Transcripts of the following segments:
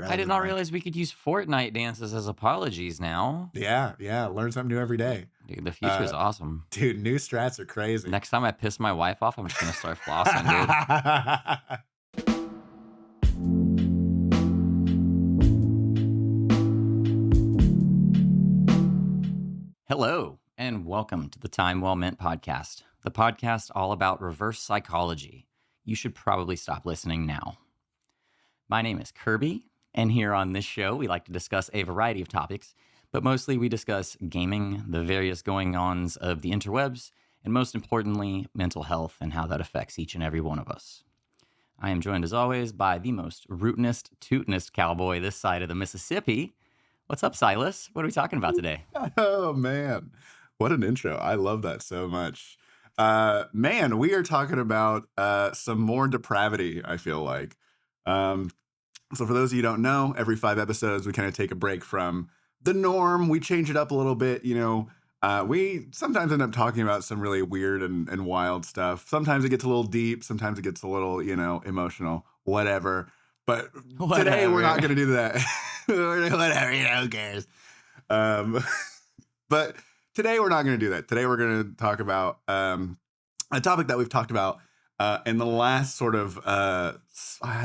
I rather did than not like, realize we could use Fortnite dances as apologies now. yeah, learn something new every day. Dude, the future is Uh, awesome. dude, new strats are crazy. Next time I piss my wife off, I'm just gonna start flossing, dude. Hello, and welcome to the Time Well Meant podcast, the podcast all about reverse psychology. You should probably stop listening now. My name is Kirby, and here on this show, we like to discuss a variety of topics, but mostly we discuss gaming, the various going-ons of the interwebs, and most importantly, mental health and how that affects each and every one of us. I am joined as always by the most rootinest, tootinest cowboy this side of the Mississippi. What's up, Silas? What are we talking about today? Oh man, what an intro. I love that so much. Man, we are talking about some more depravity, I feel like. Um, so for those of you who don't know, every 5 episodes we kind of take a break from the norm. We change it up a little bit, we sometimes end up talking about some really weird and wild stuff. Sometimes it gets a little deep, sometimes it gets a little, emotional, whatever. But today we're not Whatever. gonna do that. Whatever, who cares? Um, but today we're not going to do that. Today we're going to talk about a topic that we've talked about in the last sort of I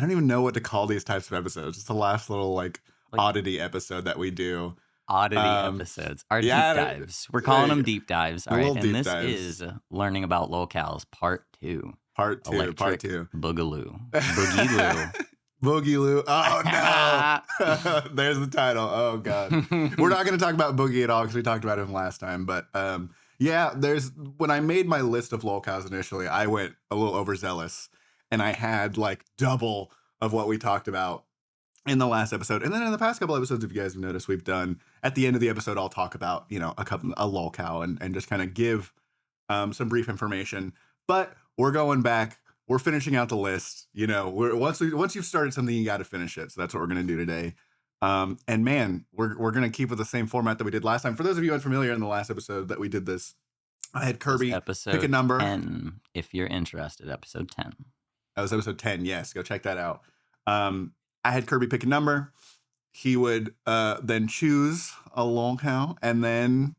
don't even know what to call these types of episodes. It's the last little like Like oddity episode that we do. oddity Um, episodes, our deep yeah, dives. We're calling them deep dives, a all right? little And deep this dives. is learning about lolcows part 2, Part two. Part electric two. boogaloo. Boogieloo. Boogieloo. Oh no! There's the title. Oh god. We're not going to talk about Boogie at all because we talked about him last time. But yeah, when I made my list of lolcows initially, I went a little overzealous, and I had like double of what we talked about in the last episode. And then in the past couple episodes, if you guys have noticed, we've done at the end of the episode, I'll talk about a lolcow and just kind of give some brief information. But we're going back. We're finishing out the list. Once you've started something, you got to finish it. So that's what we're gonna do today. And man, we're gonna keep with the same format that we did last time. For those of you unfamiliar, in the last episode that we did this, I had Was Kirby pick a episode number. 10, if you're interested, episode 10. That was episode 10. Yes, go check that out. I had Kirby pick a number. He would then choose a lolcow, and then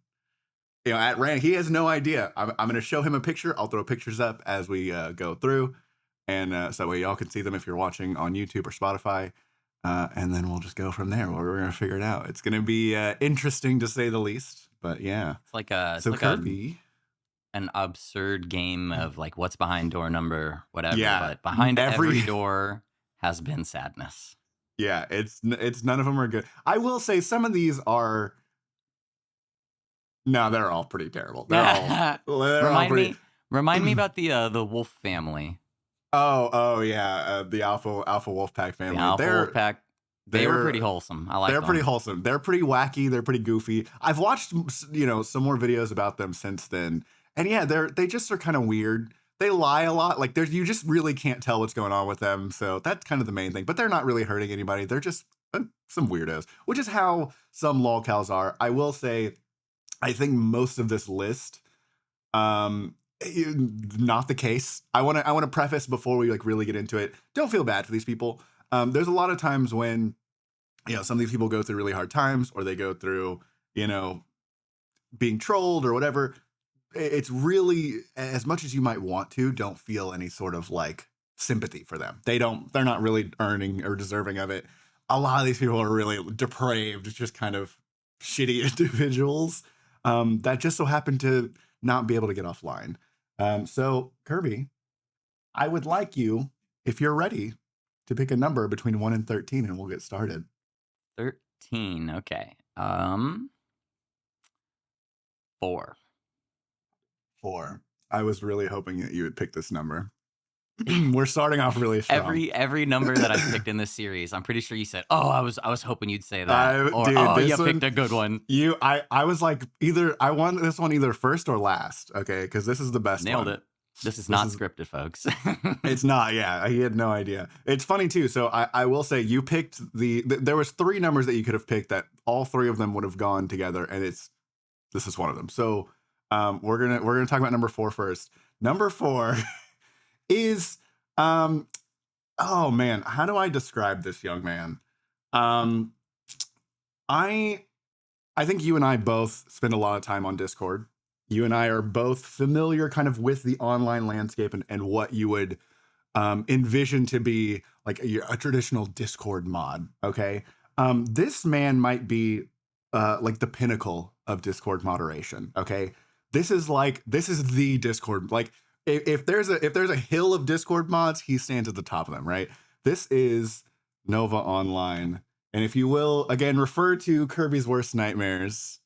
at random, he has no idea. I'm going to show him a picture. I'll throw pictures up as we go through. And so that way y'all can see them if you're watching on YouTube or Spotify. And then we'll just go from there. We're going to figure it out. It's going to be interesting to say the least. But yeah. It's like a So Kirby. an absurd game of like what's behind door number whatever, Yeah, but behind every every door has been sadness. Yeah, it's none of them are good. I will say some of these are. No, they're all pretty terrible. They're all pretty. Remind me about the wolf family. Oh yeah, the Alpha Wolf Pack family. The Alpha Wolf Pack. They were they're pretty wholesome. I like they're them. pretty wholesome. They're pretty wacky. They're pretty goofy. I've watched some more videos about them since then, and yeah, they just are kind of weird. They lie a lot. Like you just really can't tell what's going on with them. So that's kind of the main thing. But they're not really hurting anybody. They're just some weirdos, which is how some lolcows are. I will say, I think most of this list, not the case. I want to preface before we like really get into it. Don't feel bad for these people. There's a lot of times when some of these people go through really hard times, or they go through being trolled or whatever. It's really, as much as you might want to, don't feel any sort of like sympathy for them. They're not really earning or deserving of it. A lot of these people are really depraved, just kind of shitty individuals that just so happen to not be able to get offline. So Kirby, I would like you, if you're ready, to pick a number between 1 and 13, and we'll get started. 13. Okay. 4. 4. I was really hoping that you would pick this number. We're starting off really strong. Every number that I picked in this series, I'm pretty sure you said, "Oh, I was hoping you'd say that," or dude, "Oh, you picked a good one." I was like, I want this one either first or last, okay? Because this is the best one. Nailed it. This is not scripted, folks. It's not. Yeah, he had no idea. It's funny too. So I will say you picked there was 3 numbers that you could have picked that all 3 of them would have gone together, and this is one of them. So we're gonna talk about number 4 first. Number 4 is oh man, how do I describe this young man? Um, I I think you and I both spend a lot of time on Discord. You and I are both familiar kind of with the online landscape and what you would envision to be like a traditional Discord mod. Okay. This man might be like the pinnacle of Discord moderation. Okay. This is the Discord. Like if there's a hill of Discord mods, he stands at the top of them, right? This is Nova Online. And if you will, again, refer to Kirby's Worst Nightmares,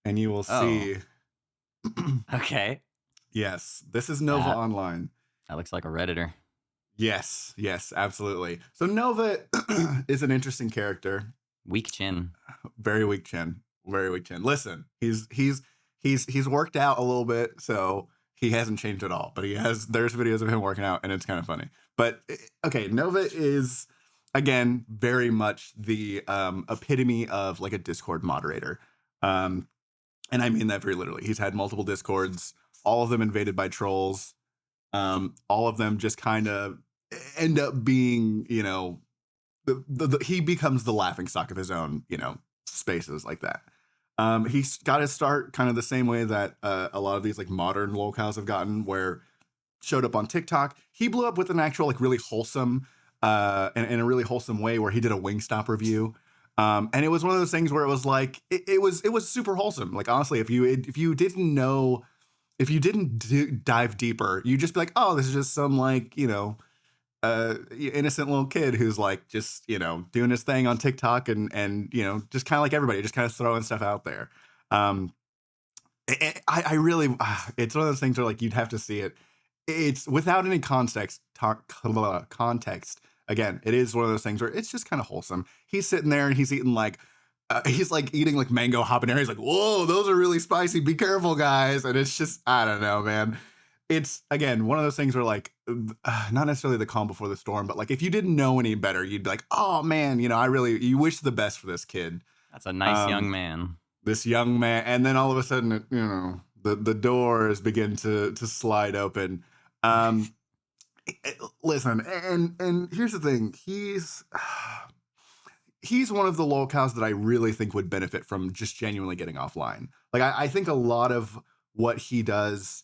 and you will Oh, see. okay. Yes, this is Nova That Online. that looks like a Redditor. Yes, yes, absolutely. So Nova is an interesting character. Weak chin. Very weak chin. Very weak chin. Listen, he's worked out a little bit, so he hasn't changed at all. But he has. There's videos of him working out, and it's kind of funny. But okay, Nova is again very much the epitome of like a Discord moderator, um, and I mean that very literally. He's had multiple Discords, all of them invaded by trolls. All of them just kind of end up being, you know, he becomes the laughing stock of his own, you know, spaces like that. He's got his start kind of the same way that a lot of these like modern lolcows have gotten, where showed up on TikTok. He blew up with an actual like really wholesome, in a really wholesome way, where he did a Wingstop review. And it was one of those things where it was like it was super wholesome. Like honestly, if you didn't know, if you didn't dive deeper, you just be like, oh, this is just some like, you know, innocent little kid who's like just, you know, doing his thing on TikTok and you know, just kind of like everybody, just kind of throwing stuff out there. Um, I really, it's one of those things where like you'd have to see it. It's without any context. Again, it is one of those things where it's just kind of wholesome. He's sitting there and he's eating like he's like eating like mango habanero. He's like, whoa, those are really spicy. Be careful, guys. And it's just, I don't know, man. It's again one of those things where like not necessarily the calm before the storm, but like if you didn't know any better, you'd be like, oh man, you know, you wish the best for this kid. That's a nice young Um, man. this young man, and then all of a sudden, you know, the doors begin to slide open. Um, listen, and here's the thing, he's one of the lolcows that I really think would benefit from just genuinely getting offline. Like I think a lot of what he does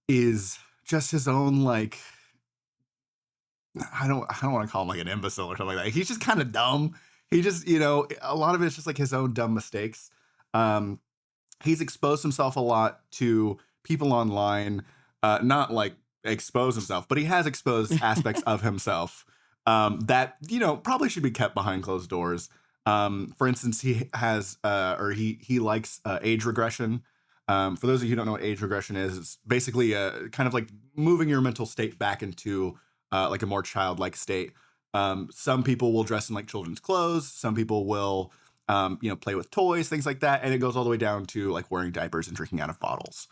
is just his own like I don't want to call him like an imbecile or something like that. He's just kind of dumb. He just, you know, a lot of it's just like his own dumb mistakes. Um, he's exposed himself a lot to people online, not like expose himself, but he has exposed aspects of himself that, you know, probably should be kept behind closed doors. For instance, he has or he likes age regression. For those of you who don't know what age regression is, it's basically kind of like moving your mental state back into like a more childlike state. Some people will dress in like children's clothes. Some people will, you know, play with toys, things like that. And it goes all the way down to like wearing diapers and drinking out of bottles.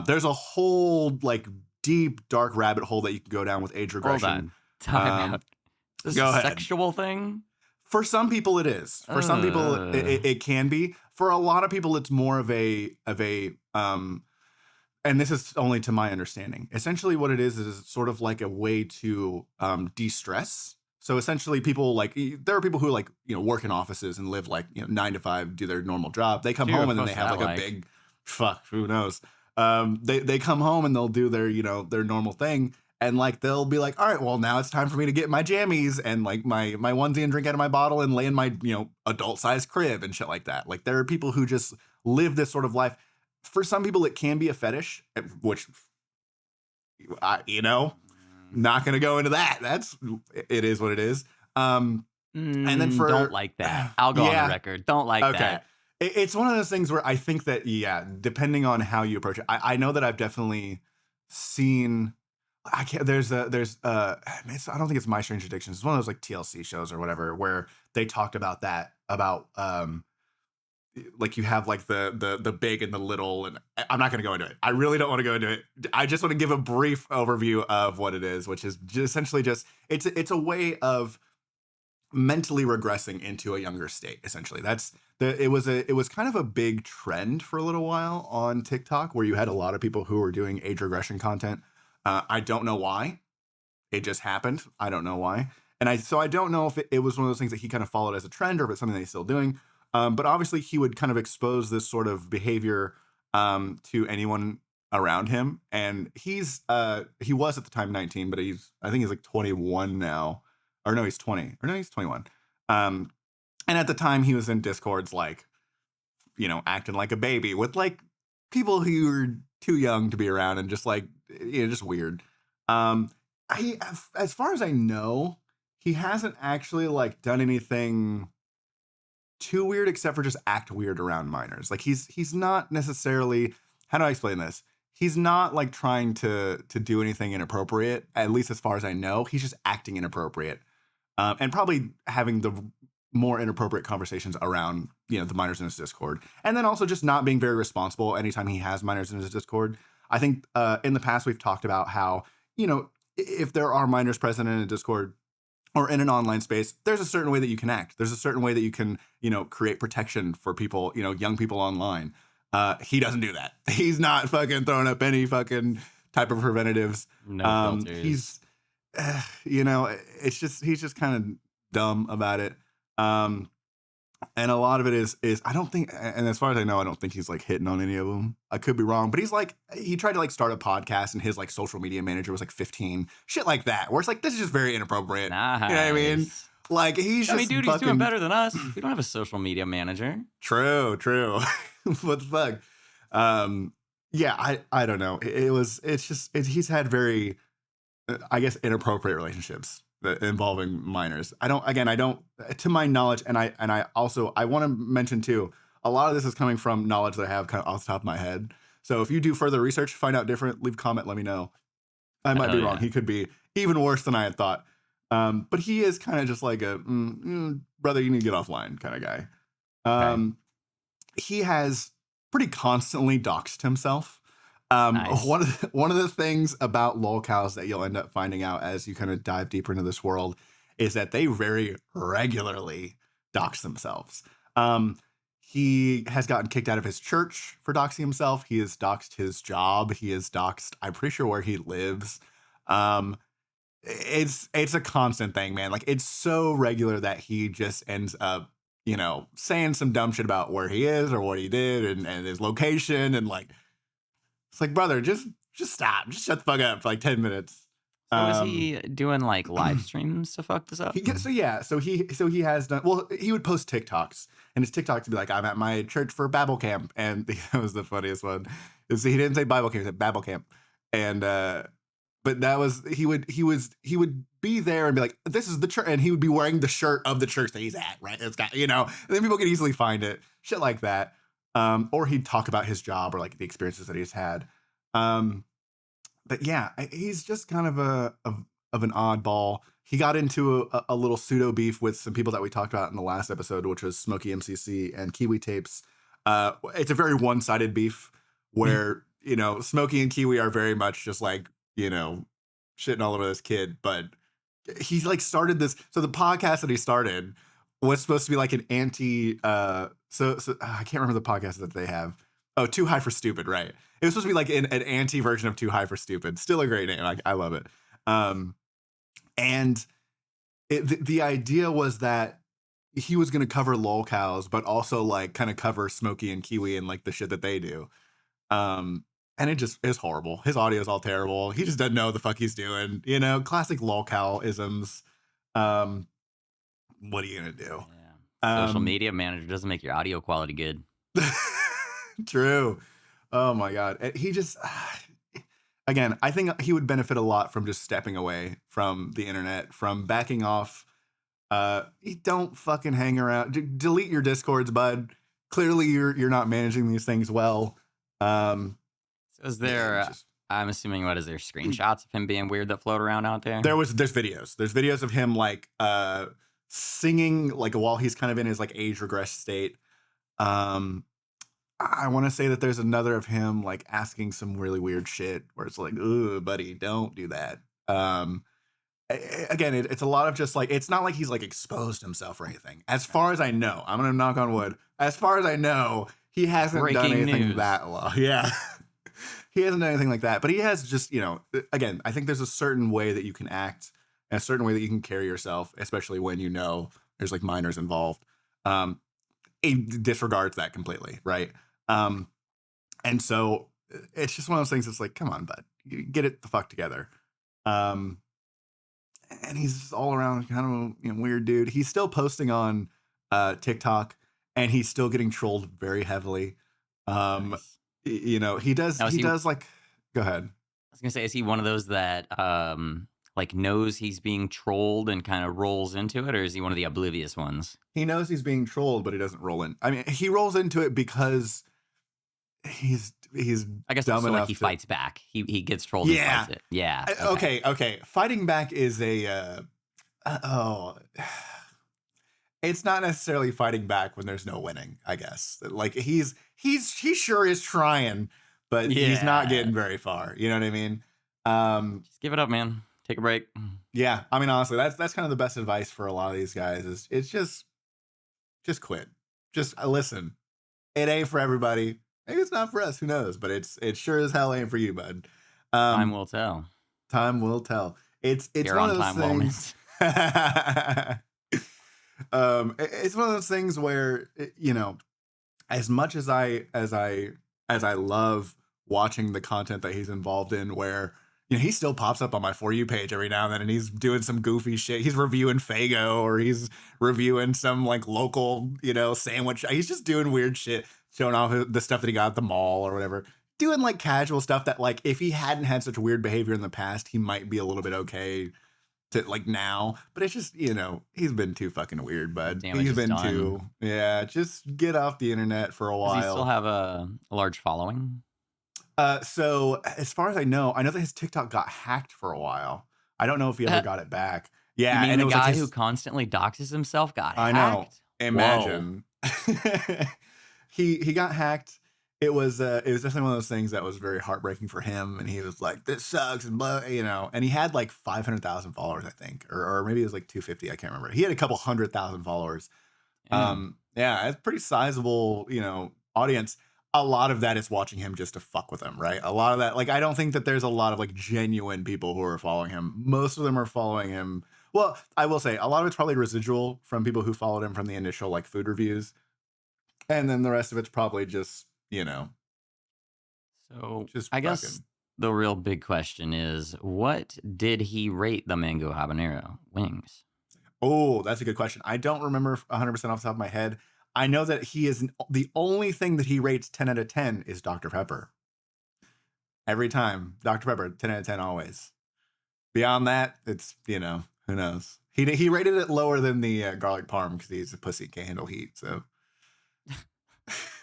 There's a whole like deep, dark rabbit hole that you can go down with age Hold regression. on. Time Um, out. Is this go a ahead. sexual thing? For some people, it is. For some people, it can be. For a lot of people, it's more of a and this is only to my understanding. Essentially, what it is sort of like a way to de-stress. So essentially, people like there are people who like, you know, work in offices and live like, you know, 9 to 5, do their normal job. They come Phew, home and then they what's have that like a like? big fuck. Who knows? They come home and they'll do their, you know, their normal thing, and like they'll be like, all right, well now it's time for me to get my jammies and like my onesie and drink out of my bottle and lay in my, you know, adult sized crib and shit like that. Like there are people who just live this sort of life. For some people, it can be a fetish, which you know, not gonna go into that. That's it is what it is. And then Don't for like that. I'll go on the yeah, record. Don't like okay. that. It's one of those things where I think that yeah, depending on how you approach it, I know that I've definitely seen. I can't. I don't think it's My Strange Addictions. It's one of those like TLC shows or whatever where they talked about that about like you have like the big and the little, and I'm not going to go into it. I really don't want to go into it. I just want to give a brief overview of what it is, which is essentially just it's a way of mentally regressing into a younger state. Essentially, it was kind of a big trend for a little while on TikTok where you had a lot of people who were doing age regression content. I don't know why. It just happened. I don't know why. I don't know if it was one of those things that he kind of followed as a trend or if it's something that he's still doing. But obviously he would kind of expose this sort of behavior to anyone around him. And he was at the time 19, but I think he's like 21 now. Or no, he's 20. Or no, he's 21. And at the time he was in Discords like, acting like a baby with like people who were too young to be around and just like, just weird. He, as far as I know, he hasn't actually like done anything too weird except for just act weird around minors. Like he's not necessarily, how do I explain this? He's not like trying to do anything inappropriate, at least as far as I know. He's just acting inappropriate. And probably having the more inappropriate conversations around, the minors in his Discord. And then also just not being very responsible anytime he has minors in his Discord. I think in the past we've talked about how, if there are minors present in a Discord or in an online space, there's a certain way that you can act. There's a certain way that you can, create protection for people, young people online. He doesn't do that. He's not fucking throwing up any fucking type of preventatives. No filters. He's, he's just kind of dumb about it. And a lot of it is I don't think, and as far as I know, I don't think he's like hitting on any of them. I could be wrong, but he tried to like start a podcast and his like social media manager was like 15, shit like that, where it's like, this is just very inappropriate. Nice. You know what I mean? Like he's just, dude, he's doing better than us. We don't have a social media manager. True. What the fuck? Yeah, I don't know. He's had very, I guess, inappropriate relationships involving minors. I don't, to my knowledge, and I also, I want to mention too, a lot of this is coming from knowledge that I have kind of off the top of my head. So if you do further research, find out different, leave a comment, let me know. I might be wrong. He could be even worse than I had thought. But he is kind of just like a, brother, you need to get offline kind of guy. Okay. He has pretty constantly doxed himself. Nice. One of the things about Lolcows that you'll end up finding out as you kind of dive deeper into this world is that they very regularly dox themselves. He has gotten kicked out of his church for doxing himself. He has doxed his job. He has doxed, I'm pretty sure, where he lives. It's a constant thing, man. Like it's so regular that he just ends up, saying some dumb shit about where he is or what he did and his location and like. It's like, brother, just stop. Just shut the fuck up for like 10 minutes. So is he doing like live streams to fuck this up? So he has done, well, he would post TikToks and his TikToks would be like, I'm at my church for Bible camp. And that was the funniest one. He didn't say Bible camp, he said Babel camp. And, but that was, he would be there and be like, this is the church. And he would be wearing the shirt of the church that he's at, right? It's got, and then people could easily find it. Shit like that. Or he'd talk about his job or like the experiences that he's had. But yeah, he's just kind of an oddball. He got into a little pseudo beef with some people that we talked about in the last episode, which was Smokey MCC and Kiwi Tapes. It's a very one-sided beef where, Smokey and Kiwi are very much just like, shitting all over this kid. But he like started this. So the podcast that he started was supposed to be like an anti, so I can't remember the podcast that they have. Oh, Too High for Stupid, right? It was supposed to be like an anti version of Too High for Stupid. Still a great name. I love it. And the idea was that he was going to cover Lolcows, but also like kind of cover Smokey and Kiwi and like the shit that they do. And it just is horrible. His audio is all terrible. He just doesn't know what the fuck he's doing. Classic Lolcow isms. What are you going to do? Yeah. Social media manager doesn't make your audio quality good. True. Oh my God. He just, again, I think he would benefit a lot from just stepping away from the internet, from backing off. Don't fucking hang around. Delete your Discords, bud. Clearly you're not managing these things well. So is there, I'm assuming, is there screenshots of him being weird that float around out there? There's videos. There's videos of him like, singing like while he's kind of in his like age regress state. I want to say that there's another of him like asking some really weird shit where it's like, ooh, buddy, don't do that. Again, it's a lot of just like, it's not like he's like exposed himself or anything. As far as I know, I'm gonna knock on wood. As far as I know, he hasn't done anything that long. Yeah. He hasn't done anything like that, but he has just, again, I think there's a certain way that you can act and a certain way that you can carry yourself, especially when you know there's like minors involved. It disregards that completely, right? Um, and so it's just one of those things that's like, come on, bud, you get it the fuck together. Um, and he's just all around kind of weird dude. He's still posting on TikTok, and he's still getting trolled very heavily. Nice. Now, He does like, go ahead. I was gonna say, is he one of those that like knows he's being trolled and kind of rolls into it, or is he one of the oblivious ones? He knows he's being trolled, but he doesn't roll in. I mean, he rolls into it because he's I guess dumb so. Like enough he to. fights back. He gets trolled and Yeah. fights it. Yeah. Okay. Fighting back is oh, it's not necessarily fighting back when there's no winning, I guess. Like he sure is trying, but he's not Yeah. getting very far. You know what I mean? Just give it up, man. Take a break. Yeah. I mean, honestly, that's kind of the best advice for a lot of these guys. Is it's just quit. Just listen. It ain't for everybody. Maybe it's not for us. Who knows? But it sure as hell ain't for you, bud. Time will tell. Time will tell. It's Here one on of those Time Well things. It's one of those things where as much as I love watching the content that he's involved in, where he still pops up on my For You page every now and then, and he's doing some goofy shit. He's reviewing Fago, or he's reviewing some like local sandwich. He's just doing weird shit, showing off the stuff that he got at the mall or whatever. Doing like casual stuff that, like, if he hadn't had such weird behavior in the past, he might be a little bit okay to like now. But it's just he's been too fucking weird, bud. Damage He's is been done. just get off the internet for a Does he still while. have a large following? So as far as I know that his TikTok got hacked for a while. I don't know if he ever got it back. You Yeah, mean and the it was guy like who constantly doxes himself got I know. hacked? Whoa. Imagine. He got hacked. It was definitely one of those things that was very heartbreaking for him, and he was like, "This sucks," and blah, And he had like 500,000 followers, I think, or maybe it was like 250. I can't remember. He had a couple 100,000 followers. Damn. Yeah, it's pretty sizable, audience. A lot of that is watching him just to fuck with him, right? A lot of that, like, I don't think that there's a lot of like genuine people who are following him. Most of them are following him. Well, I will say a lot of it's probably residual from people who followed him from the initial like food reviews, and then the rest of it's probably just So just I fucking. guess the real big question is, what did he rate the mango habanero wings? Oh, that's a good question. I don't remember 100% off the top of my head. I know that he is the only thing that he rates 10 out of 10 is Dr. Pepper. Every time, Dr. Pepper, 10 out of 10 always. Beyond that, it's, who knows. He rated it lower than the garlic parm because he's a pussy, can't handle heat. So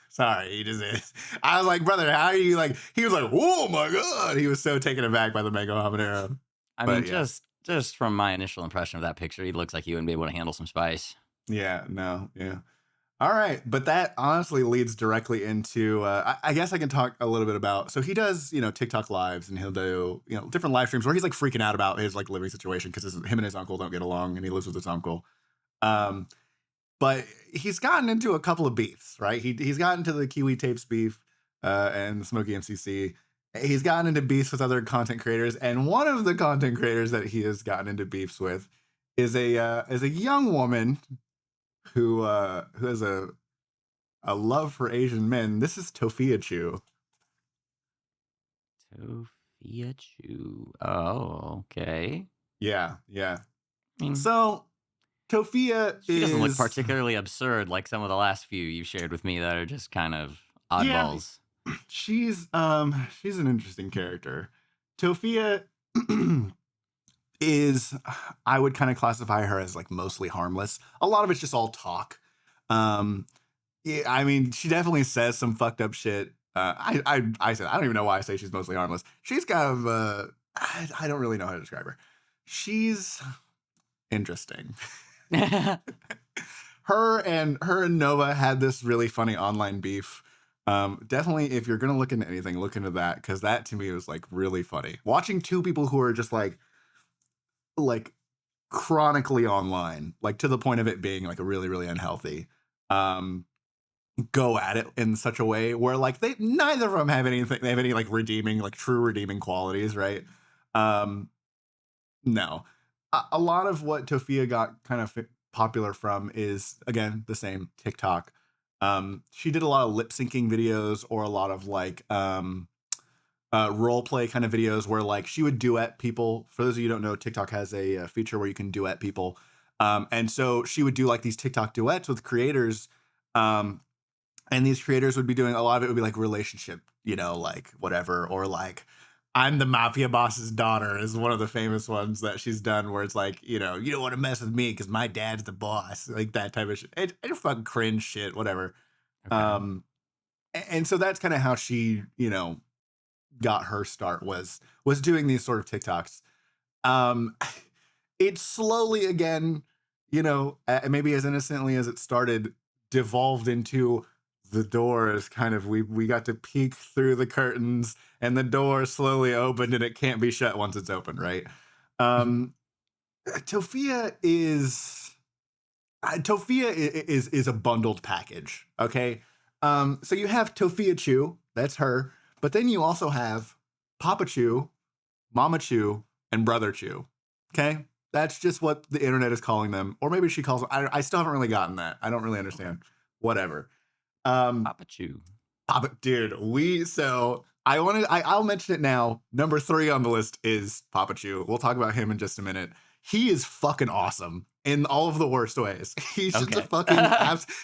sorry, he just is. I was like, brother, how are you like? He was like, oh my god, he was so taken aback by the mango habanero. I mean, just from my initial impression of that picture, he looks like he wouldn't be able to handle some spice. Yeah, no, yeah. All right, but that honestly leads directly into. I guess I can talk a little bit about. So he does, TikTok lives, and he'll do, different live streams where he's like freaking out about his like living situation because him and his uncle don't get along, and he lives with his uncle. But he's gotten into a couple of beefs, right? He's gotten into the Kiwi Tapes beef and the Smokey MCC. He's gotten into beefs with other content creators, and one of the content creators that he has gotten into beefs with is a young woman who has a love for Asian men. This is Tofia Chu. Tofia Chu. Oh, okay. Yeah. I mean, So Tofia she doesn't look particularly absurd like some of the last few you shared with me that are just kind of oddballs. Yeah, she's an interesting character. Tofia is, I would kind of classify her as like mostly harmless. A lot of it's just all talk. Yeah, I mean, she definitely says some fucked up shit. I said I don't even know why I say she's mostly harmless. She's kind of I don't really know how to describe her. She's interesting. her and Nova had this really funny online beef. Definitely, if you're gonna look into anything, look into that, because that to me was like really funny. Watching two people who are just like chronically online, like to the point of it being like a really, really unhealthy, go at it in such a way where like neither of them have anything, they have any like redeeming, like true redeeming qualities, right? No. a lot of what Tofia got kind of popular from is, again, the same TikTok. She did a lot of lip syncing videos or a lot of like role play kind of videos where like she would duet people. For those of you who don't know, TikTok has a feature where you can duet people. And so she would do like these TikTok duets with creators. Um, and these creators would be doing a lot of it would be like relationship, like whatever, or like I'm the mafia boss's daughter is one of the famous ones that she's done where it's like, you don't want to mess with me because my dad's the boss, like that type of shit. It fucking cringe shit, whatever. Okay. And so that's kind of how she, got her start was doing these sort of TikToks. Um, it slowly again, maybe as innocently as it started, devolved into the doors. Kind of, we got to peek through the curtains, and the door slowly opened, and it can't be shut once it's open, right? Um, Tofia is Tofia is a bundled package. Okay, so you have Tofia Chew, that's her, but then you also have Papa Chew, Mama Chew, and Brother Chew. Okay, that's just what the internet is calling them, or maybe she calls them. I still haven't really gotten that. I don't really understand. Whatever. Um, Papa Chew. Papa, dude, I'll mention it now. Number 3 on the list is Papa Chew. We'll talk about him in just a minute. He is fucking awesome in all of the worst ways. He's just a Okay. fucking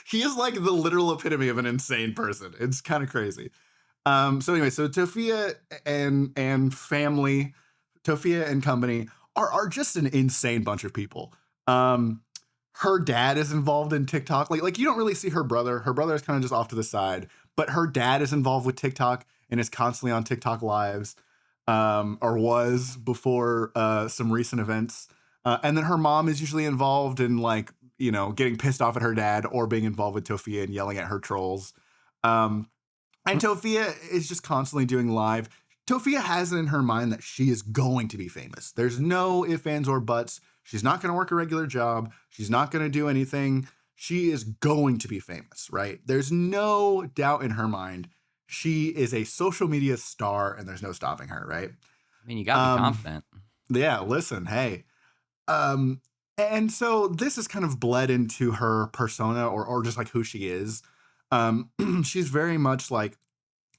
he is like the literal epitome of an insane person. It's kind of crazy. So anyway, so Tofia and family, Tofia and company are just an insane bunch of people. Her dad is involved in TikTok. Like you don't really see her brother. Her brother is kind of just off to the side, but her dad is involved with TikTok and is constantly on TikTok lives, or was before some recent events. And then her mom is usually involved in like, getting pissed off at her dad or being involved with Tofia and yelling at her trolls. Um, and Tofia is just constantly doing live. Tofia has it in her mind that she is going to be famous. There's no ifs, ands, or buts. She's not going to work a regular job. She's not going to do anything. She is going to be famous, right? There's no doubt in her mind. She is a social media star and there's no stopping her, right? I mean, you gotta be Um, confident. yeah, listen, hey. Um, and so this has kind of bled into her persona or just like who she is. She's very much like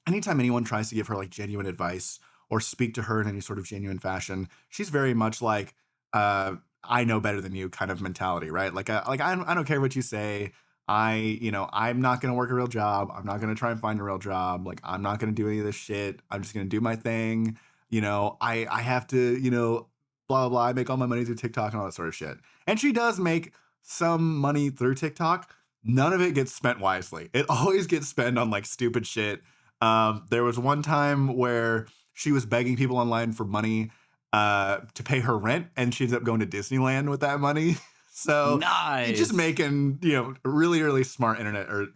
anytime anyone tries to give her like genuine advice or speak to her in any sort of genuine fashion, she's very much like, I know better than you kind of mentality, right? I don't care what you say. I'm not going to work a real job. I'm not going to try and find a real job. Like, I'm not going to do any of this shit. I'm just going to do my thing. I have to, blah, blah, blah. I make all my money through TikTok and all that sort of shit. And she does make some money through TikTok. None of it gets spent wisely. It always gets spent on like stupid shit. There was one time where she was begging people online for money to pay her rent, and she ended up going to Disneyland with that money. So you're just Nice. making really really smart internet or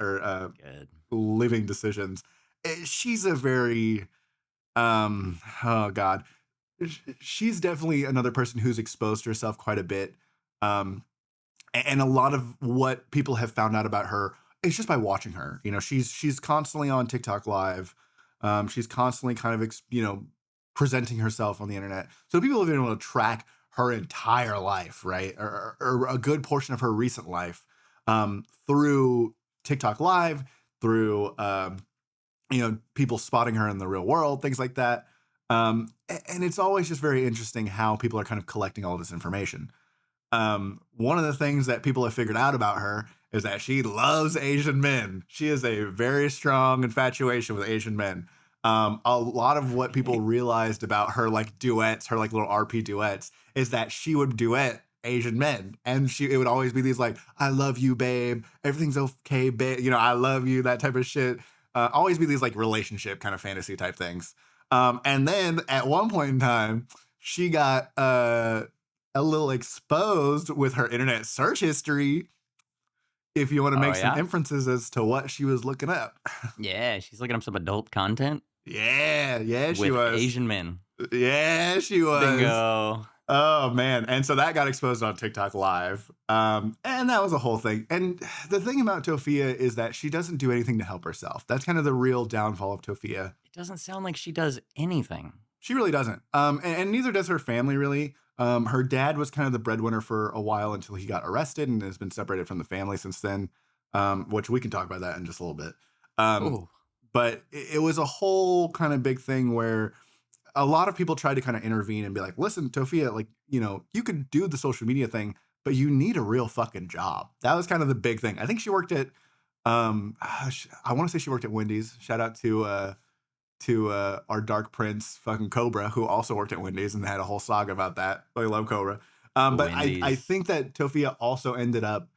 Good. living decisions. She's a very oh god, she's definitely another person who's exposed herself quite a bit. Um, and a lot of what people have found out about her is just by watching her. She's constantly on TikTok live. She's constantly kind of presenting herself on the internet, so people have been able to track her entire life, right, or a good portion of her recent life, through TikTok live, through people spotting her in the real world, things like that. And it's always just very interesting how people are kind of collecting all this information. One of the things that people have figured out about her is that she loves Asian men. She has a very strong infatuation with Asian men. A lot of what people realized about her like duets, her like little RP duets, is that she would duet Asian men, and it would always be these like, "I love you, babe. Everything's okay, babe. I love you." That type of shit. Always be these like relationship kind of fantasy type things. And then at one point in time, she got a little exposed with her internet search history, if you want to Oh make some yeah. inferences as to what she was looking up. Yeah, she's looking up some adult content Yeah, she with was. Asian men. Yeah, she was. Bingo. Oh man. And so that got exposed on TikTok live. And that was a whole thing. And the thing about Tofia is that she doesn't do anything to help herself. That's kind of the real downfall of Tofia. It doesn't sound like she does anything. She really doesn't. And neither does her family really. Her dad was kind of the breadwinner for a while until he got arrested and has been separated from the family since then, which we can talk about that in just a little bit. Um, Ooh. but it was a whole kind of big thing where a lot of people tried to kind of intervene and be like, listen, Tofia, like, you could do the social media thing, but you need a real fucking job. That was kind of the big thing. I think she worked at, I want to say she worked at Wendy's. Shout out to our Dark Prince, fucking Cobra, who also worked at Wendy's and had a whole saga about that. I love Cobra. But I Wendy's. think that Tofia also ended up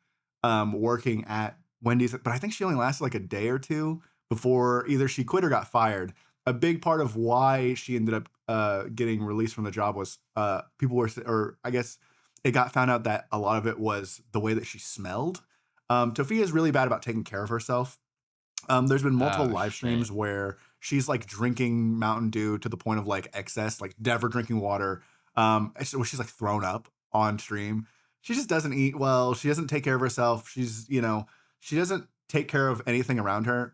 working at Wendy's, but I think she only lasted like a day or two before either she quit or got fired. A big part of why she ended up getting released from the job was people were, or I guess it got found out that a lot of it was the way that she smelled. Tofia is really bad about taking care of herself. There's been multiple Oh live shit. streams where she's like drinking Mountain Dew to the point of like excess, like never drinking water. Where she's like thrown up on stream. She just doesn't eat well. She doesn't take care of herself. She doesn't take care of anything around her.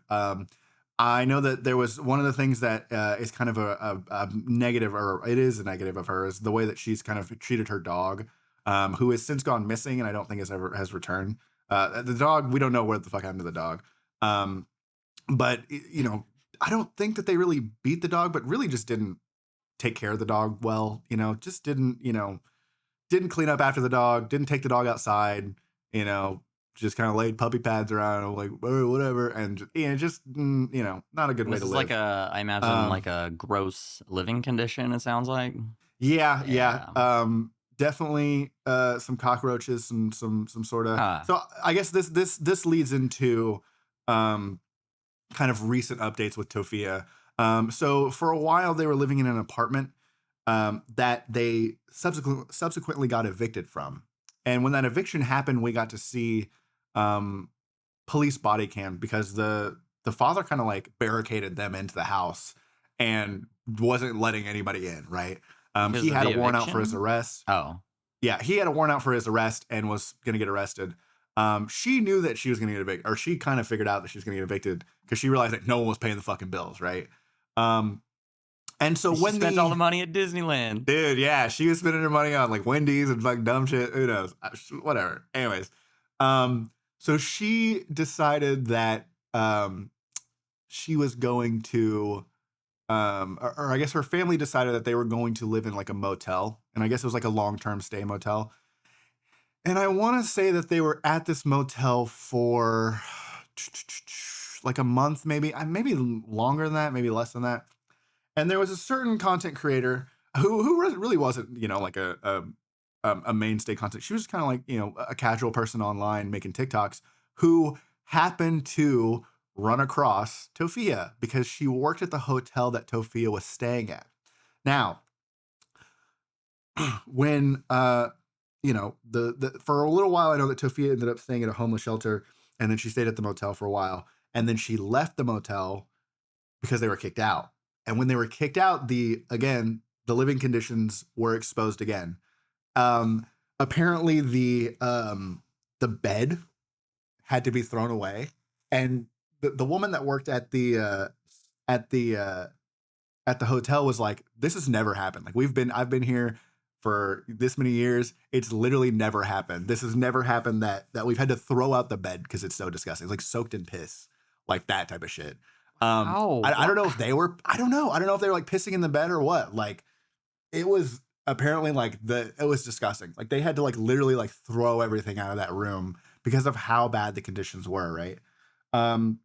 I know that there was one of the things that is kind of a negative, or it is a negative of her, is the way that she's kind of treated her dog, who has since gone missing, and I don't think has returned. The dog, we don't know what the fuck happened to the dog. Um, but I don't think that they really beat the dog, but really just didn't take care of the dog well. Just didn't clean up after the dog, didn't take the dog outside. You know, just kind of laid puppy pads around, and like, oh, whatever, and just not a good way This to is like live. I imagine Um, like a gross living condition, it sounds like. yeah, yeah. Yeah. Definitely some cockroaches, some sort of. Huh. So I guess this leads into um kind of recent updates with Tofia. So for a while, they were living in an apartment that they subsequently got evicted from. And when that eviction happened, we got to see um, police body cam because the father kind of like barricaded them into the house and wasn't letting anybody in. Right? Because He of had the a warrant out for his eviction? arrest. Oh. Yeah, he had a warrant out for his arrest and was going to get arrested. She knew that she was going to get evicted, or she kind of figured out that she was going to get evicted because she realized that no one was paying the fucking bills, right? Um, and so She when spent all the money at Disneyland. dude, yeah, she was spending her money on like Wendy's and like dumb shit. Who knows? Whatever. Anyways, so she decided that she was going to, or I guess her family decided that they were going to live in like a motel, and I guess it was like a long term stay motel. And I want to say that they were at this motel for like a month, maybe longer than that, maybe less than that. And there was a certain content creator who really wasn't, like a mainstay content. She was kind of like, a casual person online making TikToks who happened to run across Tofia because she worked at the hotel that Tofia was staying at. Now, when the for a little while, I know that Tofia ended up staying at a homeless shelter, and then she stayed at the motel for a while, and then she left the motel because they were kicked out. And when they were kicked out, the living conditions were exposed again. Um, Apparently the bed had to be thrown away, and the woman that worked at the at the hotel was like, this has never happened. Like I've been here for this many years. It's literally never happened. This has never happened that we've had to throw out the bed because it's so disgusting. It's like soaked in piss, like that type of shit. How? I What? don't know if they were, I don't know. I don't know if they were like pissing in the bed or what. Like it was apparently like it was disgusting. Like they had to like literally like throw everything out of that room because of how bad the conditions were. Right. Um,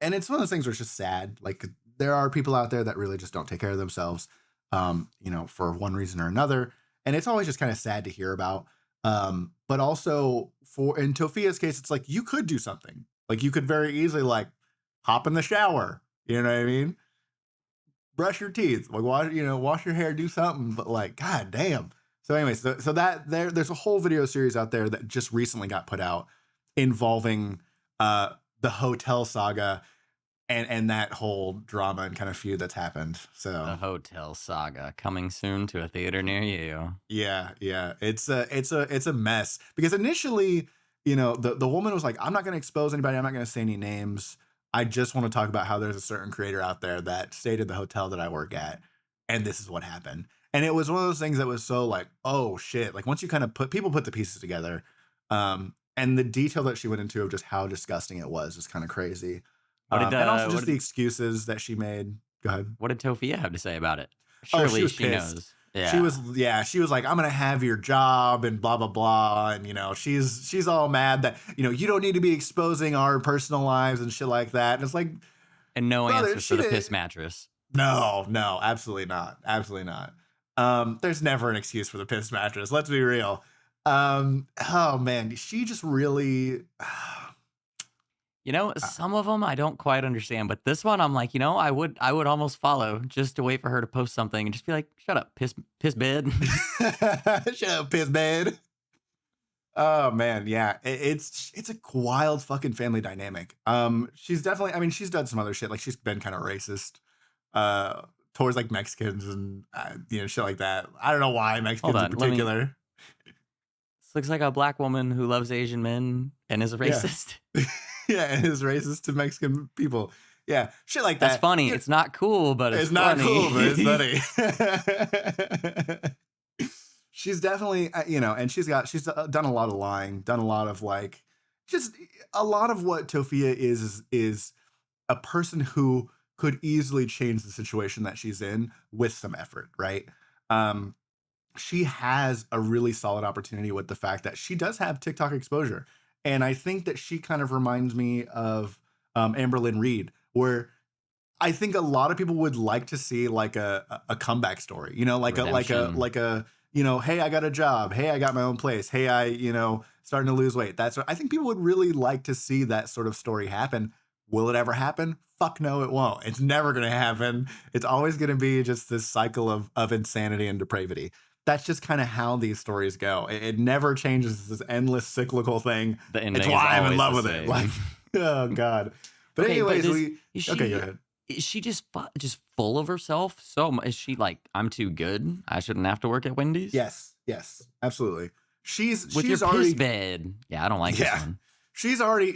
and it's one of those things where it's just sad. Like there are people out there that really just don't take care of themselves, for one reason or another, and it's always just kind of sad to hear about. But also for in Tofia's case, it's like you could do something. Like you could very easily like hop in the shower. You know what I mean? Brush your teeth, like wash your hair, do something. But like, god damn. So, anyways, so that there's a whole video series out there that just recently got put out involving the hotel saga and that whole drama and kind of feud that's happened. The So Hotel Saga coming soon to a theater near you. yeah, it's a mess because initially, the woman was like, I'm not going to expose anybody. I'm not going to say any names. I just want to talk about how there's a certain creator out there that stayed at the hotel that I work at, and this is what happened. And it was one of those things that was so like, oh shit. Like once you kind of put the pieces together, and the detail that she went into of just how disgusting it was kind of crazy. What did And also what just the did excuses that she made. Go ahead. what did Tofia have to say about it? Oh, she Surely was she pissed. knows. Yeah. She was like, I'm gonna have your job and blah blah blah. And she's all mad that, you don't need to be exposing our personal lives and shit like that. And it's like, And no brother, answers for she the did piss mattress. no, absolutely not. Absolutely not. There's never an excuse for the piss mattress. Let's be real. Oh man, she just really Some of them I don't quite understand, but this one I'm like, I would almost follow just to wait for her to post something and just be like, "Shut up, piss bed." shut up, piss bed. Oh man, yeah, it's a wild fucking family dynamic. She's definitely, I mean, she's done some other shit. Like she's been kind of racist, uh, towards like Mexicans and shit like that. I don't know why Hold Mexicans in on, let me. particular. This looks like a black woman who loves Asian men and is a Yeah, racist. yeah, and is racist to Mexican people. Yeah, shit like That's that. funny. Yeah, It's not cool, but it's it's not cool, but it's funny. funny. She's definitely, and she's done a lot of lying, done a lot of like, just a lot of what Tofia is a person who could easily change the situation that she's in with some effort, right? Um, she has a really solid opportunity with the fact that she does have TikTok exposure. And I think that she kind of reminds me of Amberlynn Reed, where I think a lot of people would like to see like a comeback story, Redemption. like a hey, I got a job, hey, I got my own place, hey, I starting to lose weight. That's what I think people would really like to see, that sort of story happen. Will it ever happen? Fuck no, it won't. It's never gonna happen. It's always gonna be just this cycle of insanity and depravity. That's just kind of how these stories go. It never changes. It's this endless cyclical thing. The It's ending is why I'm in always love the with it. Like, same. oh god. But Okay, but anyways, is okay, go she ahead. is she just full of herself? Is she like, I'm too good? I shouldn't have to work at Wendy's Yes, yes, absolutely. with your She's piss already bed. Yeah, I don't like this yeah. one. She's already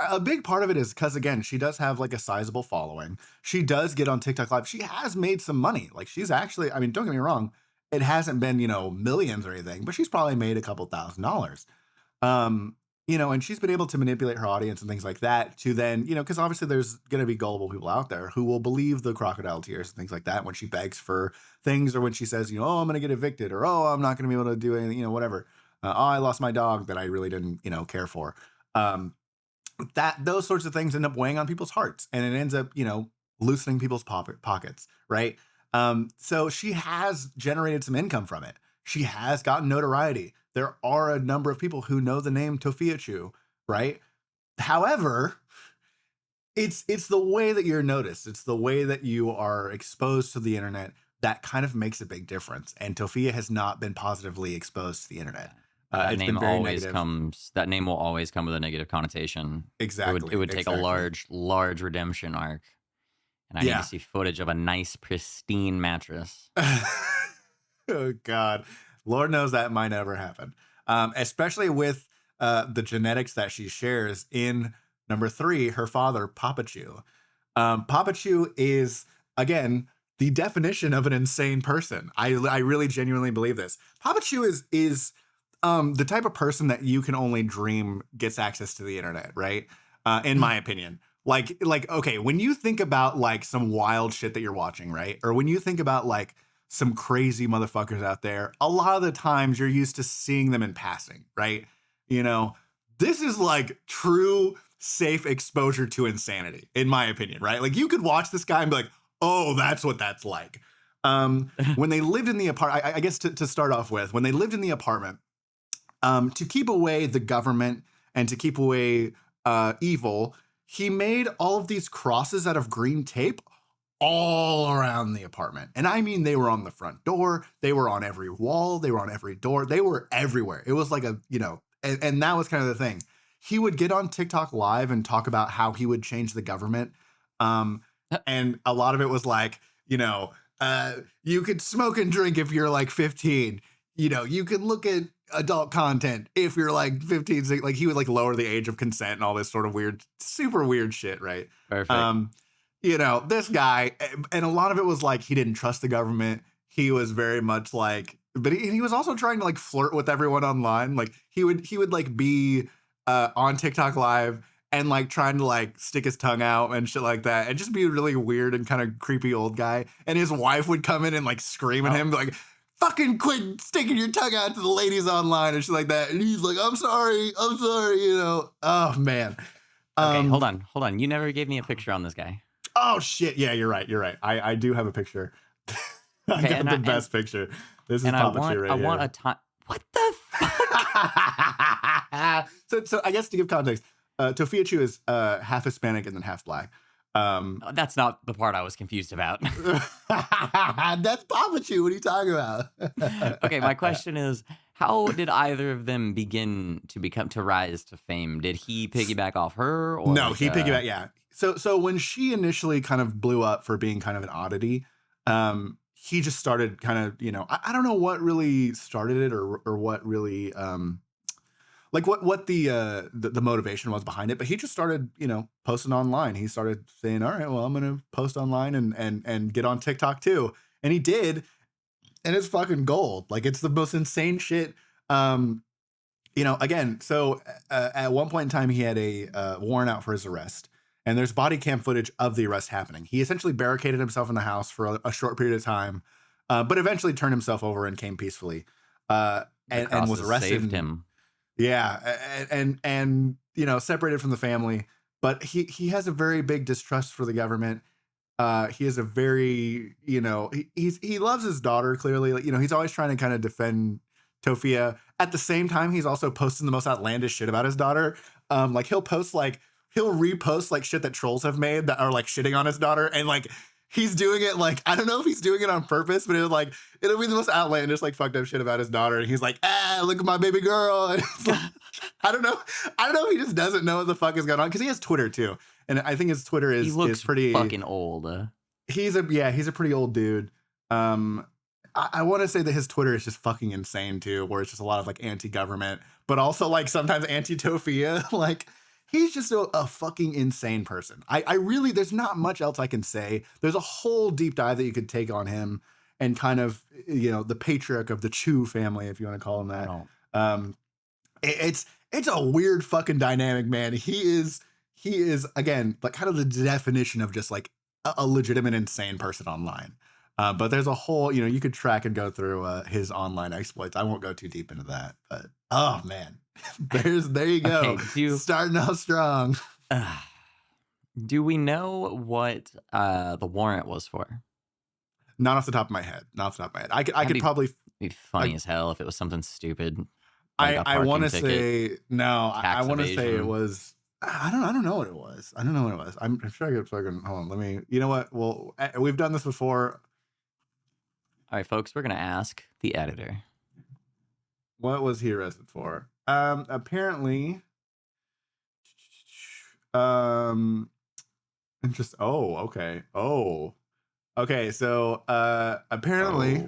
a big part of it is because again, she does have like a sizable following. She does get on TikTok Live. She has made some money. Like she's actually, I mean, don't get me wrong, it hasn't been, millions or anything, but she's probably made a couple $1,000s. Um, and she's been able to manipulate her audience and things like that to then, because obviously there's going to be gullible people out there who will believe the crocodile tears and things like that when she begs for things, or when she says, oh, I'm going to get evicted, or oh, I'm not going to be able to do anything, whatever. Oh, I lost my dog that I really didn't, care for. Um, that those sorts of things end up weighing on people's hearts, and it ends up, loosening people's pockets, right? So she has generated some income from it. She has gotten notoriety. There are a number of people who know the name Tofia Chu, right? However, it's the way that you're noticed. It's the way that you are exposed to the internet that kind of makes a big difference. And Tofia has not been positively exposed to the internet. It's been very negative. That name will always come with a negative connotation. It Exactly. would take a Exactly. large redemption arc. And I need to Yeah. see footage of a nice, pristine mattress. Oh God, Lord knows that might never happen. Especially with the genetics that she shares in number 3, her father, Papa Chu. Papa Chu is, again, the definition of an insane person. I really genuinely believe this. Papa Chu is the type of person that you can only dream gets access to the internet, right? In my opinion. Like, okay, when you think about like some wild shit that you're watching, right? Or when you think about like some crazy motherfuckers out there, a lot of the times you're used to seeing them in passing, right? This is like true safe exposure to insanity, in my opinion, right? Like you could watch this guy and be like, oh, that's what that's like. When they lived in the apartment, I guess to start off with, when they lived in the apartment, to keep away the government and to keep away evil, he made all of these crosses out of green tape all around the apartment. And I mean, they were on the front door, they were on every wall, they were on every door, they were everywhere. It was like and that was kind of the thing. He would get on TikTok Live and talk about how he would change the government. And a lot of it was like, you could smoke and drink if you're like 15. You can look at adult content if you're like 15. Like he would like lower the age of consent and all this sort of weird, super weird shit, right? Perfect. This guy, and a lot of it was like he didn't trust the government. he was very much like, but he was also trying to like flirt with everyone online. Like he would like be on TikTok live and like trying to like stick his tongue out and shit like that, and just be a really weird and kind of creepy old guy. And his wife would come in and like scream at him like, fucking quit sticking your tongue out to the ladies online and shit like that. And he's like, I'm sorry, you know. Oh man. Okay, hold on. You never gave me a picture on this guy. Oh shit. Yeah, you're right. I do have a picture. I Okay, got the best picture. This is and puppetry right I here. want a time. What the fuck? So I guess to give context, Tofia Chu is half Hispanic and then half black. That's not the part I was confused about. That's Papa Chu. What are you talking about? Okay, my question is, how did either of them begin to rise to fame? Did he piggyback off her? Or No, like, he piggybacked. Yeah. So when she initially kind of blew up for being kind of an oddity, he just started kind of, you know, I don't know what really started it or what really like what the motivation was behind it, but he just started, you know, posting online. He started saying, all right, well, I'm gonna post online and get on TikTok too. And he did, and it's fucking gold. Like it's the most insane shit. You know, again, so at one point in time, he had a warrant out for his arrest, and there's body cam footage of the arrest happening. He essentially barricaded himself in the house for a short period of time, but eventually turned himself over and came peacefully, and was arrested. Saved him. Yeah, and you know, separated from the family, but he has a very big distrust for the government. He is a very, you know, he loves his daughter clearly. Like, you know, he's always trying to kind of defend Tofia. At the same time, he's also posting the most outlandish shit about his daughter. Like he'll repost like shit that trolls have made that are like shitting on his daughter, and like he's doing it like, I don't know if he's doing it on purpose, but it'll be the most outlandish like fucked up shit about his daughter, and he's like, look at my baby girl. And it's like, I don't know if he just doesn't know what the fuck is going on, because he has Twitter too, and I think his Twitter is pretty fucking old. He's a pretty old dude. I want to say that his Twitter is just fucking insane too, where it's just a lot of like anti-government, but also like sometimes anti-Tofia. Like he's just a fucking insane person. I really, there's not much else I can say. There's a whole deep dive that you could take on him and kind of, you know, the patriarch of the Chu family, if you want to call him that. It's a weird fucking dynamic, man. He is again, like kind of the definition of just like a legitimate insane person online. But there's a whole, you know, you could track and go through his online exploits. I won't go too deep into that, but oh man, there you go. Okay, starting out strong. Do we know what the warrant was for? Not off the top of my head. I could probably be funny as hell if it was something stupid. Like I want to say no. I want to say it was. I don't know what it was. I'm sure I could fucking hold on. Let me. You know what? Well, we've done this before. All right, folks, we're going to ask the editor. What was he arrested for? Apparently, just, okay. Okay, so, apparently,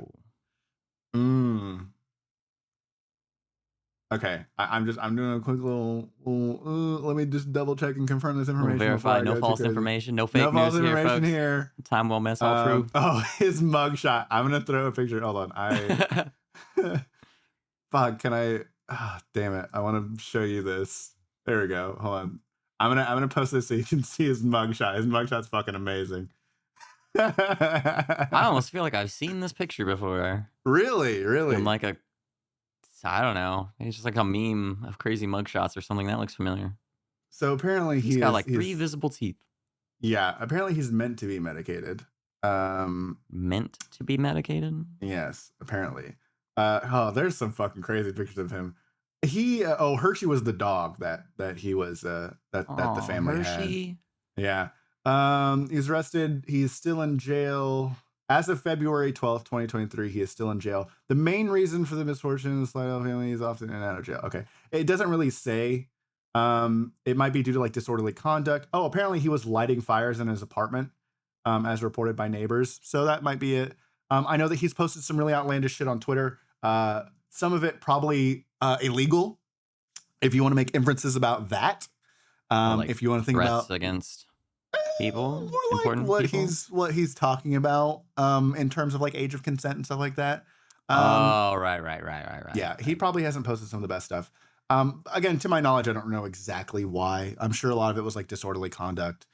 okay, I'm doing a quick little let me just double check and confirm this information. Verify, no false information, no fake news here, folks. Here. Time well mess, all true. Oh, his mugshot. I'm gonna throw a picture. Hold on. Fuck, can I? Damn it! I want to show you this. There we go. Hold on. I'm gonna post this so you can see his mugshot. His mugshot's fucking amazing. I almost feel like I've seen this picture before. Really? In like I don't know. It's just like a meme of crazy mugshots or something. That looks familiar. So apparently he's got like 3 visible teeth. Yeah, apparently he's meant to be medicated. Meant to be medicated? Yes, apparently. There's some fucking crazy pictures of him. He Hershey was the dog that he was that the family Hershey? had. Yeah. He's arrested. He's still in jail. As of February 12th, 2023, he is still in jail. The main reason for the misfortune in the Slidell family is often in and out of jail. Okay. It doesn't really say. It might be due to like disorderly conduct. Oh, apparently he was lighting fires in his apartment, as reported by neighbors. So that might be it. I know that he's posted some really outlandish shit on Twitter. Some of it probably illegal, if you want to make inferences about that. Like if you want to think about against people, More like important people. what he's talking about in terms of like age of consent and stuff like that. Oh, right. Yeah, he probably hasn't posted some of the best stuff. Again, to my knowledge, I don't know exactly why. I'm sure a lot of it was like disorderly conduct,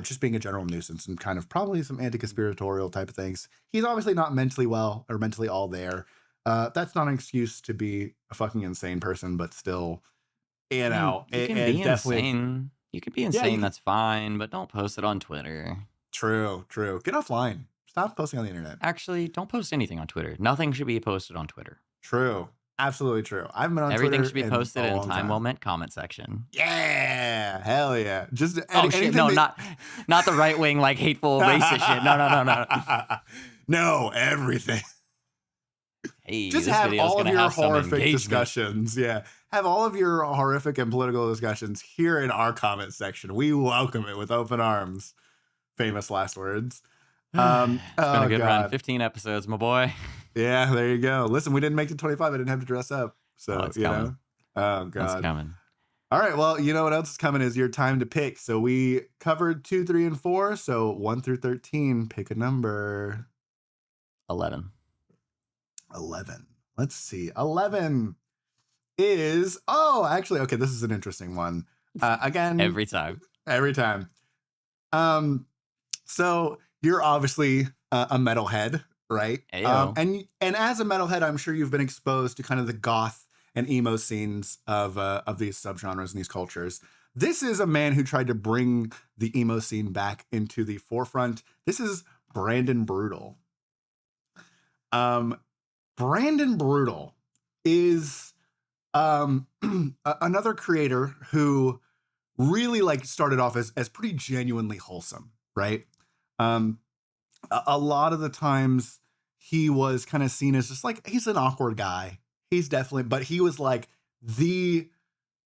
just being a general nuisance and kind of probably some anti-conspiratorial type of things. He's obviously not mentally well or mentally all there. That's not an excuse to be a fucking insane person, but still, I mean, you can be it's definitely, insane. You can be yeah, you insane. can. That's fine, but don't post it on Twitter. True. Get offline. Stop posting on the internet. Actually, don't post anything on Twitter. Nothing should be posted on Twitter. True. Absolutely true. I haven't been on Everything Twitter should be in posted a in long Time Well time. Meant comment section. Yeah, hell yeah. Just Oh shit! anything No, that... not the right wing like hateful racist shit. No. No, everything. Hey, Just this have video is all of gonna your have some horrific engagement. discussions. Yeah. Have all of your horrific and political discussions here in our comment section. We welcome it with open arms. Famous last words. It's been a good run. God. 15 episodes, my boy. Yeah, there you go. Listen, we didn't make it 25. I didn't have to dress up. So, It's coming. know. Oh, God. It's coming. All right. Well, you know what else is coming is your time to pick. So we covered 2, 3, and 4. So 1 through 13, pick a number. 11. 11. Let's see. 11 is, actually, okay, this is an interesting one. Again, Every time. So you're obviously a metalhead, right? And as a metalhead, I'm sure you've been exposed to kind of the goth and emo scenes of these subgenres and these cultures. This is a man who tried to bring the emo scene back into the forefront. This is Brandon Brutal. Brandon Brutal is another creator who really like started off as pretty genuinely wholesome, right? A lot of the times he was kind of seen as just like, he's an awkward guy. He's definitely, but he was like the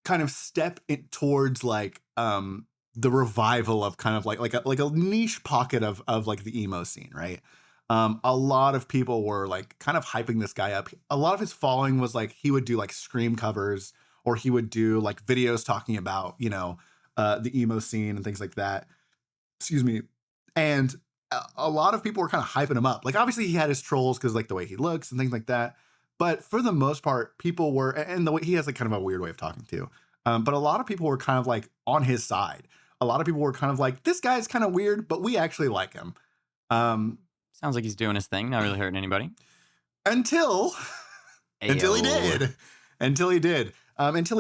kind of step towards like the revival of kind of like a niche pocket of like the emo scene, right? A lot of people were like kind of hyping this guy up. A lot of his following was like he would do like Scream covers, or he would do like videos talking about, the emo scene and things like that. Excuse me. And a lot of people were kind of hyping him up. Like obviously he had his trolls because like the way he looks and things like that. But for the most part, people were, and the way he has like kind of a weird way of talking too. But a lot of people were kind of like on his side. A lot of people were kind of like, this guy's kind of weird, but we actually like him. Sounds like he's doing his thing, not really hurting anybody. Until he did. Until he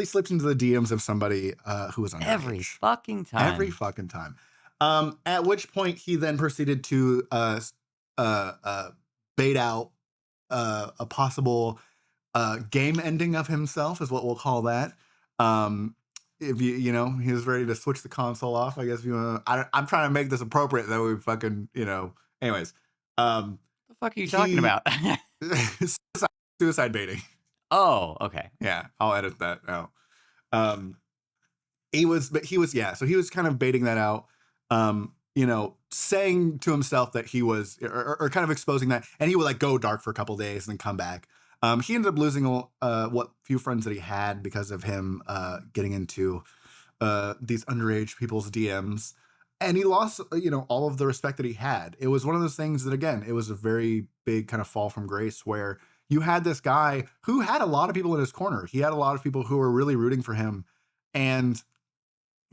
slipped into the DMs of somebody who was underage. Every fucking time. At which point he then proceeded to bait out a possible game ending of himself, is what we'll call that. If he was ready to switch the console off, I guess if you want to, I'm trying to make this appropriate that we fucking, anyways. The fuck are you talking about? Suicide baiting. Oh, okay. Yeah, I'll edit that out. He was kind of baiting that out, saying to himself that he was, or kind of exposing that, and he would like go dark for a couple days and then come back. He ended up losing what few friends that he had because of him getting into these underage people's DMs. And he lost, all of the respect that he had. It was one of those things that, again, it was a very big kind of fall from grace where you had this guy who had a lot of people in his corner. He had a lot of people who were really rooting for him and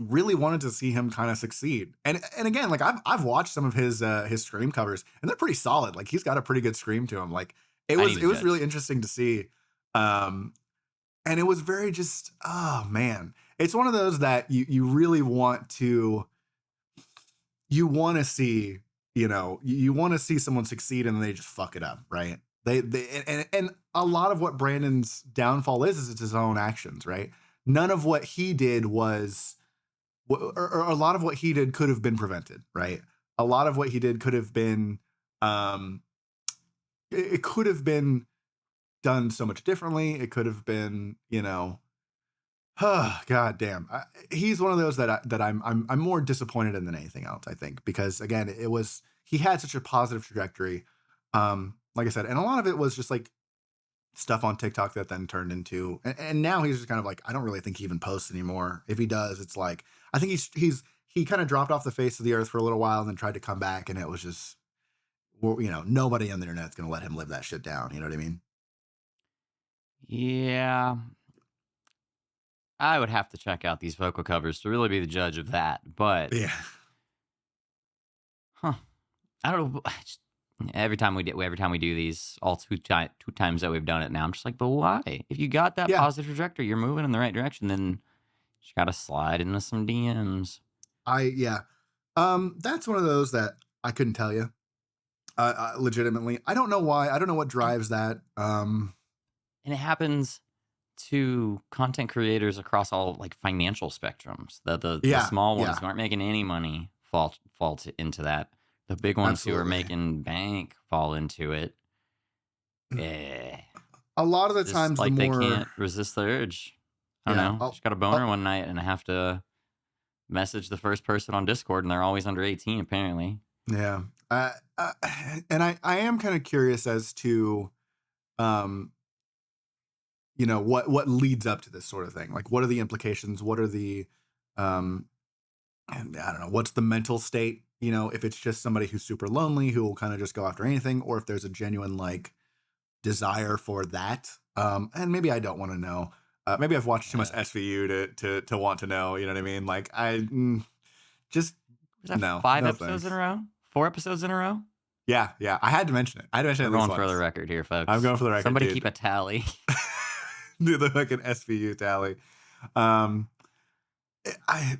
really wanted to see him kind of succeed. And again, like I've watched some of his Scream covers, and they're pretty solid. Like he's got a pretty good scream to him. Like it was really interesting to see. And it was very just, oh man, it's one of those that you really want to. You want to see, you want to see someone succeed and they just fuck it up, right? And a lot of what Brandon's downfall is it's his own actions, right? None of what he did was, or a lot of what he did could have been prevented, right? A lot of what he did could have been, it could have been done so much differently. It could have been, God damn. He's one of those that I'm more disappointed in than anything else, I think, because again, he had such a positive trajectory. Like I said, and a lot of it was just like stuff on TikTok that then turned into, and now he's just kind of like, I don't really think he even posts anymore. If he does, it's like, I think he kind of dropped off the face of the earth for a little while and then tried to come back, and it was just, well, nobody on the internet's gonna let him live that shit down. You know what I mean? Yeah, I would have to check out these vocal covers to really be the judge of that. But, Yeah. huh, I don't know. Every time we do these, all two times that we've done it now, I'm just like, but why? If you got that Yeah. positive trajectory, you're moving in the right direction, then you just gotta slide into some DMs. Yeah. That's one of those that I couldn't tell you. Legitimately, I don't know why. I don't know what And, drives that. and it happens to content creators across all like financial spectrums. The Yeah, small ones yeah, who aren't making any money into that. The big ones who are absolutely. making bank fall into it. Eh, A lot of the just times, the like they more, can't resist the urge. I don't yeah, know. Just got a boner one night and I have to message the first person on Discord, and they're always under 18 apparently. yeah. Uh, uh, and I am kind of curious as to, um, what leads up to this sort of thing. Like, what are the implications? What are the, um, and I don't know, what's the mental state? If it's just somebody who's super lonely who will kind of just go after anything, or if there's a genuine like desire for that. And maybe I don't want to know. Maybe I've watched too much Uh, SVU to want to know. You know what I mean? Like just was that no, 5 no episodes in thanks. a row? 4 episodes in a row? Yeah, yeah. I had to mention it. I had to mention it We're at least going for the once. record here, I'm folks. going for the record, Somebody keep dude. a tally. Do the fucking SVU tally. Um,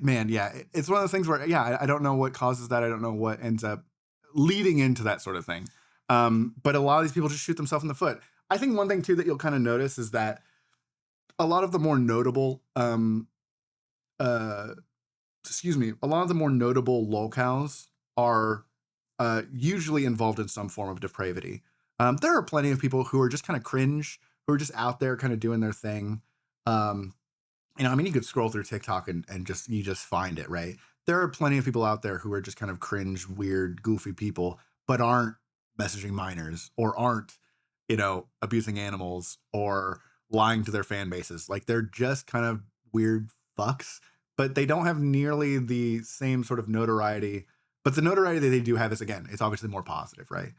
man, yeah, it's one of those things where yeah, I don't know what causes that. I don't know what ends up leading into that sort of thing. But a lot of these people just shoot themselves in the foot. I think one thing too that you'll kind of notice is that a lot of the more notable uh a lot of the more notable lolcows are usually involved in some form of depravity. There are plenty of people who are just kind of cringe, who are just out there kind of doing their thing. um I mean, you could scroll through TikTok and just find it, right? There are plenty of people out there who are just kind of cringe, weird, goofy people, but aren't messaging minors or aren't, abusing animals or lying to their fan bases. Like they're just kind of weird fucks, but they don't have nearly the same sort of notoriety. But the notoriety that they do have is again, it's obviously more positive, right?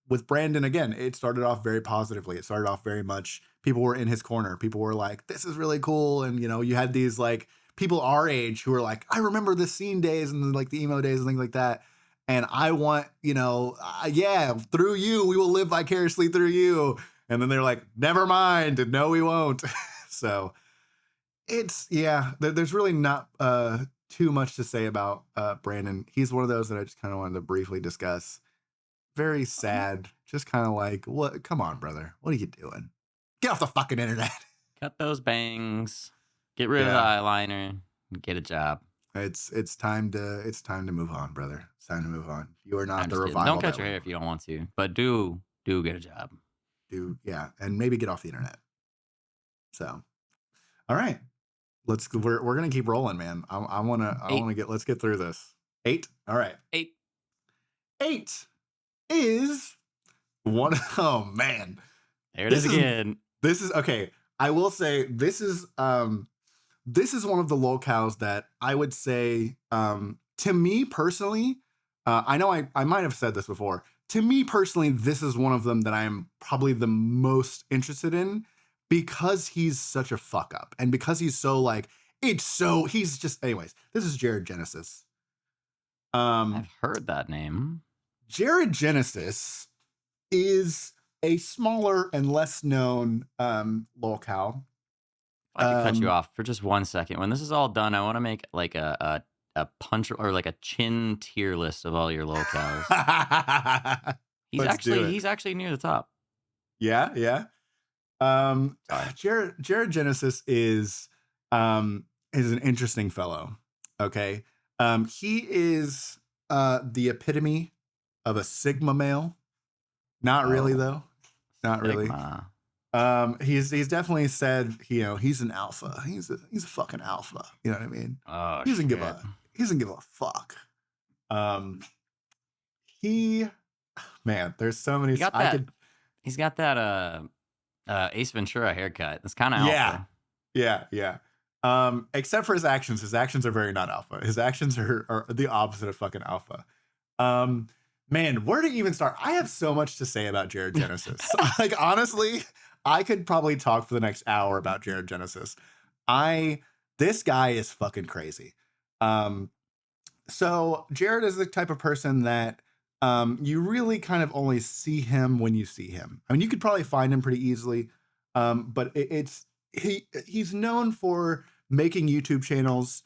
With Brandon, again, it started off very positively. It started off very much people were in his corner. People were like, this is really cool. And, you had these like people our age who were like, I remember the scene days and like the emo days and things like that. And I want, yeah, through you, we will live vicariously through you. And then they're like, never mind. No, we won't. So yeah, there's really not too much to say about Brandon. He's one of those that I just kind of wanted to briefly discuss. Very sad. Just kind of like, what? Come on, brother. What are you doing? Get off the fucking internet. Cut those bangs. Get rid of the Yeah. eyeliner. Get a job. It's time to move on, brother. It's time to move on. You are not I'm the just kidding. Don't revival cut that your we hair if you don't want to, but do get a job. do. Yeah, and maybe get off the internet. So, all right, we're gonna keep rolling, man. I Eight, wanna let's get through this. 8. All right, eight. 8 is one. Oh man, There it is this is again. this is okay. I will say this is one of the lolcows that I would say, to me personally, I know I might have said this before. To me personally, this is one of them that I'm probably the most interested in because he's such a fuck up and because he's so like, he's just, anyways, this is Jared Genesis. I've Um, heard that name. Jared Genesis is a smaller and less known lolcow. If I could cut you Um, off for just 1 second, when this is all done, I want to make like a punch or like a chin tier list of all your lolcows. Let's do it. He's actually near the top. Yeah, yeah. Um, Sorry. Jared Genesis is an interesting fellow. Okay. He is the epitome of a Sigma male. Not really Oh, though. Not really. Sigma. He's definitely said, he's an alpha. He's a fucking alpha. You know what I mean? Oh He doesn't give shit. a he doesn't give a fuck. Um, he man, there's so many. He got I that. could. He's got that Ace Ventura haircut. It's kind of Yeah, alpha. yeah, yeah. Except for his actions. His actions are very not alpha. His actions are the opposite of fucking alpha. Um, Man, where to even start? I have so much to say about Jared Genesis. Like, honestly, I could probably talk for the next hour about Jared Genesis. This guy is fucking crazy. Um, so Jared is the type of person that you really kind of only see him when you see him. I mean, you could probably find him pretty easily, but he's known for making YouTube channels.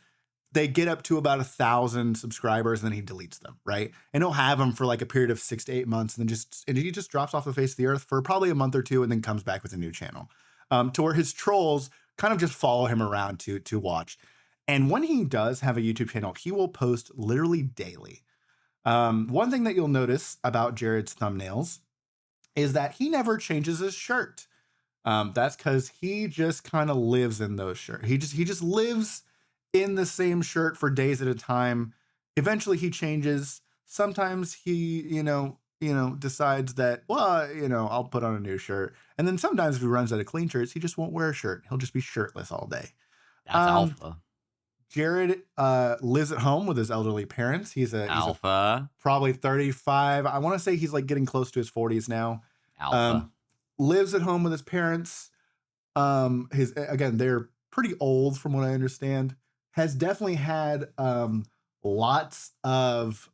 They get up to about 1,000 subscribers, and then he deletes them, right? And he'll have them for like a period of 6 to 8 months, and then he just drops off the face of the earth for probably a month or two, and then comes back with a new channel. To where his trolls kind of just follow him around to watch. And when he does have a YouTube channel, he will post literally daily. One thing that you'll notice about Jared's thumbnails is that he never changes his shirt. That's because he just kind of lives in those shirts. He just lives in the same shirt for days at a time. Eventually he changes. Sometimes he, decides that, well, I'll put on a new shirt. And then sometimes if he runs out of clean shirts, he just won't wear a shirt. He'll just be shirtless all day. That's alpha. Jared lives at home with his elderly parents. He's probably 35. I want to say he's like getting close to his 40s now. Alpha. Lives at home with his parents. They're pretty old from what I understand. Has definitely had lots of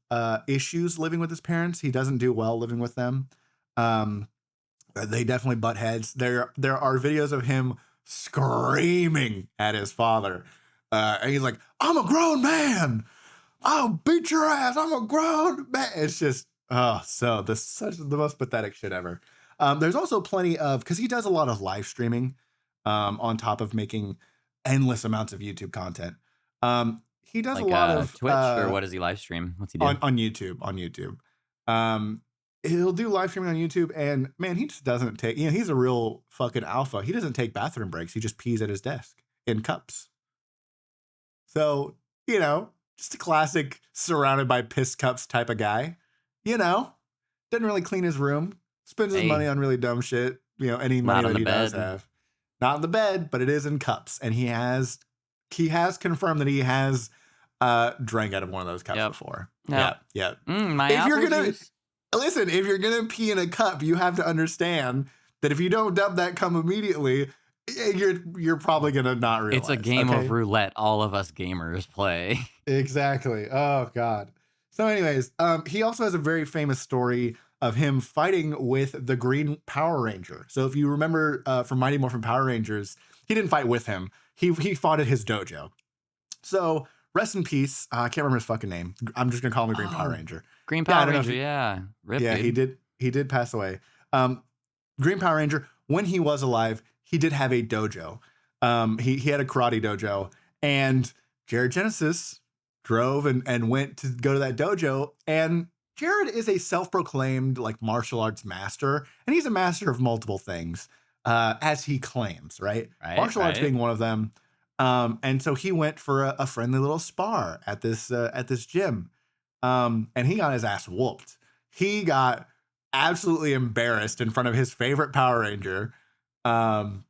issues living with his parents. He doesn't do well living with them. They definitely butt heads. There are videos of him screaming at his father. And he's like, I'm a grown man. I'll beat your ass. I'm a grown man. It's just, such the most pathetic shit ever. There's also plenty of, because he does a lot of live streaming on top of making endless amounts of YouTube content. He does like, a lot of Twitch, or what does he live stream? What's he do? On YouTube. He'll do live streaming on YouTube, and man, he just doesn't take, he's a real fucking alpha. He doesn't take bathroom breaks. He just pees at his desk in cups. So, just a classic surrounded by piss cups type of guy. Doesn't really clean his room. Spends his money on really dumb shit. Any money that he does have. Not in the bed, but it is in cups. And he has confirmed that he has drank out of one of those cups before. Yep. Yeah. If you're gonna pee in a cup, you have to understand that if you don't dump that cup immediately, you're probably gonna not realize. It's a game of roulette all of us gamers play. Exactly. Oh God. So anyways, he also has a very famous story of him fighting with the Green Power Ranger. So if you remember from Mighty Morphin Power Rangers, he didn't fight with him. He fought at his dojo. So rest in peace. I can't remember his fucking name. I'm just gonna call him the Green Power Ranger. Green Power Ranger, yeah. Rip, dude. He did pass away. Green Power Ranger, when he was alive, he did have a dojo. He had a karate dojo, and Jared Genesis drove and went to go to that dojo. And Jared is a self-proclaimed like martial arts master, and he's a master of multiple things, as he claims, right? Martial arts being one of them. And so he went for a friendly little spar at this gym, and he got his ass whooped. He got absolutely embarrassed in front of his favorite Power Ranger. And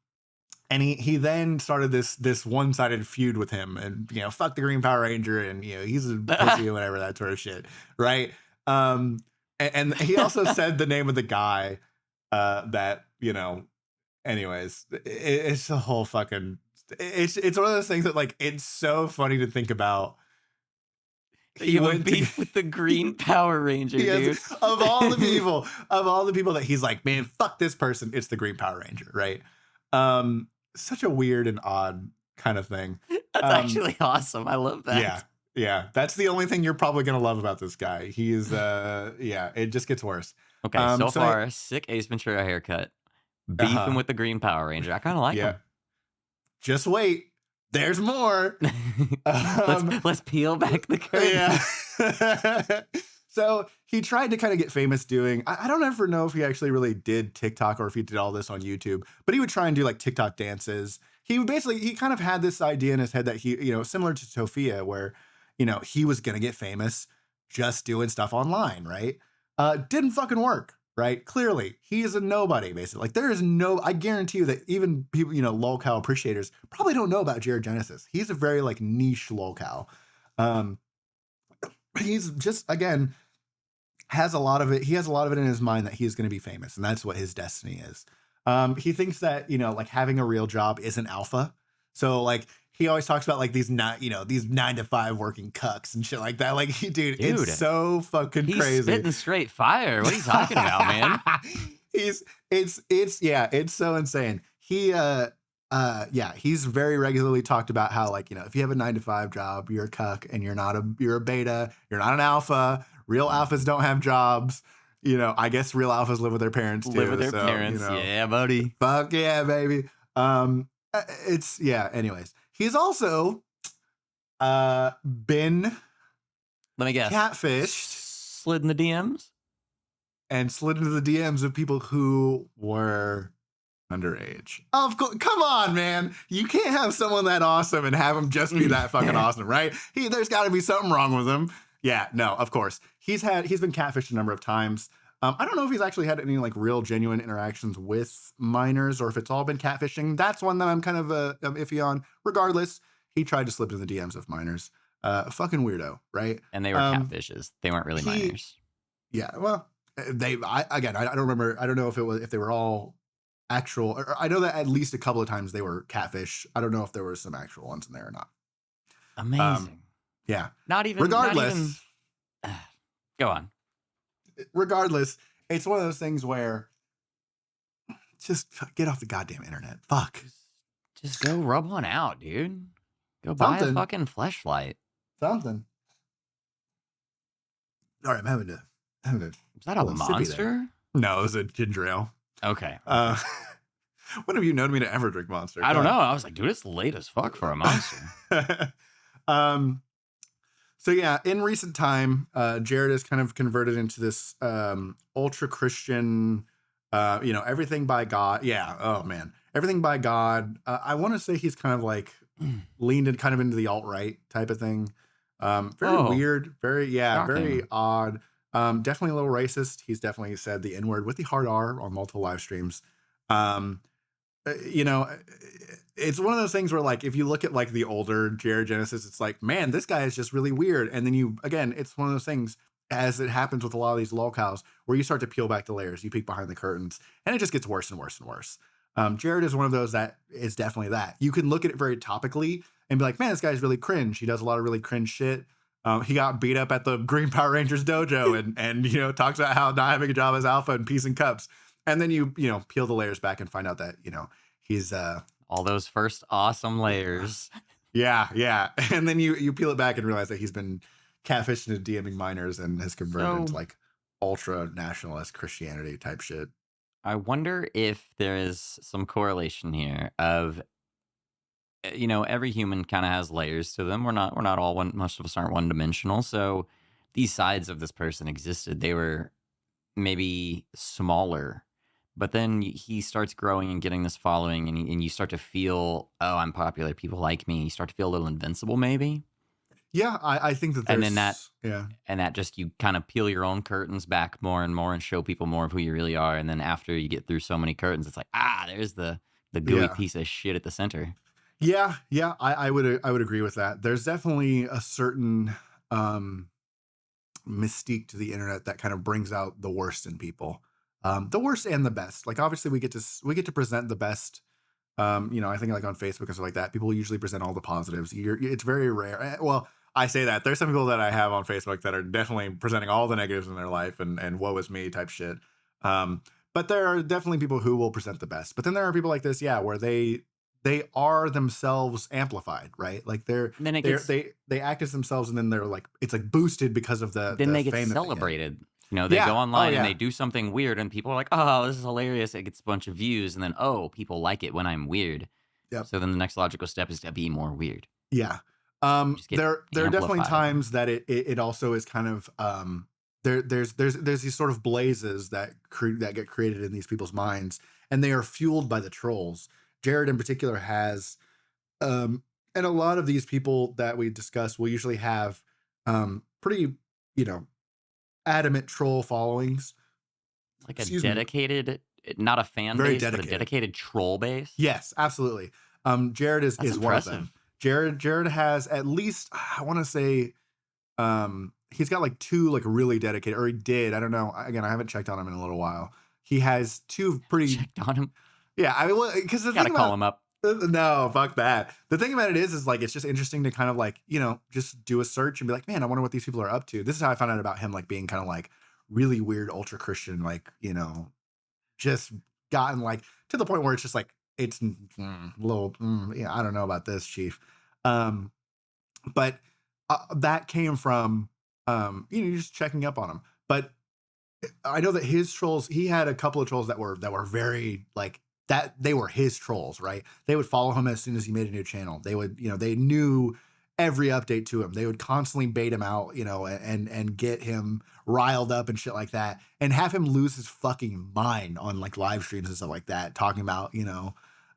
he then started this one-sided feud with him, and fuck the Green Power Ranger, and he's a pussy or whatever, that sort of shit, right? And he also said the name of the guy that anyways, it's a whole fucking it's one of those things that like it's so funny to think about. He would beef with the Green Power Ranger, dude. Of all the people that he's like, man, fuck this person, it's the Green Power Ranger, right? Such a weird and odd kind of thing. That's actually awesome. I love that. Yeah. That's the only thing you're probably gonna love about this guy. He's it just gets worse. Okay, so far, sick Ace Ventura haircut. Beefing with the Green Power Ranger. I kind of like him. Just wait. There's more. Let's peel back the curtain. Yeah. So he tried to kind of get famous doing, I don't ever know if he actually really did TikTok or if he did all this on YouTube, but he would try and do like TikTok dances. He kind of had this idea in his head that he, similar to Sophia, where, he was going to get famous just doing stuff online, right? Didn't fucking work. right? Clearly, he is a nobody, basically. Like, there is no, I guarantee you that even people, lolcow appreciators probably don't know about Jared Genesis. He's a very like niche lolcow. Um, he's just, again, has a lot of it. He has a lot of it in his mind that he is going to be famous, and that's what his destiny is. He thinks that, like having a real job isn't alpha. So like he always talks about like these these 9 to 5 working cucks and shit like that. Like, dude, Dude, it's so fucking he's crazy. spitting straight fire. What are you talking about, man? It's so insane. He's very regularly talked about how, like, if you have a 9 to 5 job, you're a cuck and you're a beta, you're not an alpha. Real alphas don't have jobs. I guess real alphas live with their parents too. Live with their parents. Yeah, buddy. Fuck yeah, baby. Anyways, he's also been Let me guess. catfished, Slid in the DMs? and slid into the DMs of people who were underage. Of course, come on, man. You can't have someone that awesome and have him just be that fucking awesome, right? There's got to be something wrong with him. Yeah, no, of course. He's been catfished a number of times. I don't know if he's actually had any like real genuine interactions with minors or if it's all been catfishing. That's one that I'm kind of iffy on. Regardless, he tried to slip into the DMs of minors. Fucking weirdo, right? And they were catfishes. They weren't really minors. Yeah, well, I don't remember. I don't know if they were all actual. Or I know that at least a couple of times they were catfish. I don't know if there were some actual ones in there or not. Amazing. Yeah. Not even. Regardless. Go on. Regardless, it's one of those things where just get off the goddamn internet. Fuck. Just go rub one out, dude. Go buy a fucking fleshlight. Something. All right, I'm having to. Is that a monster? No, it was a ginger ale. Okay. When have you known me to ever drink Monster? I don't know. I was like, dude, it's late as fuck for a monster. So yeah, in recent time, Jared has kind of converted into this ultra Christian, everything by God. Yeah. Oh man, everything by God. I want to say he's kind of like leaned in kind of into the alt-right type of thing. Very weird. Very Shocking. very odd. Definitely a little racist. He's definitely said the N-word with the hard R on multiple live streams. It's one of those things where, like, if you look at like the older Jared Genesis, it's like, man, this guy is just really weird. And then it's one of those things, as it happens with a lot of these lolcows, where you start to peel back the layers, you peek behind the curtains, and it just gets worse and worse and worse. Jared is one of those that is definitely that. You can look at it very topically and be like, man, this guy's really cringe. He does a lot of really cringe shit. He got beat up at the Green Power Rangers dojo and talks about how not having a job as alpha and peace and cups. And then you peel the layers back and find out that, he's all those first awesome layers. Yeah. And then you peel it back and realize that he's been catfished into DMing minors and has converted into like ultra nationalist Christianity type shit. I wonder if there is some correlation here of, every human kind of has layers to them. We're not all one. Most of us aren't one dimensional. So these sides of this person existed. They were maybe smaller, but then he starts growing and getting this following, and you start to feel, oh, I'm popular. People like me. You start to feel a little invincible, maybe. Yeah, I think that there's... And then that just, you kind of peel your own curtains back more and more and show people more of who you really are. And then after you get through so many curtains, it's like, there's the gooey piece of shit at the center. Yeah, I would agree with that. There's definitely a certain mystique to the internet that kind of brings out the worst in people. The worst and the best. Like, obviously we get to present the best. I think like on Facebook and stuff like that, people usually present all the positives. It's very rare. Well, I say that there's some people that I have on Facebook that are definitely presenting all the negatives in their life and woe is me type shit. But there are definitely people who will present the best. But then there are people like this, where they are themselves amplified, right? Like they act as themselves, and then they're like, it's like boosted because of the then they get fame celebrated. They go online and they do something weird, and people are like, oh, this is hilarious. It gets a bunch of views, and then, people like it when I'm weird. Yep. So then the next logical step is to be more weird. Yeah. There are definitely times that it also is kind of there's these sort of blazes that get created in these people's minds, and they are fueled by the trolls. Jared in particular has, and a lot of these people that we discuss will usually have pretty adamant troll followings. like a Excuse me. dedicated, not a fan Very base, but a dedicated. dedicated troll base. Yes, absolutely. Jared is That's one of impressive. them. Jared has at least, I want to say, he's got like 2 like really dedicated, or he did. I don't know. Again, I haven't checked on him in a little while. He has 2 pretty. Checked on him. Yeah, I mean, because the Gotta thing call about him up. no, fuck that. The thing about it is like it's just interesting to kind of like, just do a search and be like, man, I wonder what these people are up to. This is how I found out about him, like being kind of like really weird ultra Christian, like, just gotten like to the point where it's just like it's a little yeah, I don't know about this, chief. But that came from just checking up on him. But I know that his trolls, he had a couple of trolls that were very like that. They were his trolls, right? They would follow him as soon as he made a new channel. They would, they knew every update to him. They would constantly bait him out, and get him riled up and shit like that, and have him lose his fucking mind on like live streams and stuff like that, talking about,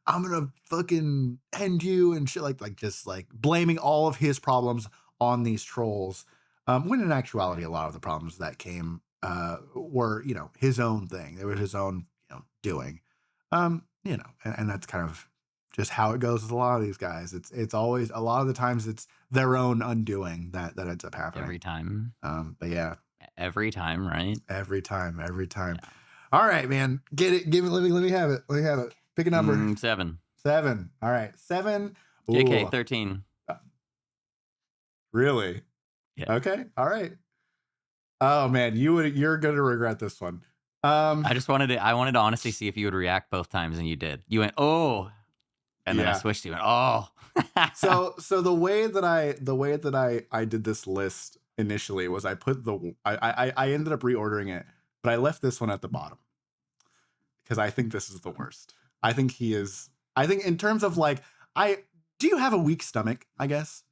I'm gonna fucking end you and shit like just like blaming all of his problems on these trolls. When in actuality, a lot of the problems that came were, his own thing. They were his own, doing. And that's kind of just how it goes with a lot of these guys. It's always, a lot of the times it's their own undoing that ends up happening. Every time. But yeah. Every time, right? Every time. Yeah. All right, man. Get it. Give it. Let me have it. Pick a number. 7. 7. All right. 7. JK, Ooh. 13. Really? Yeah. Okay. All right. Oh man, you're gonna regret this one. I wanted to honestly see if you would react both times, and you did. You went, oh, and then I switched. You went, oh. So the way that I did this list initially was I put I ended up reordering it, but I left this one at the bottom because I think this is the worst. I think in terms of like, do you have a weak stomach, I guess?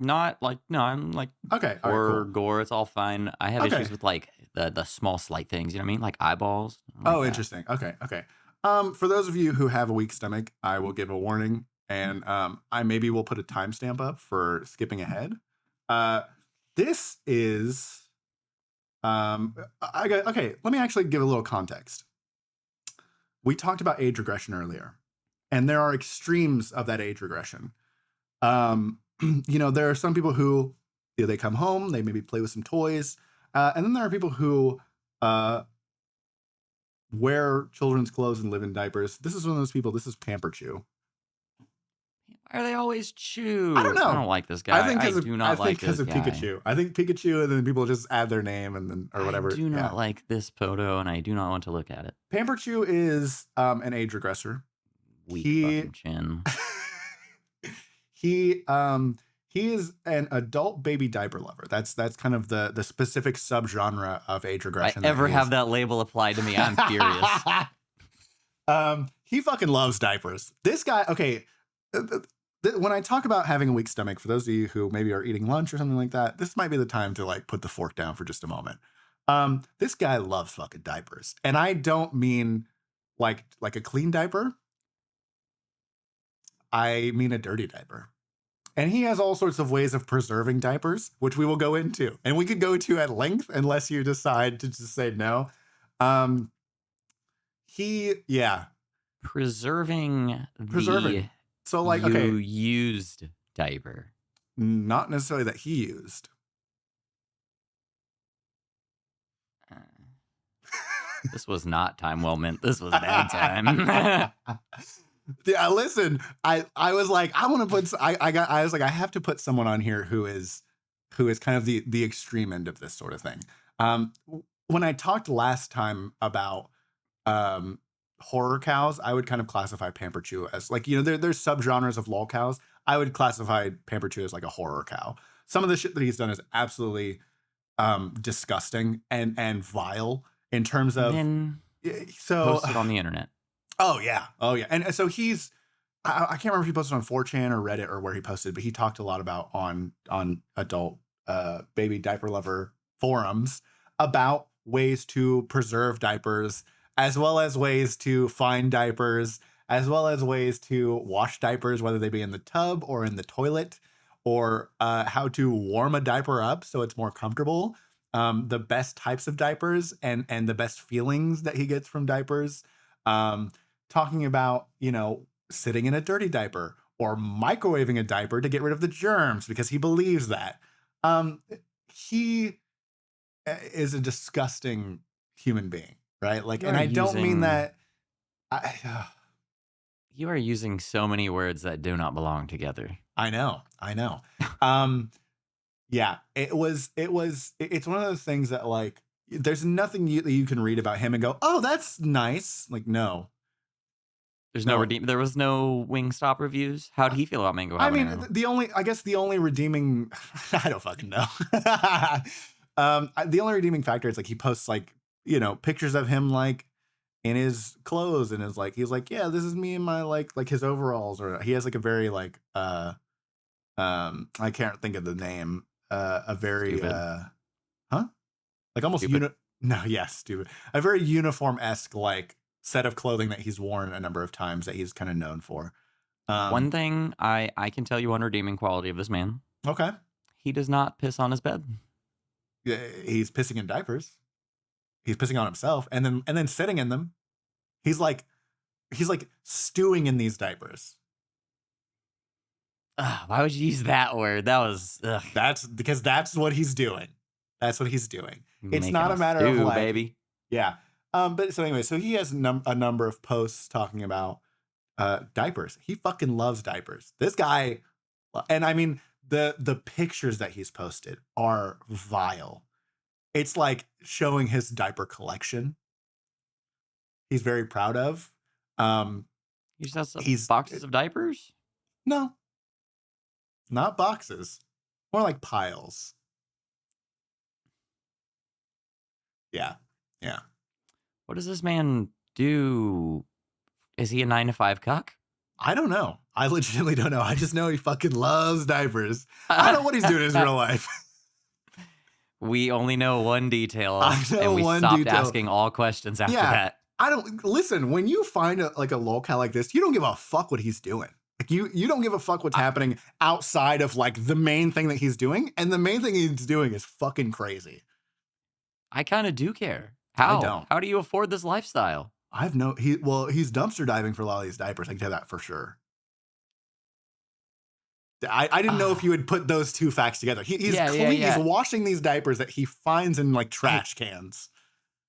Not like, no, I'm like, okay, all right, cool. Gore, it's all fine. I have issues with like the small slight things, you know what I mean? Like eyeballs. Oh, interesting. Okay. For those of you who have a weak stomach, I will give a warning, and I maybe will put a timestamp up for skipping ahead. This is okay, let me actually give a little context. We talked about age regression earlier, and there are extremes of that age regression. There are some people who they come home, they maybe play with some toys, and then there are people who wear children's clothes and live in diapers. This is one of those people. This is Pamper Chew. Why are they always Chew? I don't know. I don't like this guy. I do not like this guy. Pikachu. I think Pikachu, and then people just add their name and then or whatever. I do not like this photo, and I do not want to look at it. Pamper Chew is an age regressor. Weak fucking chin. He is an adult baby diaper lover. That's kind of the specific subgenre of age regression. I ever have that label applied to me, I'm furious. He fucking loves diapers. This guy, okay. When I talk about having a weak stomach, for those of you who maybe are eating lunch or something like that, this might be the time to like put the fork down for just a moment. This guy loves fucking diapers, and I don't mean like a clean diaper. I mean a dirty diaper. And he has all sorts of ways of preserving diapers, which we will go into. And we could go to at length unless you decide to just say no. Preserving. So like, okay. Used diaper. Not necessarily that he used. This was not time well meant. This was bad time. Yeah, listen, I was like, I want to put, I was like, I have to put someone on here who is kind of the extreme end of this sort of thing. When I talked last time about horror cows, I would kind of classify Pamper Chew as like, there's subgenres of Lolcows. I would classify Pamper Chew as like a horror cow. Some of the shit that he's done is absolutely disgusting and vile in terms of posted on the internet. Oh yeah. And so I can't remember if he posted on 4chan or Reddit or where he posted, but he talked a lot about on adult baby diaper lover forums about ways to preserve diapers, as well as ways to find diapers, as well as ways to wash diapers, whether they be in the tub or in the toilet, or how to warm a diaper up so it's more comfortable. the best types of diapers and the best feelings that he gets from diapers. Talking about, sitting in a dirty diaper or microwaving a diaper to get rid of the germs because he believes that. He is a disgusting human being, right? Like, You and are I don't mean using that. I, you are using so many words that do not belong together. I know. Yeah, it's one of those things that, like, there's nothing that you can read about him and go, oh, that's nice. Like, no, no. There was no Wingstop reviews. How'd he feel about mango I mean, habanero? I guess the only redeeming, I don't fucking know. The only redeeming factor is, like, he posts, like, pictures of him, like, in his clothes, and is like, he's like, yeah, this is me in my, like his overalls, or he has, like, a very, like, I can't think of the name, a very, Stupid. huh? Like, almost Stupid. no, yes, stupid. A very uniform-esque, like, set of clothing that he's worn a number of times that he's kind of known for. One thing I can tell you one redeeming quality of this man. Okay. He does not piss on his bed. Yeah, he's pissing in diapers. He's pissing on himself and then sitting in them. He's like stewing in these diapers. Ugh, why would you use that word? That was That's because that's what he's doing. That's what he's doing. It's making not a a matter of, stew, like, baby. yeah. But so anyway, so he has a number of posts talking about diapers. He fucking loves diapers. This guy, and I mean, the pictures that he's posted are vile. It's like showing his diaper collection. He's very proud of. You just have some He's boxes of diapers? No, not boxes, more like piles. Yeah, yeah. What does this man do? Is he a 9 to 5 cuck? I don't know. I legitimately don't know. I just know he fucking loves diapers. I don't know what he's doing in his real life. We only know one detail, I know and we one stopped detail. asking all questions after Yeah, that. I don't listen. When you find a lolcow like this, you don't give a fuck what he's doing. Like, you don't give a fuck what's happening outside of, like, the main thing that he's doing, and the main thing he's doing is fucking crazy. I kind of do care. I How? don't. How do you afford this lifestyle? He's dumpster diving for a lot of these diapers. I can tell that for sure. I didn't know if you would put those two facts together. He's Yeah. He's washing these diapers that he finds in, like, trash cans.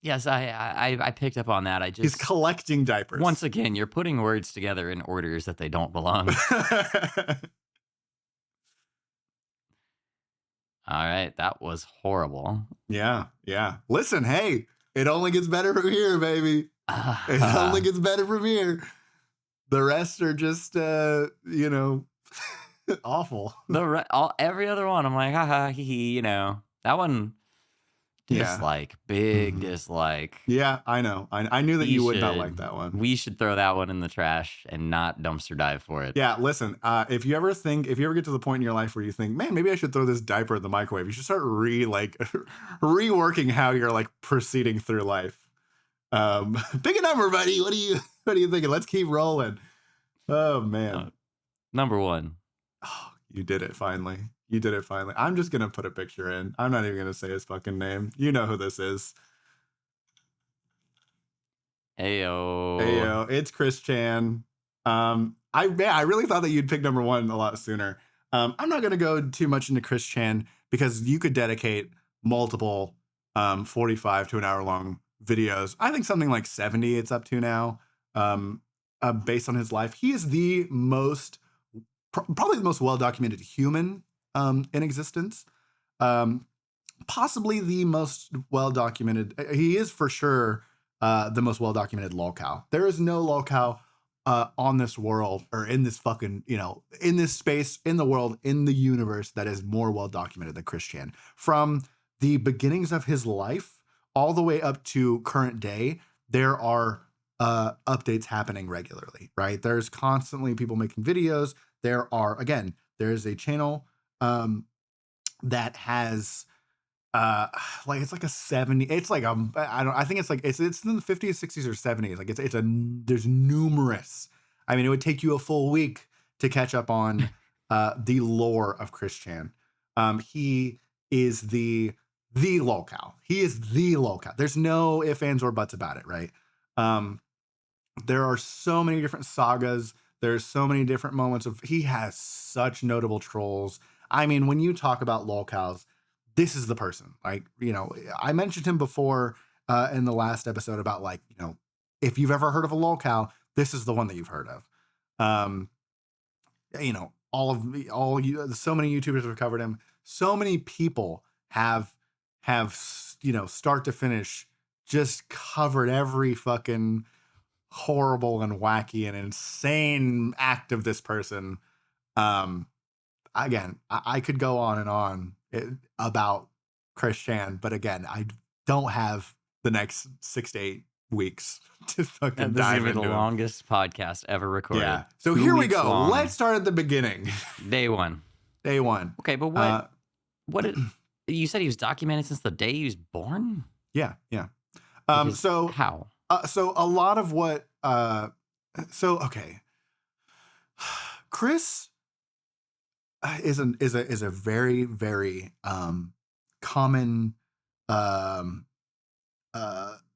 Yes, I picked up on that. He's collecting diapers. Once again, you're putting words together in orders that they don't belong. All right, that was horrible. Yeah. Listen, hey, it only gets better from here, baby. It only gets better from here. The rest are just, awful. Every other one, I'm like, haha, hee hee, that one, dislike, big dislike. Yeah, I know. I knew that you would not like that one. We should throw that one in the trash and not dumpster dive for it. Yeah, listen, if you ever get to the point in your life where you think, man, maybe I should throw this diaper in the microwave, you should start reworking how you're, like, proceeding through life. Pick a number, buddy. What are you thinking? Let's keep rolling. Oh, man. Number 1. Oh, you did it finally. I'm just gonna put a picture in. I'm not even gonna say his fucking name. You know who this is. Ayo. It's Chris Chan. I really thought that you'd pick number 1 a lot sooner. I'm not gonna go too much into Chris Chan because you could dedicate multiple 45 to an hour long videos. I think something like 70 it's up to now. Based on his life, he is the most probably the most well-documented human in existence. Possibly the most well-documented. He is for sure the most well-documented lolcow. There is no lolcow on this world or in this fucking, in this space, in the world, in the universe that is more well-documented than Chris Chan. From the beginnings of his life all the way up to current day, there are updates happening regularly, right? There's constantly people making videos. There's a channel that has it's like a 70, it's like I think it's like it's in the 50s, 60s, or 70s. Like there's numerous. I mean, it would take you a full week to catch up on the lore of Chris Chan. He is the the Lolcow. He is the Lolcow. There's no ifs, ands, or buts about it, right? Um, there are so many different sagas. There's so many different moments of he has such notable trolls. I mean, when you talk about Lolcows, this is the person. Like, I mentioned him before in the last episode about like, if you've ever heard of a Lolcow, this is the one that you've heard of. Um, all you, so many YouTubers have covered him. So many people have start to finish just covered every fucking horrible and wacky and insane act of this person. Um, Again, I could go on and on about Chris Chan, but again, I don't have the next 6 to 8 weeks to fucking This is dive gonna be the into him. longest podcast ever recorded. Yeah. So 2 here we weeks go. long. Let's start at the beginning. Day one. Day one. Okay, but what did you said he was documented since the day he was born? Yeah. Because So how? so a lot of what okay. Chris is a very, very common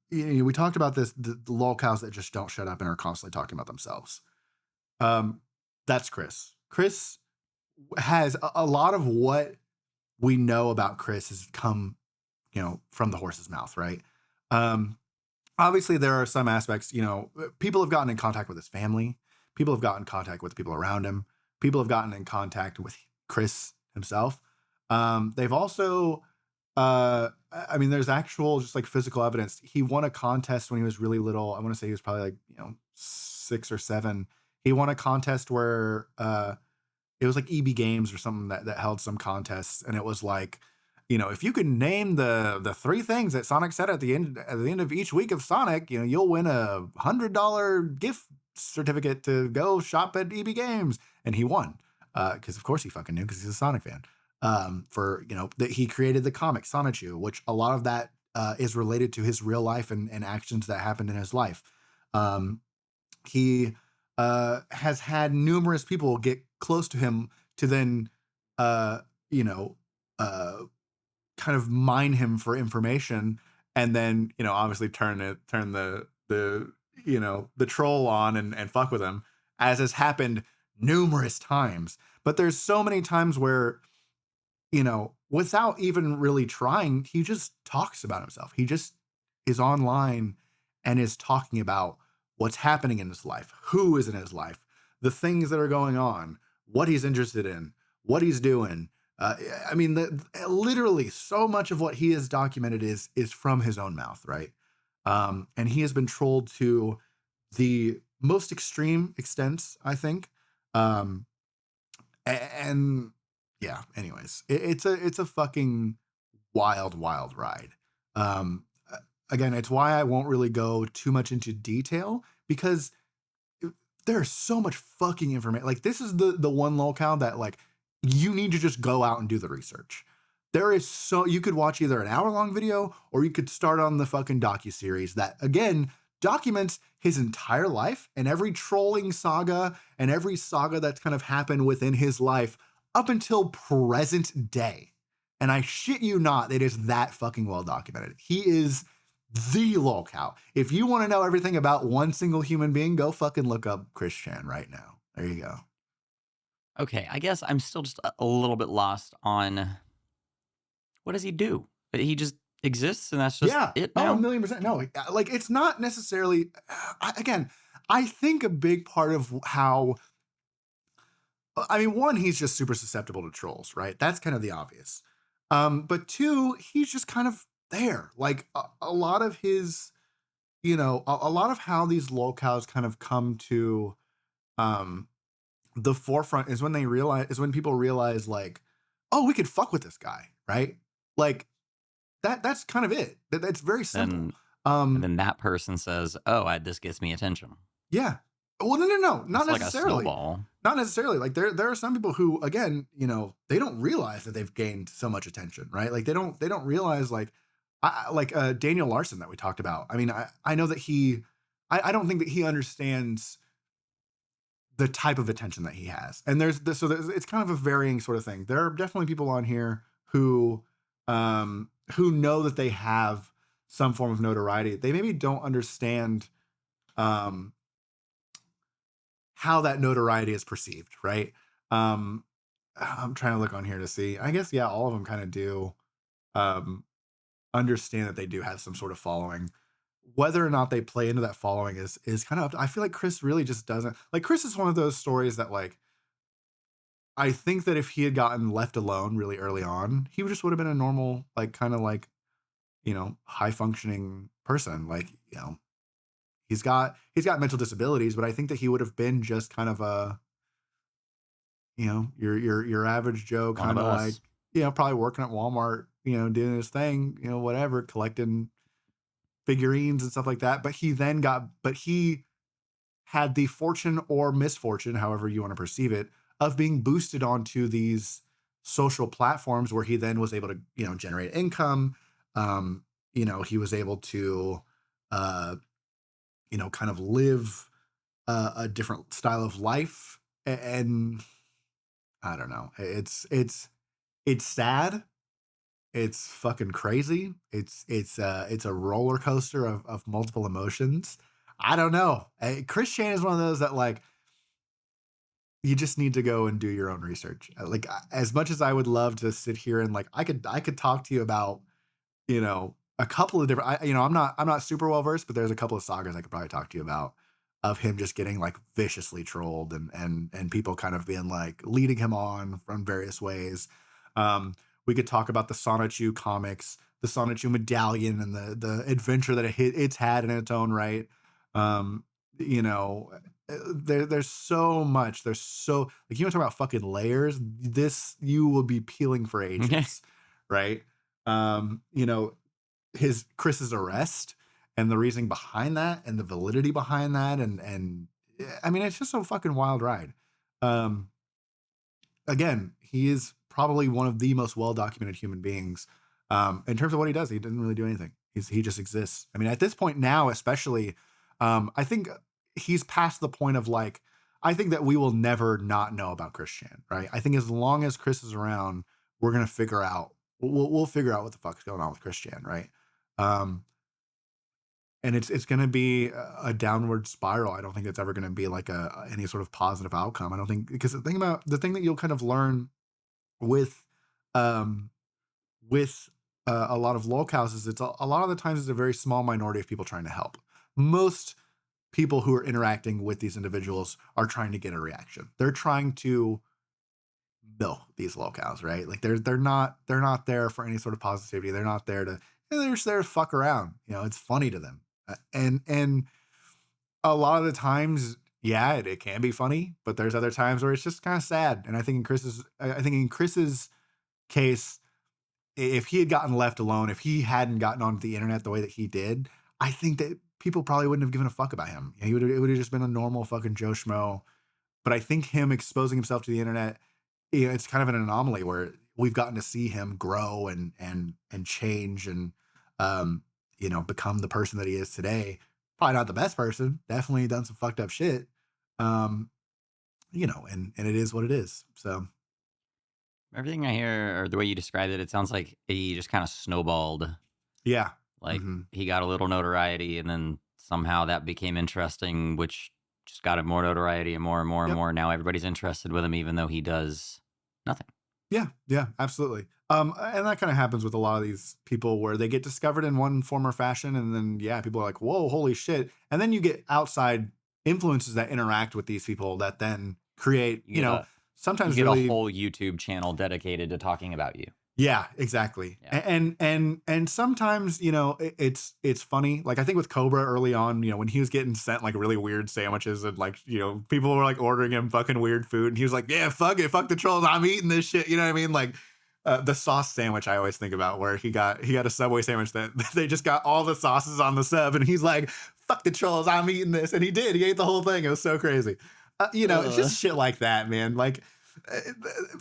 we talked about this, the Lolcows that just don't shut up and are constantly talking about themselves. That's Chris. Chris has a lot of what we know about Chris has come, from the horse's mouth, right? Obviously there are some aspects, people have gotten in contact with his family. People have gotten in contact with the people around him. People have gotten in contact with Chris himself. They've also, there's actual just like physical evidence. He won a contest when he was really little. I want to say he was probably like, 6 or 7. He won a contest where it was like EB Games or something that held some contests. And it was like, if you can name the 3 things that Sonic said at the end of each week of Sonic, you'll win a $100 gift certificate to go shop at EB Games. And he won because of course he fucking knew, because he's a Sonic fan. That he created the comic Sonichu, which a lot of that is related to his real life and actions that happened in his life. He has had numerous people get close to him to then kind of mine him for information, and then obviously turn the troll on and fuck with him, as has happened numerous times. But there's so many times where without even really trying, he just talks about himself. He just is online and is talking about what's happening in his life, who is in his life, the things that are going on, what he's interested in, what he's doing. Literally so much of what he has documented is from his own mouth, right? And he has been trolled to the most extreme extents, I think. And yeah, anyways, it's a fucking wild ride. Again, it's why I won't really go too much into detail, because there's so much fucking information. Like, this is the one Lolcow that like you need to just go out and do the research. You could watch either an hour-long video, or you could start on the fucking docuseries that again documents his entire life and every trolling saga and every saga that's kind of happened within his life up until present day. And I shit you not, it is that fucking well documented. He is the Lolcow. If you want to know everything about one single human being, go fucking look up Chris Chan right now. There you go. Okay, I guess I'm still just a little bit lost on what does he do? He just exists, and that's just it now? Oh, 1,000,000%. No, like, it's not necessarily, again, I think a big part of how, one, he's just super susceptible to trolls, right? That's kind of the obvious. But 2, he's just kind of there. Like, a lot of his, a lot of how these Lolcows kind of come to the forefront is when people realize like, oh, we could fuck with this guy, right? Like, that's kind of it. That's very simple. And then that person says, "Oh, this gets me attention." Yeah. Well, no, not It's like a necessarily. snowball. Not necessarily. Like, there are some people who, again, they don't realize that they've gained so much attention, right? Like, they don't realize, like, Daniel Larson that we talked about. I know that I don't think that he understands the type of attention that he has. And it's kind of a varying sort of thing. There are definitely people on here who who know that they have some form of notoriety, they maybe don't understand um, how that notoriety is perceived, right? Um, I'm trying to look on here to see. I guess yeah, all of them kind of do um, understand that they do have some sort of following. Whether or not they play into that following is kind of. I feel like Chris really just doesn't. Like Chris is one of those stories that like I think that if he had gotten left alone really early on, he just would have been a normal, like kind of like high functioning person. Like he's got mental disabilities, but I think that he would have been just kind of a your average Joe, One of kind of like us. probably working at Walmart, doing his thing, whatever, collecting figurines and stuff like that. But he had the fortune or misfortune, however you want to perceive it, of being boosted onto these social platforms where he then was able to, generate income. Um, he was able to, uh, kind of live a different style of life. And I don't know. It's sad. It's fucking crazy. It's a roller coaster of multiple emotions. I don't know. Chris Chan is one of those that like you just need to go and do your own research. Like as much as I would love to sit here and like I could talk to you about a couple of different. I'm not super well versed, but there's a couple of sagas I could probably talk to you about of him just getting like viciously trolled and people kind of being like leading him on from various ways. Um, we could talk about the Sonichu comics, the Sonichu medallion, and the adventure that it's had in its own right. Um, you know, there's so much. There's so like you want to talk about fucking layers. This you will be peeling for ages, right? His Chris's arrest and the reasoning behind that and the validity behind that and I mean it's just a fucking wild ride. Um Again, he is probably one of the most well documented human beings. In terms of what he does, he didn't really do anything. He just exists. I mean, at this point now, especially, I think he's past the point of like, I think that we will never not know about Chris Chan, right? I think as long as Chris is around, we're gonna figure out. We'll figure out what the fuck's going on with Chris Chan, right? Um, and it's going to be a downward spiral. I don't think it's ever going to be like any sort of positive outcome. I don't think because the thing that you'll kind of learn with um with a lot of lolcows is a lot of the times it's a very small minority of people trying to help. Most people who are interacting with these individuals are trying to get a reaction. They're trying to milk these lolcows, right? Like they're not there for any sort of positivity. They're not there to they're just there to fuck around. It's funny to them. And a lot of the times, yeah, it can be funny, but there's other times where it's just kind of sad. And I think in Chris's case, if he had gotten left alone, if he hadn't gotten onto the internet the way that he did, I think that people probably wouldn't have given a fuck about him. It would have just been a normal fucking Joe Schmo. But I think him exposing himself to the internet, it's kind of an anomaly where we've gotten to see him grow and change and become the person that he is today. Probably not the best person. Definitely done some fucked up shit. Um, and it is what it is. So Everything I hear, or the way you described it, it sounds like he just kind of snowballed. yeah. Like Hmm. he got a little notoriety, and then somehow that became interesting, which just got him more notoriety and more and more and Yep. more. Now everybody's interested with him, even though he does nothing. Yeah, yeah, absolutely. And that kind of happens with a lot of these people where they get discovered in one form or fashion, and then yeah, people are like, "Whoa, holy shit!" And then you get outside influences that interact with these people that then create, You get a you sometimes get a really. whole YouTube channel dedicated to talking about you. Yeah, exactly. Yeah. And sometimes, it's funny. Like I think with Cobra early on, when he was getting sent like really weird sandwiches and like, people were like ordering him fucking weird food and he was like, "Yeah, fuck it, fuck the trolls. I'm eating this shit." You know what I mean? Like the sauce sandwich I always think about where he got a Subway sandwich that they just got all the sauces on the sub and he's like, "Fuck the trolls, I'm eating this." And he did. He ate the whole thing. It was so crazy. It's Ugh. just shit like that, man. Like uh,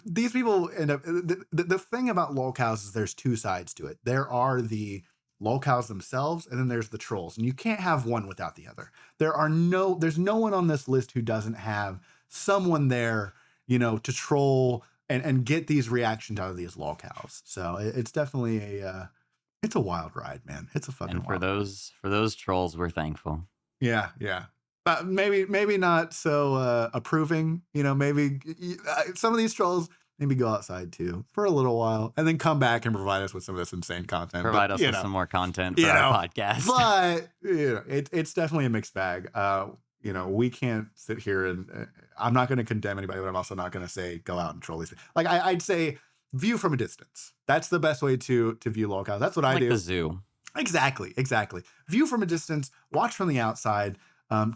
these people end up the thing about lolcows is there's two sides to it. There are the lolcows themselves and then there's the trolls, and you can't have one without the other. There's no one on this list who doesn't have someone there, to troll and get these reactions out of these lolcows. So it's definitely It's a wild ride, man. It's a fucking And for wild ride. those trolls, we're thankful. Yeah, yeah. Maybe not so approving. You know, maybe some of these trolls maybe go outside too for a little while and then come back and provide us with some of this insane content. Provide But us with some more content for you our know, podcast. but you know, it's definitely a mixed bag. You know, we can't sit here and I'm not going to condemn anybody, but I'm also not going to say go out and troll these. Like I'd say view from a distance. That's the best way to view Lolcows. That's what I like do. the zoo. Exactly. View from a distance, watch from the outside,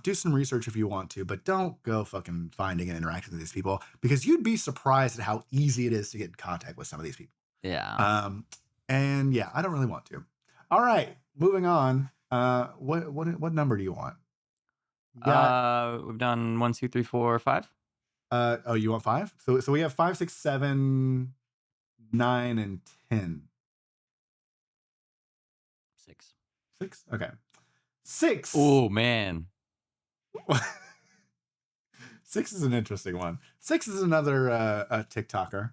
do some research if you want to, but don't go fucking finding and interacting with these people because you'd be surprised at how easy it is to get in contact with some of these people. Yeah. And yeah, I don't really want to. All right, moving on. What number do you want? We've done 1, 2, 3, 4, 5. Oh, you want 5? So we have 5, 6, 7, 9, and 10. 6. 6? Okay. 6. Oh man. 6 is an interesting one. 6 is another TikToker.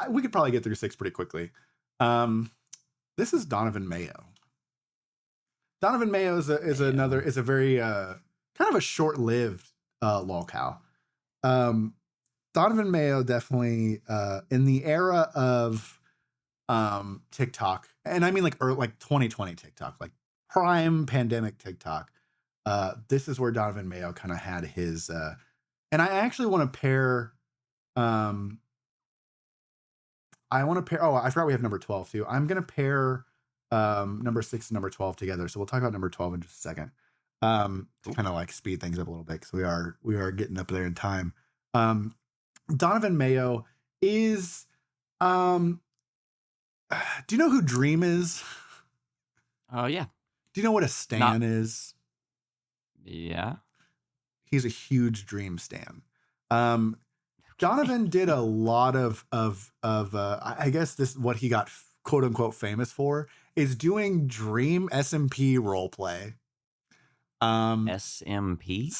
We could probably get through 6 pretty quickly. This is Donovan Mayo. Donovan Mayo is a very kind of a short-lived lolcow. Donovan Mayo definitely in the era of TikTok, and I mean like 2020 TikTok, like prime pandemic TikTok. This is where Donovan Mayo kind of had his and I actually want to pair oh, I forgot we have number 12 too. I'm gonna pair number 6 and number 12 together. So we'll talk about number 12 in just a second. To kind of like speed things up a little bit because we are getting up there in time. Donovan Mayo is do you know who Dream is? Oh yeah. Do you know what a stan is? Yeah. He's a huge Dream stan. Donovan did a lot of I guess this what he got quote unquote famous for is doing Dream SMP role play. SMP?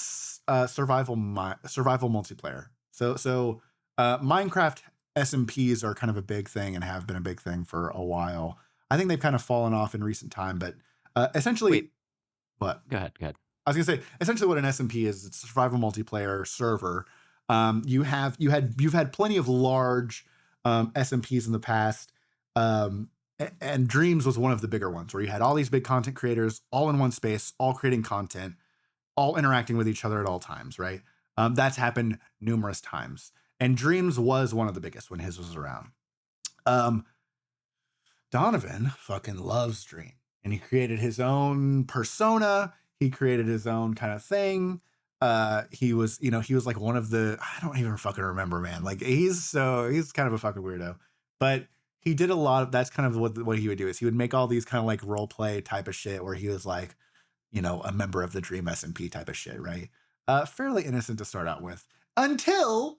Survival multiplayer. So Minecraft SMPs are kind of a big thing and have been a big thing for a while. I think they've kind of fallen off in recent time, but essentially Wait. What? Go ahead. I was gonna say essentially what an SMP is. It's a survival multiplayer server. You've had plenty of large SMPs in the past, and Dreams was one of the bigger ones where you had all these big content creators all in one space, all creating content, all interacting with each other at all times. Right? That's happened numerous times, and Dreams was one of the biggest when his was around. Donovan fucking loves Dream, and he created his own persona. He created his own kind of thing. He was like one of the, I don't even fucking remember, man. Like he's kind of a fucking weirdo, but he did a lot of, that's kind of what he would do is he would make all these kind of like role play type of shit where he was like, you know, a member of the Dream SMP type of shit. Right. Fairly innocent to start out with until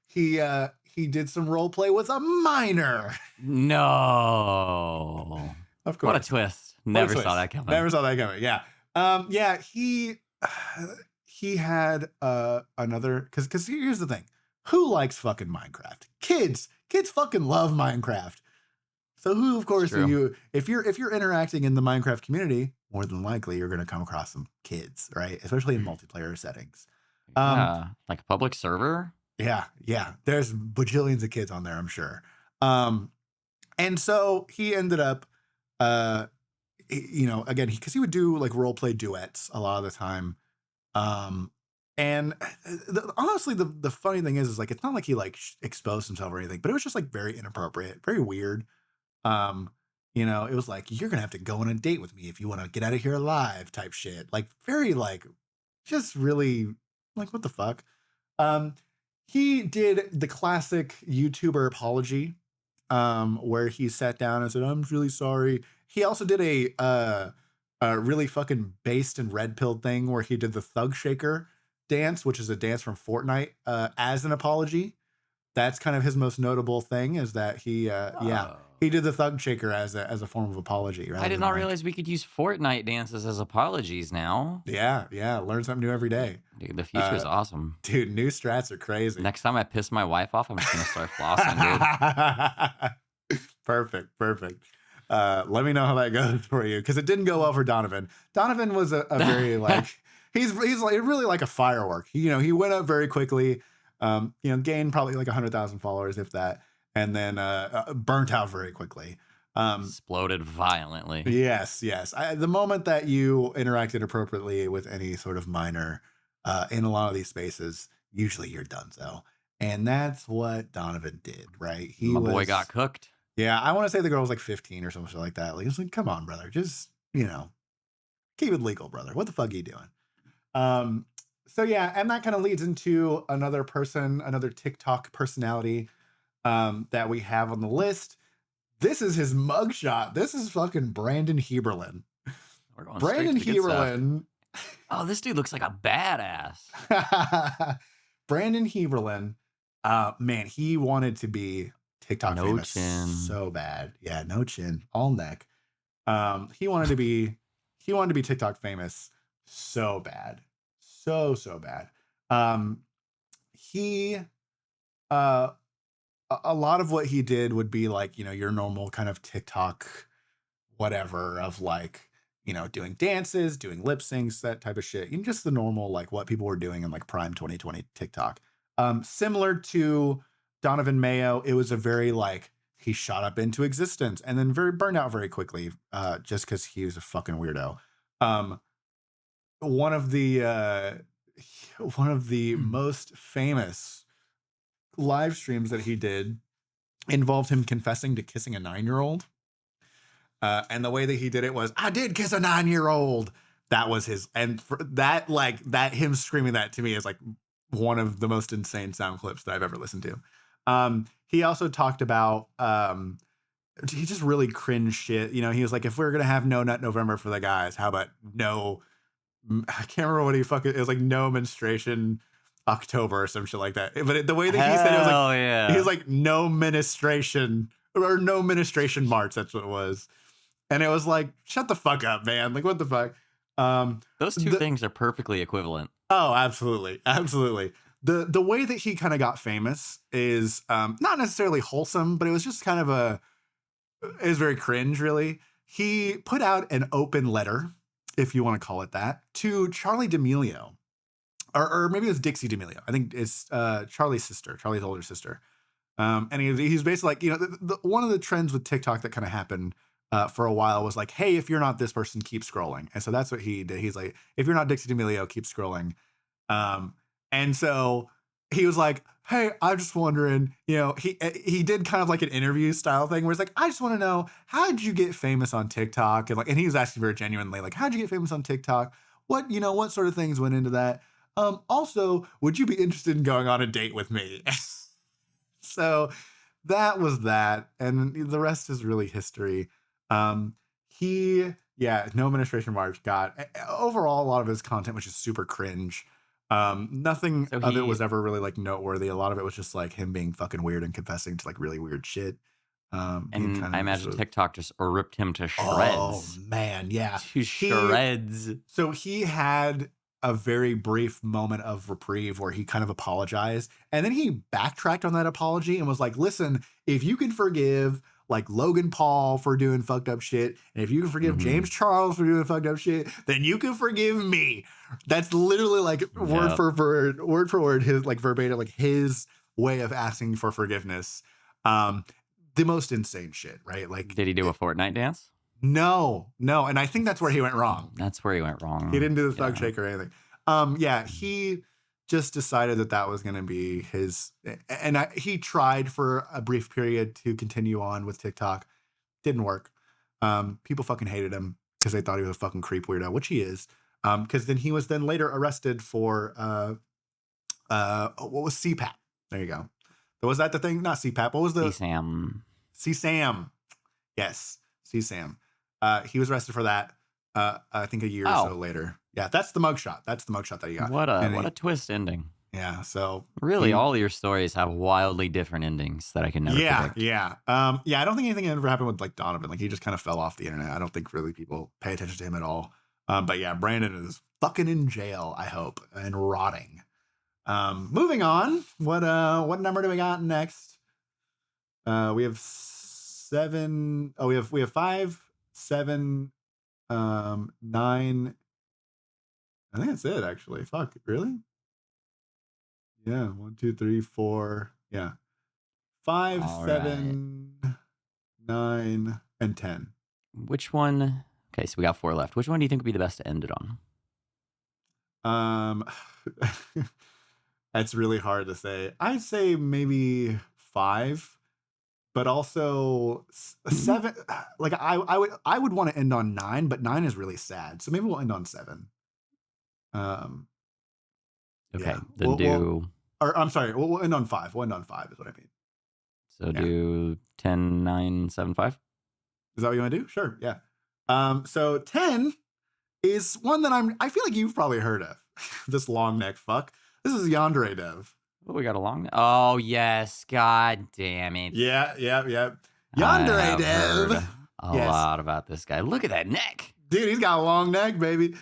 he did some role play with a minor. No. Of course. What a twist. Never saw that coming. Yeah. Yeah, he had another because here's the thing. Who likes fucking Minecraft? Kids fucking love Minecraft. So who, of course, are you? If you're interacting in the Minecraft community, more than likely you're gonna come across some kids, right? Especially in multiplayer settings. Yeah, like a public server. Yeah. There's bajillions of kids on there, I'm sure. And so he ended up you know, again, because he would do like role play duets a lot of the time. And honestly, the funny thing is like, it's not like he like exposed himself or anything, but it was just like very inappropriate, very weird. You know, it was like, you're going to have to go on a date with me if you want to get out of here alive type shit. Like very like, just really like, what the fuck? He did the classic YouTuber apology, where he sat down and said, I'm really sorry. He also did a really fucking based and red pilled thing where he did the Thug Shaker dance, which is a dance from Fortnite, as an apology. That's kind of his most notable thing is that he did the Thug Shaker as a form of apology. I did not realize we could use Fortnite dances as apologies now. Yeah. Learn something new every day. Dude, the future is awesome. Dude, new strats are crazy. Next time I piss my wife off, I'm just going to start flossing, dude. Perfect. Let me know how that goes for you, because it didn't go well for Donovan. Donovan was a very like he's like really like a firework. He went up very quickly. Gained probably like 100,000 followers, if that, and then burnt out very quickly. Exploded violently. Yes. The moment that you interacted appropriately with any sort of minor in a lot of these spaces, usually you're done. And that's what Donovan did, right? Boy got cooked. Yeah, I want to say the girl was like 15 or something like that. Like, it's like, come on, brother. Just, keep it legal, brother. What the fuck are you doing? So yeah, and that kind of leads into another TikTok personality that we have on the list. This is his mugshot. This is fucking Brandon Heberlin. We're going Brandon straight to the good Heberlin. Oh, this dude looks like a badass. Brandon Heberlin. Man, he wanted to be TikTok No famous chin. so bad. Yeah, no chin, all neck. He wanted to be TikTok famous so bad. So bad. He a lot of what he did would be like, your normal kind of TikTok whatever of like, doing dances, doing lip syncs, that type of shit. Just the normal, like what people were doing in like prime 2020 TikTok. Similar to Donovan Mayo, it was a very like, he shot up into existence and then burned out very quickly, just because he was a fucking weirdo. One of the most famous live streams that he did involved him confessing to kissing a 9-year-old. And the way that he did it was, I did kiss a 9-year-old. That was his, and for that, like that, him screaming that to me is like one of the most insane sound clips that I've ever listened to. He also talked about, he just really cringe shit. He was like, if we're going to have No Nut November for the guys, how about I can't remember what it was like, no menstruation October or some shit like that. But the way that he said it was like, yeah. he was like, no ministration or no ministration March. That's what it was. And it was like, shut the fuck up, man. Like, what the fuck? Those two things are perfectly equivalent. Oh, absolutely. The way that he kind of got famous is not necessarily wholesome, but it was just kind of it was very cringe, really. He put out an open letter, if you want to call it that, to Charlie D'Amelio. Or maybe it was Dixie D'Amelio. I think it's Charlie's older sister. And he's basically like, one of the trends with TikTok that kind of happened for a while was like, hey, if you're not this person, keep scrolling. And so that's what he did. He's like, if you're not Dixie D'Amelio, keep scrolling. And so he was like, hey, I'm just wondering, he did kind of like an interview style thing where it's like, I just want to know, how did you get famous on TikTok? And he was asking very genuinely, like, how'd you get famous on TikTok? What sort of things went into that? Also, would you be interested in going on a date with me? So that was that. And the rest is really history. No administration March overall, a lot of his content was just super cringe. Nothing of it was ever really like noteworthy. A lot of it was just like him being fucking weird and confessing to like really weird shit. And I imagine TikTok just ripped him to shreds. Oh man, yeah. To shreds. So he had a very brief moment of reprieve where he kind of apologized, and then he backtracked on that apology and was like, listen, if you can forgive like Logan Paul for doing fucked up shit, and if you can forgive James Charles for doing fucked up shit, then you can forgive me. That's literally like word for word, his like verbatim, like his way of asking for forgiveness. The most insane shit, right? Like, did he do a Fortnite dance? No. And I think that's where he went wrong. He didn't do the thug shake or anything. He just decided that was going to be his. And he tried for a brief period to continue on with TikTok. Didn't work. People fucking hated him because they thought he was a fucking creep weirdo, which he is. Because then he was later arrested for what was CPAP. There you go. Was that the thing? Not CPAP. What was the CSAM? Yes, CSAM. He was arrested for that. I think a year or so later. Yeah, that's the mugshot. That's the mugshot that he got. What a twist ending. Yeah. So really, all your stories have wildly different endings that I can never predict. Yeah. I don't think anything ever happened with like Donovan. Like he just kind of fell off the internet. I don't think really people pay attention to him at all. But yeah, Brandon is fucking in jail, I hope, and rotting. Moving on. What number do we got next? We have 7. Oh, we have 5, 7, 9. I think that's it actually. Fuck, really? Yeah, 1, 2, 3, 4. Yeah. 5, All right. 7, 9, and 10. Which one? Okay, so we got 4 left. Which one do you think would be the best to end it on? Um, that's really hard to say. I'd say maybe 5, but also 7. Like I would want to end on 9, but 9 is really sad. So maybe we'll end on 7. Um, Okay, yeah. then do Or I'm sorry. We'll end on 5. We'll end on 5 is what I mean. so. Yeah. Do 10, 9, 7, 5. Is that what you want to do? Sure. Yeah. So 10 is one that I feel like you've probably heard of. This long neck fuck. This is Yandere Dev. Oh, we got a long. Oh yes, god damn it! Yeah. I Yandere have heard Dev. a Yes. lot about this guy. Look at that neck. Dude, he's got a long neck, baby.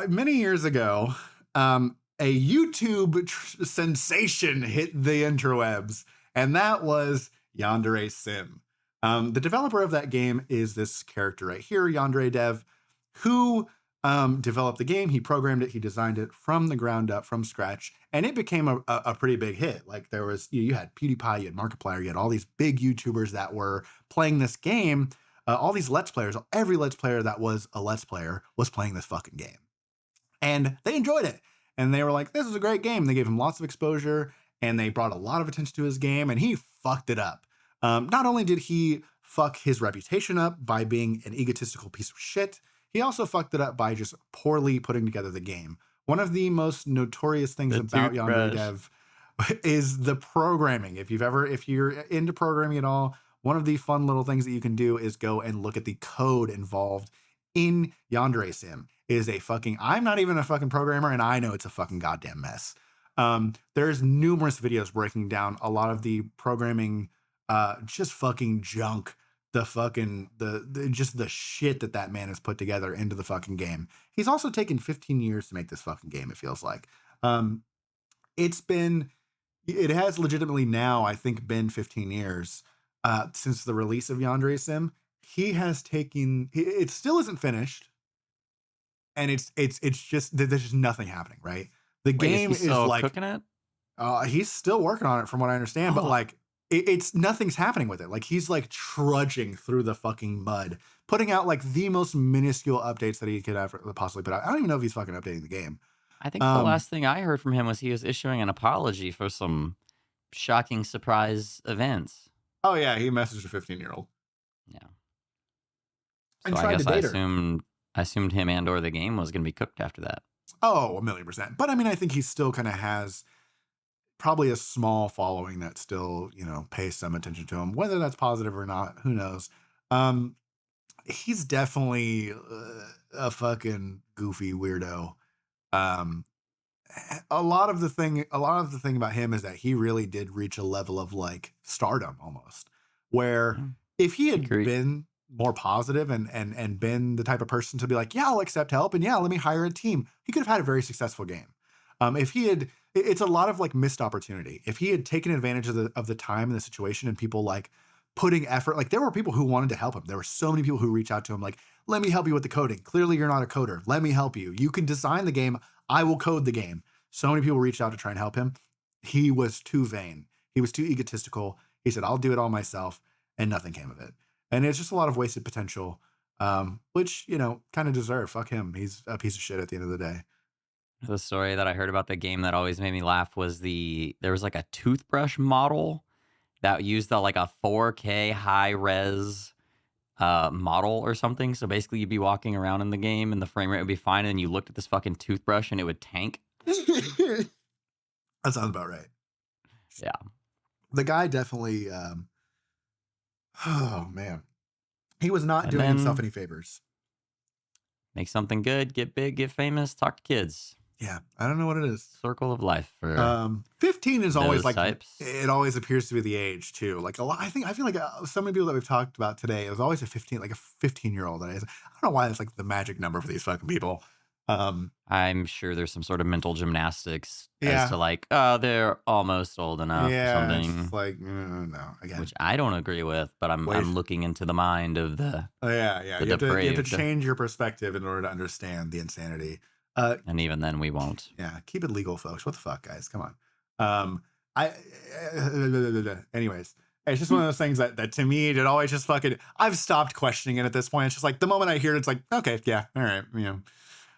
Many years ago, a YouTube sensation hit the interwebs, and that was Yandere Sim. The developer of that game is this character right here, Yandere Dev, who developed the game. He programmed it. He designed it from the ground up, from scratch, and it became a pretty big hit. Like there was, you had PewDiePie, you had Markiplier, you had all these big YouTubers that were playing this game. All these Let's Players, every Let's Player that was a Let's Player was playing this fucking game. And they enjoyed it. And they were like, this is a great game. They gave him lots of exposure and they brought a lot of attention to his game and he fucked it up. Not only did he fuck his reputation up by being an egotistical piece of shit, he also fucked it up by just poorly putting together the game. One of the most notorious things about Yandere Dev is the programming. If you're into programming at all, one of the fun little things that you can do is go and look at the code involved in Yandere Sim. It is a fucking, I'm not even a fucking programmer and I know it's a fucking goddamn mess. There's numerous videos breaking down a lot of the programming, just fucking junk, just the shit that man has put together into the fucking game. He's also taken 15 years to make this fucking game, it feels like. It has legitimately now, I think, been 15 years since the release of Yandere Sim. He has taken, it still isn't finished. And it's just, there's just nothing happening, right? The game is like cooking it. He's still working on it from what I understand, but like it's nothing's happening with it. Like he's like trudging through the fucking mud, putting out like the most minuscule updates that he could ever possibly put out. I don't even know if he's fucking updating the game. I think the last thing I heard from him was he was issuing an apology for some shocking surprise events. Oh yeah, he messaged a 15-year-old. Yeah. And so tried I guess to date I assumed him and or the game was going to be cooked after that. Oh, 1,000,000%. But I mean, I think he still kind of has probably a small following that still, pays some attention to him. Whether that's positive or not, who knows? He's definitely a fucking goofy weirdo. A lot of the thing about him is that he really did reach a level of like stardom almost, where if he had been more positive and been the type of person to be like, yeah, I'll accept help and yeah, let me hire a team, he could have had a very successful game. If he had, it's a lot of like missed opportunity. If he had taken advantage of the time and the situation and people like putting effort, like there were people who wanted to help him. There were so many people who reached out to him like, let me help you with the coding. Clearly you're not a coder. Let me help you. You can design the game. I will code the game. So many people reached out to try and help him. He was too vain. He was too egotistical. He said, I'll do it all myself. And nothing came of it. And it's just a lot of wasted potential, which, kind of deserve. Fuck him. He's a piece of shit at the end of the day. The story that I heard about the game that always made me laugh was there was like a toothbrush model that used like a 4K high res model or something. So basically you'd be walking around in the game and the frame rate would be fine. And you looked at this fucking toothbrush and it would tank. That sounds about right. Yeah. The guy definitely, oh man, he was not doing himself any favors. Make something good, get big, get famous, talk to kids. Yeah, I don't know what it is. Circle of life for 15 is always like types. It always appears to be the age too. Like a lot, I feel like so many people that we've talked about today, it was always a 15-year-old. That is, I don't know why it's like the magic number for these fucking people. I'm sure there's some sort of mental gymnastics as Yeah. to like, oh, they're almost old enough or Yeah. It's just something, like, no, again. which I don't agree with, but Wait. I'm looking into the mind of Yeah. the You have to depraved, change your perspective in order to understand the insanity. and even then we won't. Yeah, keep it legal, folks. What the fuck, guys? Come on. I anyways, it's just one of those things that to me it always just fucking I've stopped questioning it at this point. It's just like the moment I hear it, it's like, okay, yeah, all right,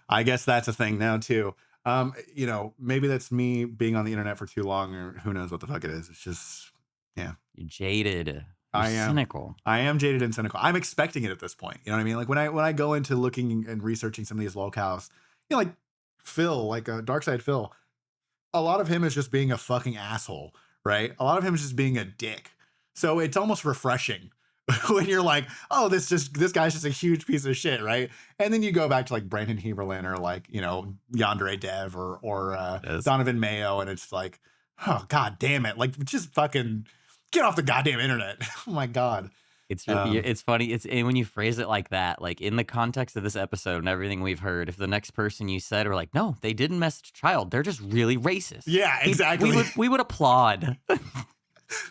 I guess that's a thing now too. Maybe that's me being on the internet for too long, or who knows what the fuck it is. It's just, yeah, You're jaded. You're I am. cynical. I am jaded and cynical. I'm expecting it at this point. You know what I mean? Like when I go into looking and researching some of these lolcows, like Phil, like Dark Side Phil, a lot of him is just being a fucking asshole, right? A lot of him is just being a dick. So it's almost refreshing when you're like, oh, this guy's just a huge piece of shit, right? And then you go back to like Brandon Heberlin or like, Yandere Dev or Yes. Donovan Mayo, and it's like, oh god damn it. Like just fucking get off the goddamn internet. Oh my god. Um, It's funny. And when you phrase it like that, like in the context of this episode and everything we've heard, if the next person you said were like, no, they didn't message a child, they're just really racist. yeah, exactly. We would applaud.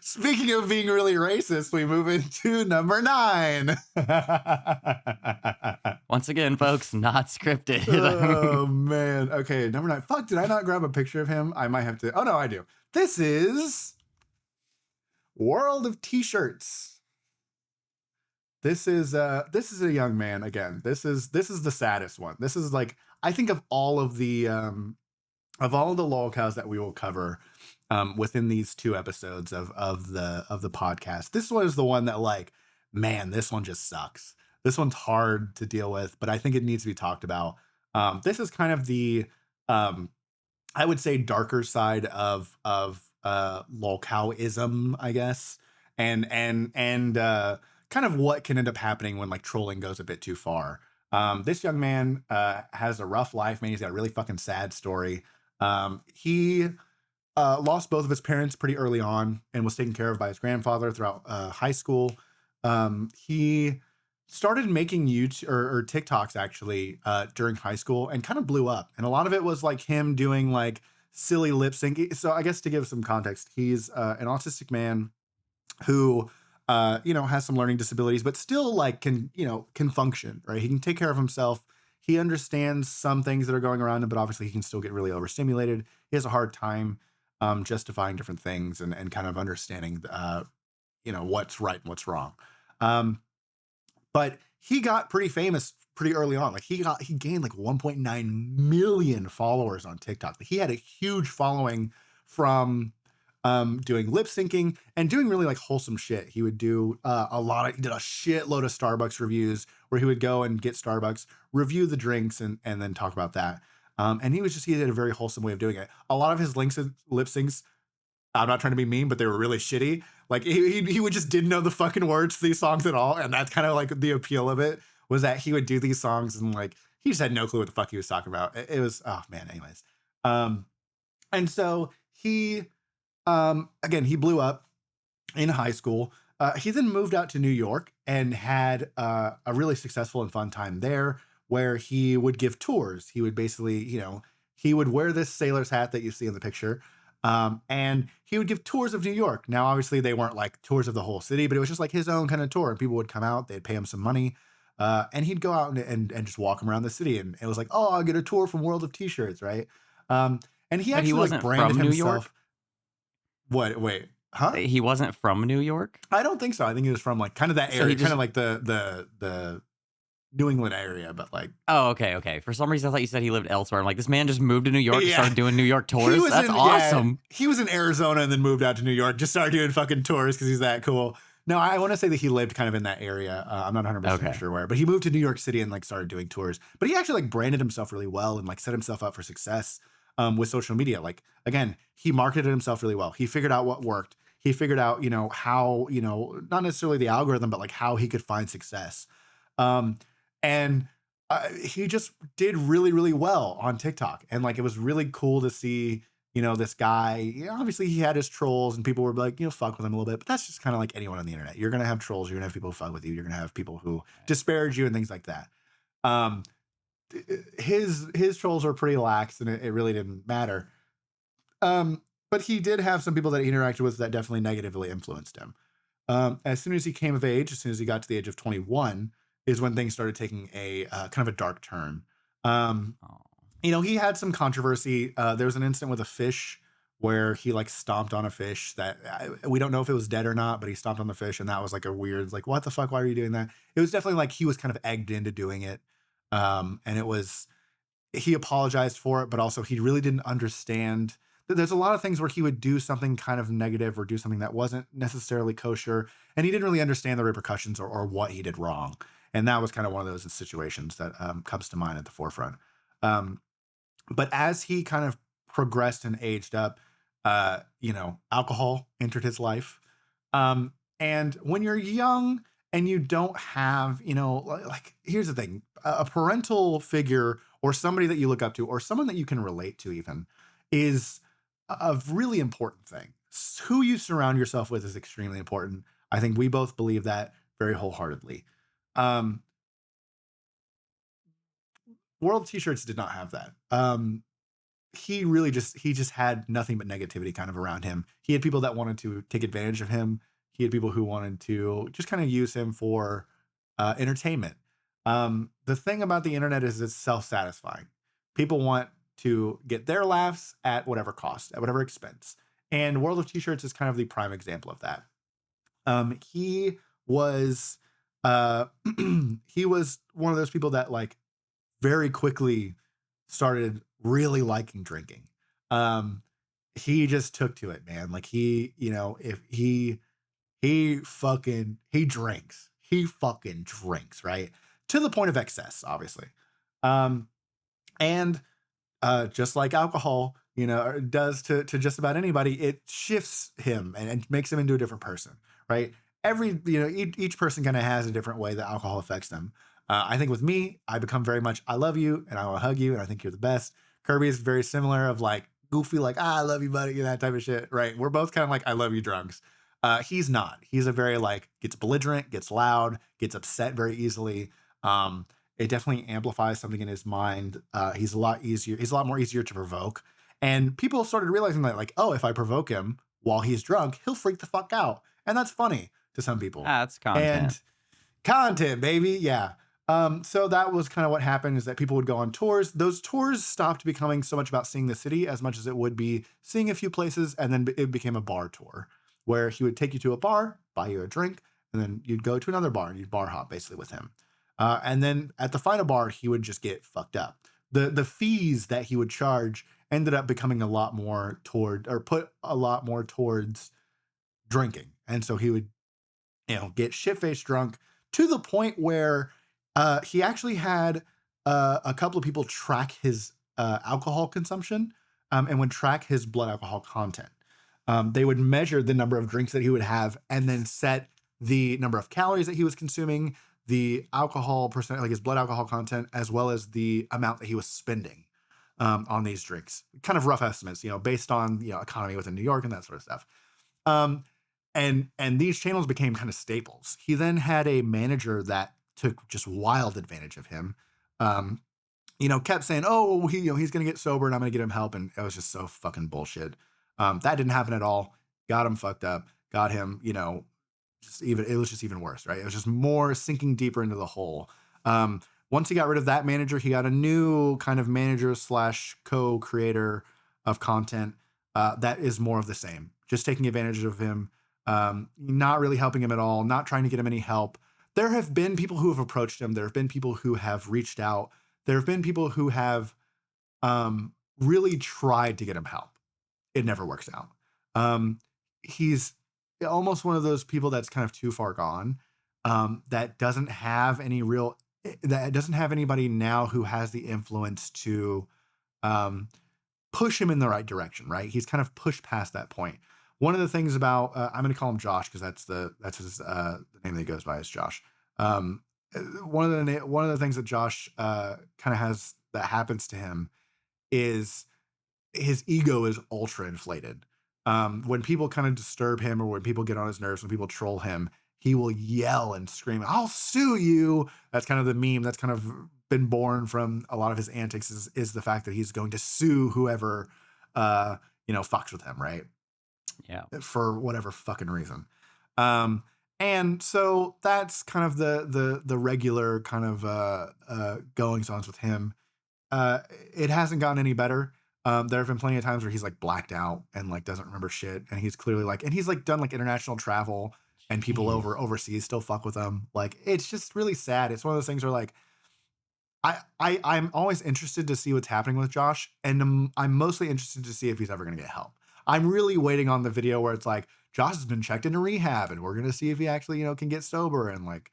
Speaking of being really racist, we move into number 9. Once again, folks, not scripted. Oh man. Okay, number 9. Fuck, did I not grab a picture of him? I might have to. Oh no, I do. This is World of T-shirts. This is a young man again. This is the saddest one. This is like, I think of all the lolcows that we will cover within these 2 episodes of the podcast. This one is the one that, like, man, this one just sucks. This one's hard to deal with, but I think it needs to be talked about. This is kind of the I would say darker side of lolcowism, I guess, and kind of what can end up happening when like trolling goes a bit too far. This young man has a rough life, man. He's got a really fucking sad story. He lost both of his parents pretty early on and was taken care of by his grandfather throughout high school. He started making YouTube or TikToks actually during high school and kind of blew up. And a lot of it was like him doing like silly lip syncing. So I guess to give some context, he's an autistic man who has some learning disabilities, but still like can function, right? He can take care of himself. He understands some things that are going around him, but obviously he can still get really overstimulated. He has a hard time justifying different things and kind of understanding what's right and what's wrong. But he got pretty famous pretty early on. Like he gained like 1.9 million followers on TikTok. Like he had a huge following from doing lip syncing and doing really like wholesome shit. He would do he did a shitload of Starbucks reviews where he would go and get Starbucks, review the drinks and then talk about that. And he did a very wholesome way of doing it. A lot of his lip syncs, I'm not trying to be mean, but they were really shitty. Like he would just didn't know the fucking words to these songs at all. And that's kind of like the appeal of it, was that he would do these songs and like, he just had no clue what the fuck he was talking about. It was, oh man, anyways. And so again, he blew up in high school. He then moved out to New York and had a really successful and fun time there, where he would give tours. He would basically, he would wear this sailor's hat that you see in the picture, and he would give tours of New York. Now, obviously, they weren't like tours of the whole city, but it was just like his own kind of tour. And people would come out, they'd pay him some money, and he'd go out and just walk around the city. And it was like, oh, I'll get a tour from World of T-shirts, right? And he But he actually like wasn't branded from New himself. York? What? Wait, huh? He wasn't from New York? I don't think so. I think he was from like kind of that So area, he kind just of like the New England area, but like Oh, okay. For some reason, I thought you said he lived elsewhere. I'm like, this man just moved to New York and yeah. started doing New York He tours? was That's in, awesome. Yeah, he was in Arizona and then moved out to New York, just started doing fucking tours because he's that cool. No, I want to say that he lived kind of in that area. I'm not 100% Okay. sure where, but he moved to New York City and like started doing tours. But he actually like branded himself really well and like set himself up for success with social media. Like, again, he marketed himself really well. He figured out what worked. He figured out, how, not necessarily the algorithm, but like how he could find success. And he just did really, really well on TikTok. And like, it was really cool to see, this guy. Obviously he had his trolls and people were like, fuck with him a little bit, but that's just kind of like anyone on the internet. You're going to have trolls. You're going to have people who fuck with you. You're going to have people who disparage you and things like that. his trolls were pretty lax, and it really didn't matter. But he did have some people that he interacted with that definitely negatively influenced him. As soon as he came of age, as soon as he got to the age of 21, is when things started taking a kind of a dark turn. Um, Oh. he had some controversy. There was an incident with a fish where he like stomped on a fish that we don't know if it was dead or not, but he stomped on the fish, and that was like a weird, like, what the fuck? Why are you doing that? It was definitely like he was kind of egged into doing it. And it was, he apologized for it, but also he really didn't understand. There's a lot of things where he would do something kind of negative or do something that wasn't necessarily kosher, and he didn't really understand the repercussions or what he did wrong. And that was kind of one of those situations that comes to mind at the forefront. Um, but as he kind of progressed and aged up, alcohol entered his life. And when you're young and you don't have, like, here's the thing, a parental figure or somebody that you look up to or someone that you can relate to even is a really important thing. Who you surround yourself with is extremely important. I think we both believe that very wholeheartedly. Um, World T-shirts did not have that. He just had nothing but negativity kind of around him. He had people that wanted to take advantage of him. He had people who wanted to just kind of use him for entertainment. The thing about the internet is it's self-satisfying. People want to get their laughs at whatever cost, at whatever expense. And World of T-shirts is kind of the prime example of that. He was he was one of those people that like very quickly started really liking drinking. Um, he just took to it, man. Like if he drinks. He fucking drinks, right? To the point of excess, obviously. Um, and just like alcohol, does to just about anybody, it shifts him and makes him into a different person, right? Each person kind of has a different way that alcohol affects them. I think with me, I become very much, I love you and I want to hug you and I think you're the best. Kirby is very similar of like goofy, like, I love you, buddy, that type of shit, right? We're both kind of like, I love you drunks. He's not. He's a very like, gets belligerent, gets loud, gets upset very easily. It definitely amplifies something in his mind. He's a lot more easier to provoke. And people started realizing that, like, oh, if I provoke him while he's drunk, he'll freak the fuck out. And that's funny to some people. That's content. And content, baby. Yeah. So that was kind of what happened, is that people would go on tours. Those tours stopped becoming so much about seeing the city as much as it would be seeing a few places. And then it became a bar tour where he would take you to a bar, buy you a drink, and then you'd go to another bar and you'd bar hop basically with him. And then at the final bar, he would just get fucked up. The fees that he would charge ended up becoming a lot more put a lot more towards drinking. And so he would, get shit-faced drunk to the point where he actually had a couple of people track his alcohol consumption and would track his blood alcohol content. They would measure the number of drinks that he would have and then set the number of calories that he was consuming, the alcohol percent, like his blood alcohol content, as well as the amount that he was spending on these drinks. Kind of rough estimates, based on economy within New York and that sort of stuff. Um, and these channels became kind of staples. He then had a manager that took just wild advantage of him. Um, kept saying, "Oh, he's gonna get sober and I'm gonna get him help," and it was just so fucking bullshit. That didn't happen at all. Got him fucked up. Got him, it was just even worse, right? It was just more sinking deeper into the hole. Once he got rid of that manager, he got a new kind of manager slash co-creator of content that is more of the same, just taking advantage of him, not really helping him at all, not trying to get him any help. There have been people who have approached him. There have been people who have reached out. There have been people who have really tried to get him help. It never works out. He's almost one of those people that's kind of too far gone, that doesn't have anybody now who has the influence to push him in the right direction, right? He's kind of pushed past that point. One of the things about I'm going to call him Josh because that's his the name that he goes by is Josh. One of the things that Josh kind of has that happens to him is his ego is ultra inflated. When people kind of disturb him or when people get on his nerves, when people troll him, he will yell and scream, "I'll sue you." That's kind of the meme. That's kind of been born from a lot of his antics is the fact that he's going to sue whoever fucks with him, right? Yeah. For whatever fucking reason. Um, and so that's kind of the regular kind of goings on with him. Uh, it hasn't gotten any better. There have been plenty of times where he's like blacked out and like doesn't remember shit, and he's clearly like, and he's like done like international travel, and people Jeez. overseas still fuck with him. Like it's just really sad. It's one of those things where like I'm always interested to see what's happening with Josh, and I'm mostly interested to see if he's ever going to get help. I'm really waiting on the video where it's like Josh has been checked into rehab, and we're going to see if he actually can get sober, and like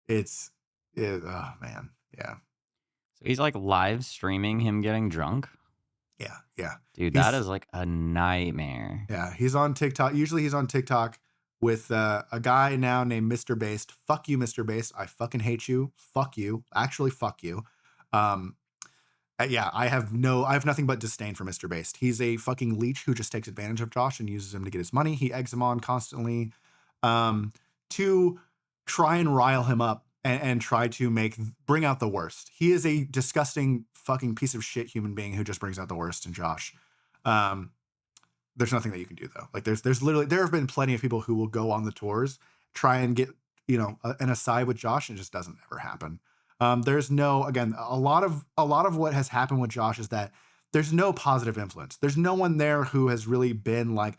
oh man, yeah. So he's like live streaming him getting drunk. Yeah. Dude, that is like a nightmare. Yeah, he's on TikTok. Usually he's on TikTok with a guy now named Mr. Based. Fuck you, Mr. Based. I fucking hate you. Fuck you. Actually, fuck you. Um, yeah, I have nothing but disdain for Mr. Based. He's a fucking leech who just takes advantage of Josh and uses him to get his money. He eggs him on constantly to try and rile him up and try to bring out the worst. He is a disgusting fucking piece of shit human being who just brings out the worst in Josh. There's nothing that you can do though. Like there's literally, there have been plenty of people who will go on the tours, try and get, an aside with Josh, and it just doesn't ever happen. There's no, again, a lot of what has happened with Josh is that there's no positive influence. There's no one there who has really been like,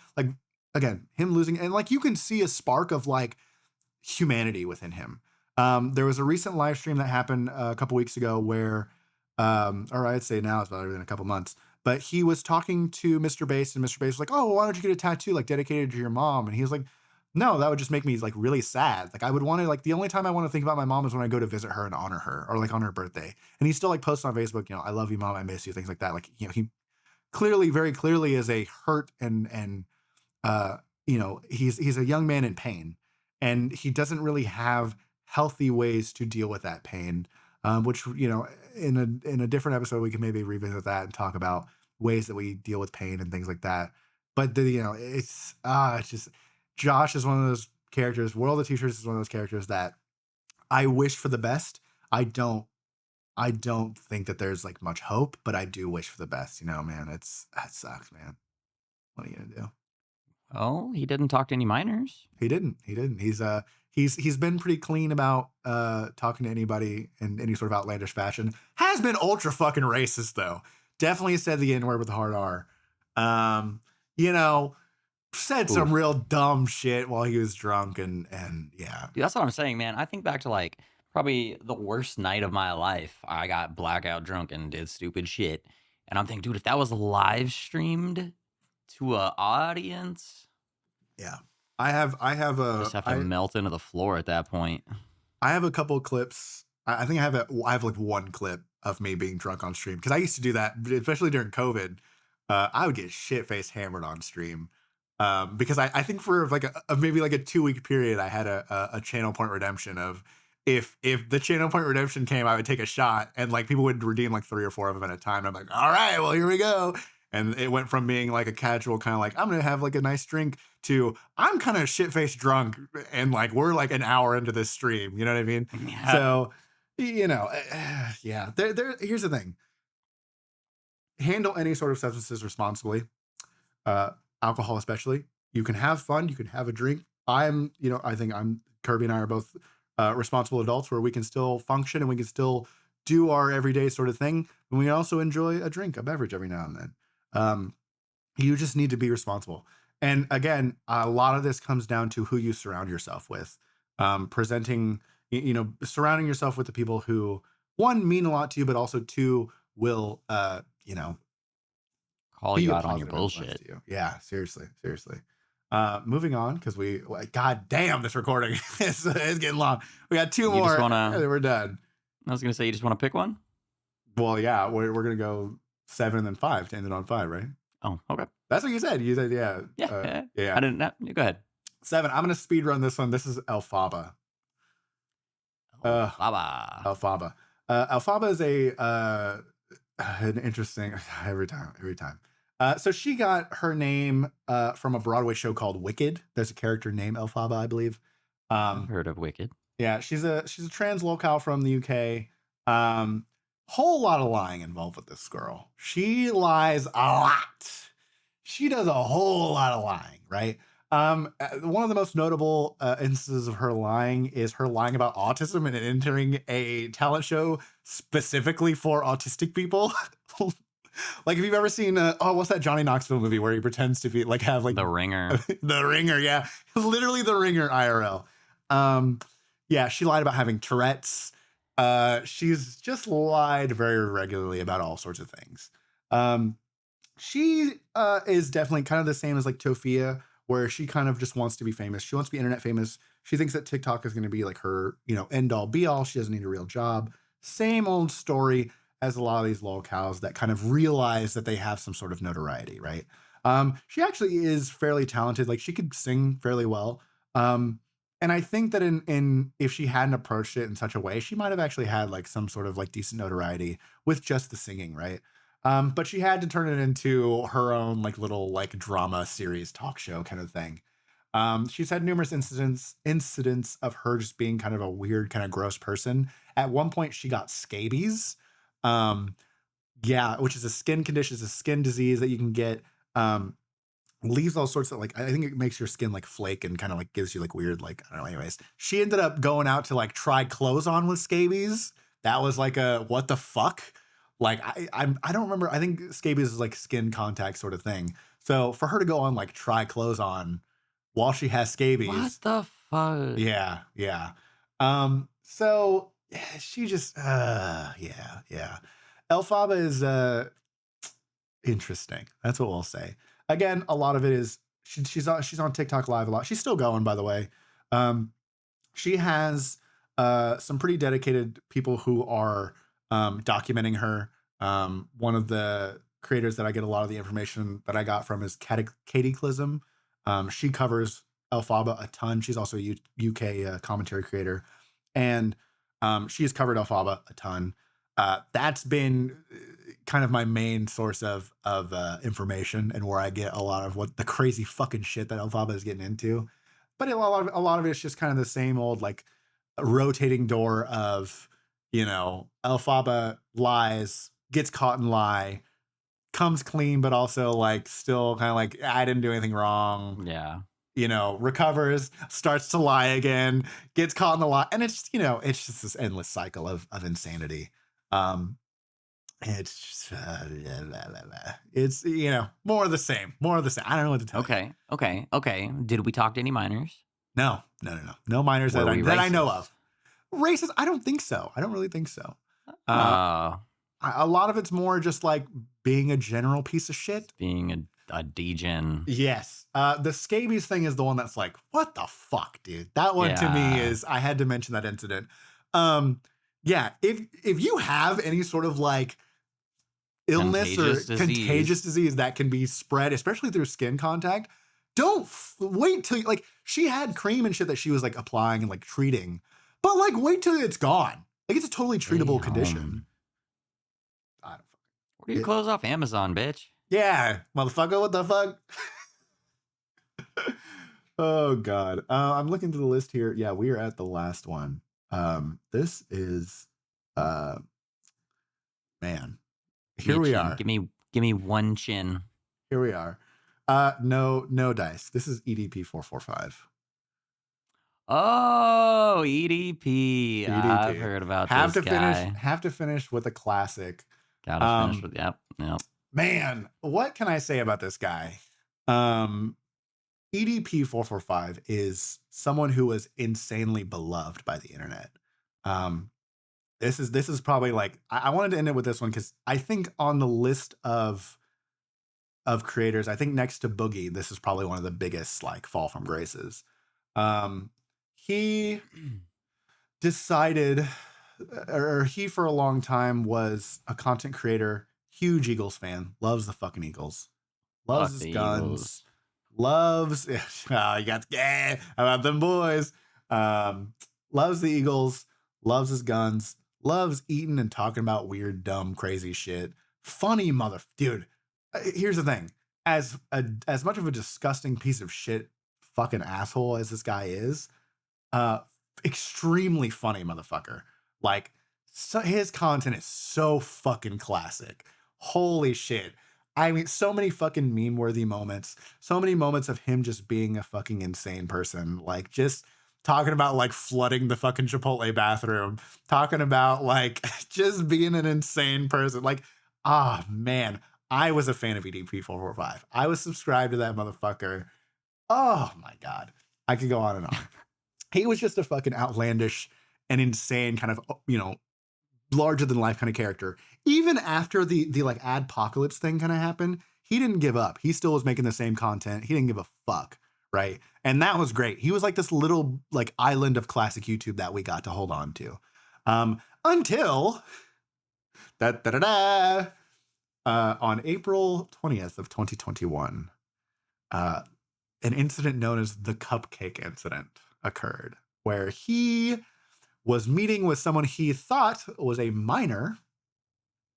again, him losing, and like you can see a spark of like humanity within him. There was a recent live stream that happened a couple weeks ago where, or I'd say now it's probably been a couple months, but he was talking to Mr. Bass, and Mr. Bass was like, "Oh, well, why don't you get a tattoo like dedicated to your mom?" And he was like, "No, that would just make me like really sad. Like I would want to like the only time I want to think about my mom is when I go to visit her and honor her, or like on her birthday." And he still like posts on Facebook, "I love you, mom. I miss you," things like that. Like he very clearly is a hurt and he's a young man in pain, and he doesn't really have healthy ways to deal with that pain. Which in a different episode we can maybe revisit that and talk about ways that we deal with pain and things like that. But it's just Josh is one of those characters. World of T-shirts is one of those characters that I wish for the best. I don't think that there's like much hope, but I do wish for the best. Man, that sucks, man. What are you gonna do? Oh, he didn't talk to any minors. He didn't. He's been pretty clean about talking to anybody in any sort of outlandish fashion. Has been ultra fucking racist though. Definitely said the N-word with a hard R. Said some real dumb shit while he was drunk and yeah. Dude, that's what I'm saying, man. I think back to like probably the worst night of my life. I got blackout drunk and did stupid shit. And I'm thinking, dude, if that was live streamed to an audience, yeah. I have just have to melt into the floor at that point. I have a couple clips. I think I have like one clip of me being drunk on stream, because I used to do that, especially during COVID. I would get shit faced hammered on stream. Because I think for like maybe like a 2-week period, I had a channel point redemption of if the channel point redemption came, I would take a shot, and like people would redeem like 3 or 4 of them at a time. I'm like, all right, well, here we go. And it went from being like a casual kind of like, I'm going to have like a nice drink, to I'm kind of shit-faced drunk, and like we're like an hour into this stream. You know what I mean? Yeah. So, yeah. Here's the thing. Handle any sort of substances responsibly. Alcohol especially. You can have fun. You can have a drink. I think Kirby and I are both responsible adults where we can still function and we can still do our everyday sort of thing. And we also enjoy a beverage every now and then. You just need to be responsible. And again, a lot of this comes down to who you surround yourself with. Surrounding yourself with the people who, one, mean a lot to you, but also two, will, call you out on your bullshit. Yeah, seriously. Moving on, because god damn, this recording is getting long. We got 2 more. And then we're done. I was gonna say, you just want to pick one? Well, yeah, we're gonna go 7 and then 5 to end it on 5, right? Oh, okay. That's what you said. You said yeah. Yeah. I didn't know. Go ahead. 7. I'm gonna speed run this one. This is Elphaba. Elphaba. Elphaba is an interesting every time. So she got her name from a Broadway show called Wicked. There's a character named Elphaba, I believe. I've heard of Wicked. Yeah, she's a trans lolcow from the UK. Whole lot of lying involved with this girl. She lies a lot. She does a whole lot of lying, right? One of the most notable instances of her lying is her lying about autism and entering a talent show specifically for autistic people. Like, if you've ever seen, what's that Johnny Knoxville movie where he pretends to be like have like The Ringer. The Ringer, yeah, literally The Ringer IRL. Yeah, she lied about having Tourette's. She's just lied very regularly about all sorts of things. She is definitely kind of the same as like Tofia, where she kind of just wants to be famous. She wants to be internet famous. She thinks that TikTok is going to be like her, end all be all. She doesn't need a real job. Same old story as a lot of these lolcows that kind of realize that they have some sort of notoriety, right? She actually is fairly talented. Like, she could sing fairly well. And I think that in if she hadn't approached it in such a way, she might have actually had like some sort of like decent notoriety with just the singing, right? But she had to turn it into her own like little like drama series talk show kind of thing. She's had numerous incidents of her just being kind of a weird, kind of gross person. At one point, she got scabies. Yeah, which is a skin condition, it's a skin disease that you can get. Leaves all sorts of like, I think it makes your skin like flake and kind of like gives you like weird, like, I don't know. Anyways, she ended up going out to like try clothes on with scabies. That was like a what the fuck? Like, I don't remember. I think scabies is like skin contact sort of thing. So for her to go on like try clothes on while she has scabies, What the fuck? yeah. So yeah, she just yeah. Elphaba is interesting. That's what we'll say. Again, a lot of it is she's on TikTok live a lot. She's still going, by the way. She has some pretty dedicated people who are documenting her. One of the creators that I get a lot of the information that I got from is Cataclysm. She covers Elphaba a ton. She's also a UK commentary creator, and she's covered Elphaba a ton. That's been kind of my main source of information and where I get a lot of what the crazy fucking shit that Elphaba is getting into. But a lot of it is just kind of the same old like rotating door of, Elphaba lies, gets caught in lie, comes clean, but also like still kind of like, I didn't do anything wrong. Yeah. Recovers, starts to lie again, gets caught in the lie, and it's it's just this endless cycle of insanity. It's just, it's more of the same. I don't know what to tell you. Okay. Did we talk to any minors? No minors Were that we I know racist? of. Racist? I don't think so. I don't really think so. Oh, A lot of it's more just like being a general piece of shit. being a degen. Yes. The scabies thing is the one that's like, what the fuck, dude? That one to me Yeah. is, I had to mention that incident. Yeah, if you have any sort of like illness Contagious or disease. contagious disease that can be spread, especially through skin contact, don't wait till like, she had cream and shit that she was like applying and like treating, but like wait till it's gone. Like, it's a totally treatable Damn. condition. I don't Order your clothes off Amazon, bitch. Yeah, motherfucker, what the fuck? Oh god. I'm looking through the list here. Yeah, we are at the last one. This is man. Here we are. Give me one chin. Here we are. No dice. This is EDP 445. Oh, EDP. EDP. I've heard about this guy. Have to finish with a classic. Gotta finish with yep. Man, what can I say about this guy? EDP 445 is someone who was insanely beloved by the internet. This is probably like, I wanted to end it with this one because I think on the list of creators, I think next to Boogie, this is probably one of the biggest like fall from graces. He decided, or he for a long time was a content creator, huge Eagles fan, loves the fucking Eagles, loves his guns. Eagles. Loves, you got, how about them boys? Loves the Eagles, loves his guns, loves eating and talking about weird, dumb, crazy shit. Funny dude. Here's the thing: as much of a disgusting piece of shit, fucking asshole as this guy is, extremely funny motherfucker. Like, So his content is so fucking classic. Holy shit. I mean, so many fucking meme worthy moments. So many moments of him just being a fucking insane person. Like, just talking about like flooding the fucking Chipotle bathroom, talking about like just being an insane person. Like, ah, man, I was a fan of EDP445. I was subscribed to that motherfucker. Oh my God. I could go on and on. He was just a fucking outlandish and insane kind of, larger than life kind of character. Even after the like adpocalypse thing kind of happened, he didn't give up. He still was making the same content. He didn't give a fuck, right? And that was great. He was like this little like island of classic YouTube that we got to hold on to. Until on April 20th of 2021, an incident known as the cupcake incident occurred, where he was meeting with someone he thought was a minor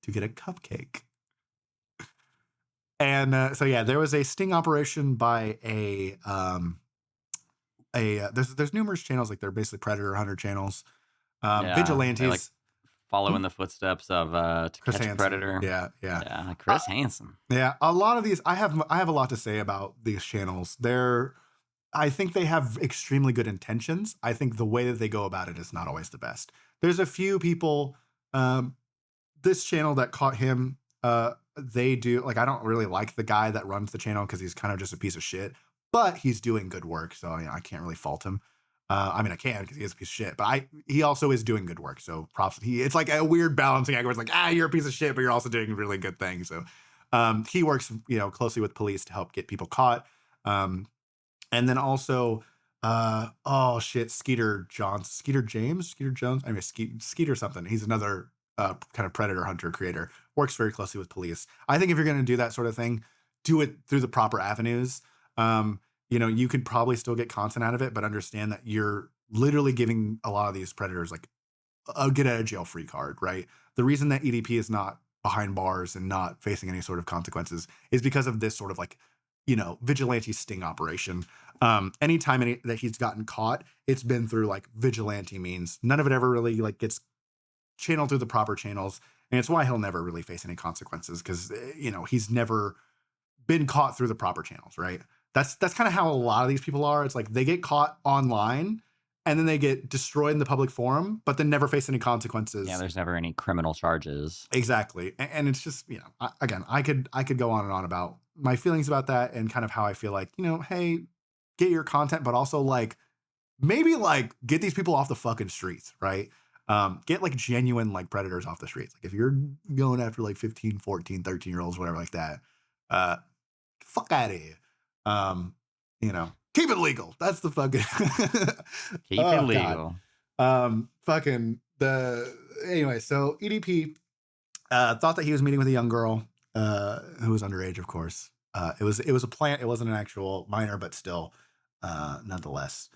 to get a cupcake. And so yeah, there was a sting operation by there's numerous channels, like they're basically predator hunter channels, Yeah, vigilantes. they like follow in the footsteps of To Chris Catch a Hansen. Predator. Yeah. Chris Hansen. Yeah, a lot of these I have a lot to say about these channels. I think they have extremely good intentions. I think the way that they go about it is not always the best. There's a few people, this channel that caught him, they do, like, I don't really like the guy that runs the channel because he's kind of just a piece of shit, but he's doing good work. So, I can't really fault him. I mean, I can because he is a piece of shit, but he also is doing good work. So props. It's like a weird balancing act where it's like, you're a piece of shit, but you're also doing really good things. So, he works, closely with police to help get people caught. And then also, Skeeter Jones. I mean, Skeeter something. He's another kind of predator hunter creator. Works very closely with police. I think if you're going to do that sort of thing, do it through the proper avenues. You could probably still get content out of it, but understand that you're literally giving a lot of these predators like a get out of jail free card, right? The reason that EDP is not behind bars and not facing any sort of consequences is because of this sort of like, vigilante sting operation. Anytime that he's gotten caught, it's been through like vigilante means. None of it ever really like gets channeled through the proper channels. And it's why he'll never really face any consequences because, he's never been caught through the proper channels, right? That's kind of how a lot of these people are. It's like they get caught online and then they get destroyed in the public forum, but then never face any consequences. Yeah, there's never any criminal charges. Exactly. And it's just, again, I could go on and on about my feelings about that and kind of how I feel like, hey, get your content, but also like maybe like get these people off the fucking streets, right? Get like genuine like predators off the streets. Like if you're going after like 15, 14, 13-year-olds, whatever like that, fuck out of here. Keep it legal. That's the fucking keep it legal. Anyway, so EDP thought that he was meeting with a young girl who was underage, of course. It was a plant. It wasn't an actual minor, but still, nonetheless,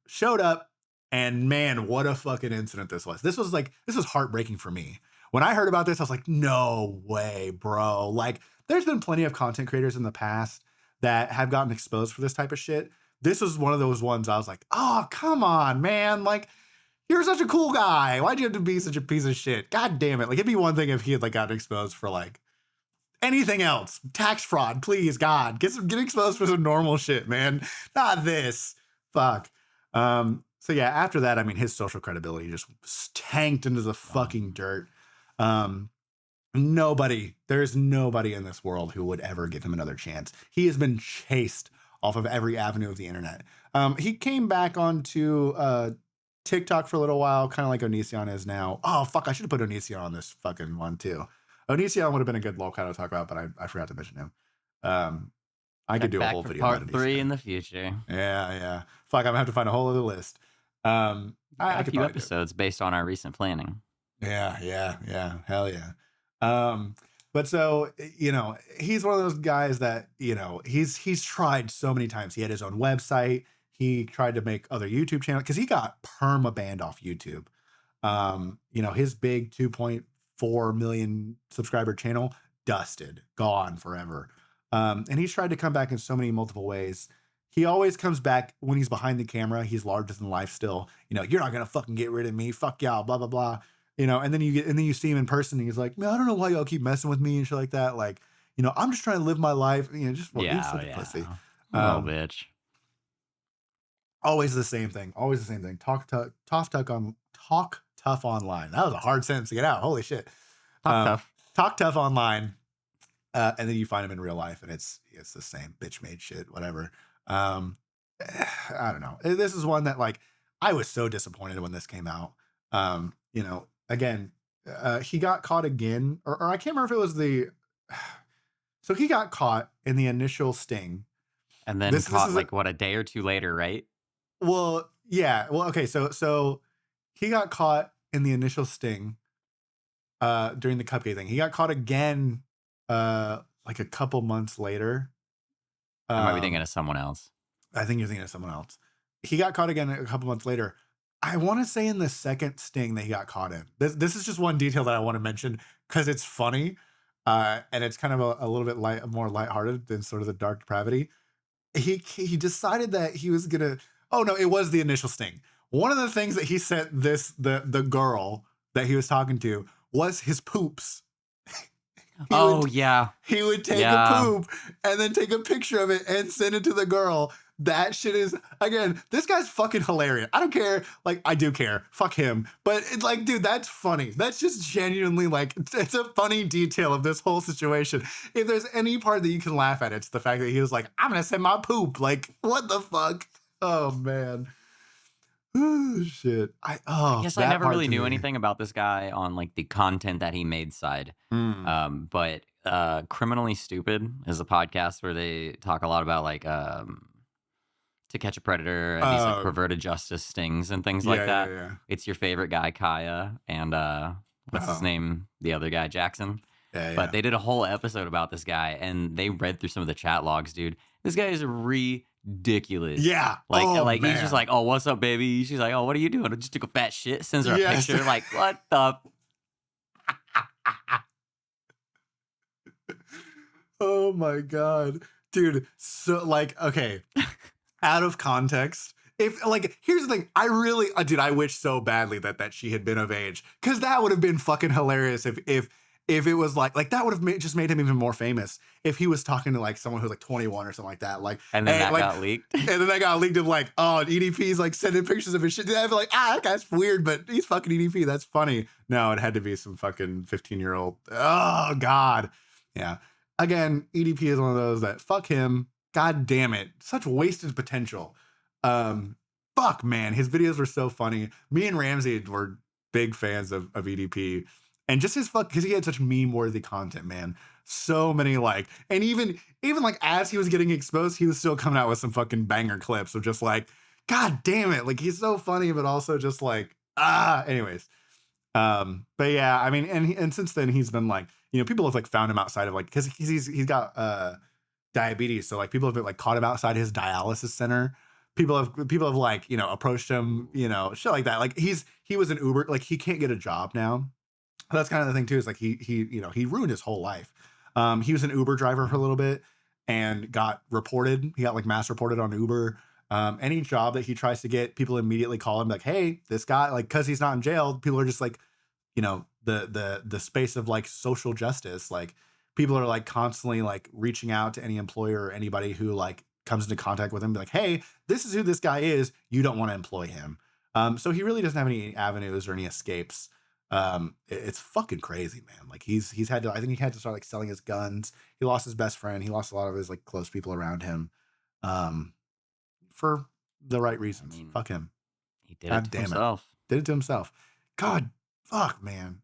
showed up. And man, what a fucking incident this was. This was heartbreaking for me. When I heard about this, I was like, no way, bro. Like, there's been plenty of content creators in the past that have gotten exposed for this type of shit. This was one of those ones I was like, oh, come on, man. Like, you're such a cool guy. Why'd you have to be such a piece of shit? God damn it. Like, it'd be one thing if he had like gotten exposed for like anything else. Tax fraud, please, God. Get exposed for some normal shit, man. Not this. Fuck. So yeah, after that, I mean, his social credibility just tanked into the fucking dirt. There's nobody in this world who would ever give him another chance. He has been chased off of every avenue of the internet. He came back onto TikTok for a little while, kind of like Onision is now. Oh, fuck, I should have put Onision on this fucking one too. Onision would have been a good lolcow to talk about, but I forgot to mention him. I could do a whole video part about 3 in the future. Yeah. Fuck, I'm gonna have to find a whole other list. I a could few episodes based on our recent planning. Yeah. Hell yeah. But so, he's one of those guys that, he's tried so many times. He had his own website. He tried to make other YouTube channels because he got perma-banned off YouTube. His big 2.4 million subscriber channel, dusted, gone forever. And he's tried to come back in so many multiple ways. He always comes back when he's behind the camera. He's larger than life still. You're not going to fucking get rid of me. Fuck y'all, blah, blah, blah. and then you see him in person and he's like, man, I don't know why y'all keep messing with me and shit like that. Like, I'm just trying to live my life. He's such a pussy. Little Um, bitch. Always the same thing. Always the same thing. Talk tough online. That was a hard sentence to get out. Holy shit. Talk tough. Talk tough online. And then you find him in real life and it's the same bitch made shit, whatever. Um, I don't know. This is one that like, I was so disappointed when this came out. Again, he got caught again, or I can't remember if it was so he got caught in the initial sting. And then caught like a day or two later, right? Well, yeah. Well, okay. So he got caught in the initial sting during the cupcake thing. He got caught again like a couple months later. I might be thinking of someone else. I think you're thinking of someone else. He got caught again a couple months later. I want to say in the second sting that he got caught in. This is just one detail that I want to mention because it's funny. And it's kind of a little bit more lighthearted than sort of the dark depravity. He decided that he was gonna. Oh no, it was the initial sting. One of the things that he sent the girl that he was talking to was his poops. He would take a poop and then take a picture of it and send it to the girl. That shit is, again, this guy's fucking hilarious. I don't care. Like, I do care. Fuck him. But it's like, dude, that's funny. That's just genuinely like, it's a funny detail of this whole situation. If there's any part that you can laugh at, it's the fact that he was like, I'm going to send my poop. Like, what the fuck? Oh, man. Oh, shit. I guess I never really knew anything about this guy on like the content that he made side. But Criminally Stupid is a podcast where they talk a lot about like To Catch a Predator and these like perverted justice stings and things like that. Yeah. It's your favorite guy, Kaya, and what's his name? The other guy, Jackson. But they did a whole episode about this guy and they read through some of the chat logs, dude. This guy is ridiculous. Yeah. Like he's just like, oh, what's up, baby? She's like, oh, what are you doing? I just took a fat shit. Sends her a picture. Like, what the? Oh my God. Dude. So like, okay. Out of context. If like, here's the thing. I wish so badly that she had been of age. Cause that would have been fucking hilarious if it was like that would have just made him even more famous if he was talking to like someone who's like 21 or something like that. Like, and then that got leaked. And then that got leaked of like, oh, EDP's like sending pictures of his shit. I'd be like, that guy's weird, but he's fucking EDP. That's funny. No, it had to be some fucking 15-year-old. Oh God. Yeah. Again, EDP is one of those that fuck him. God damn it. Such wasted potential. Fuck man. His videos were so funny. Me and Ramsey were big fans of EDP. And just his fuck, because he had such meme-worthy content, man. So many like, and even like as he was getting exposed, he was still coming out with some fucking banger clips of just like, God damn it, like he's so funny, but also just like, anyways. But yeah, I mean, and since then he's been like, people have like found him outside of like, because he's got diabetes, so like people have been like caught him outside his dialysis center. People have like approached him, shit like that. Like he was an Uber, like he can't get a job now. That's kind of the thing too, is like he ruined his whole life. He was an Uber driver for a little bit and got reported. He got like mass reported on Uber. Any job that he tries to get, people immediately call him like, hey, this guy, like, cause he's not in jail. People are just like, the space of like social justice. Like people are like constantly like reaching out to any employer or anybody who like comes into contact with him, be like, hey, this is who this guy is. You don't want to employ him. So he really doesn't have any avenues or any escapes. It's fucking crazy, man. Like I think he had to start like selling his guns. He lost his best friend. He lost a lot of his like close people around him. For the right reasons. I mean, fuck him. He did it to himself. Did it to himself. God, fuck, man.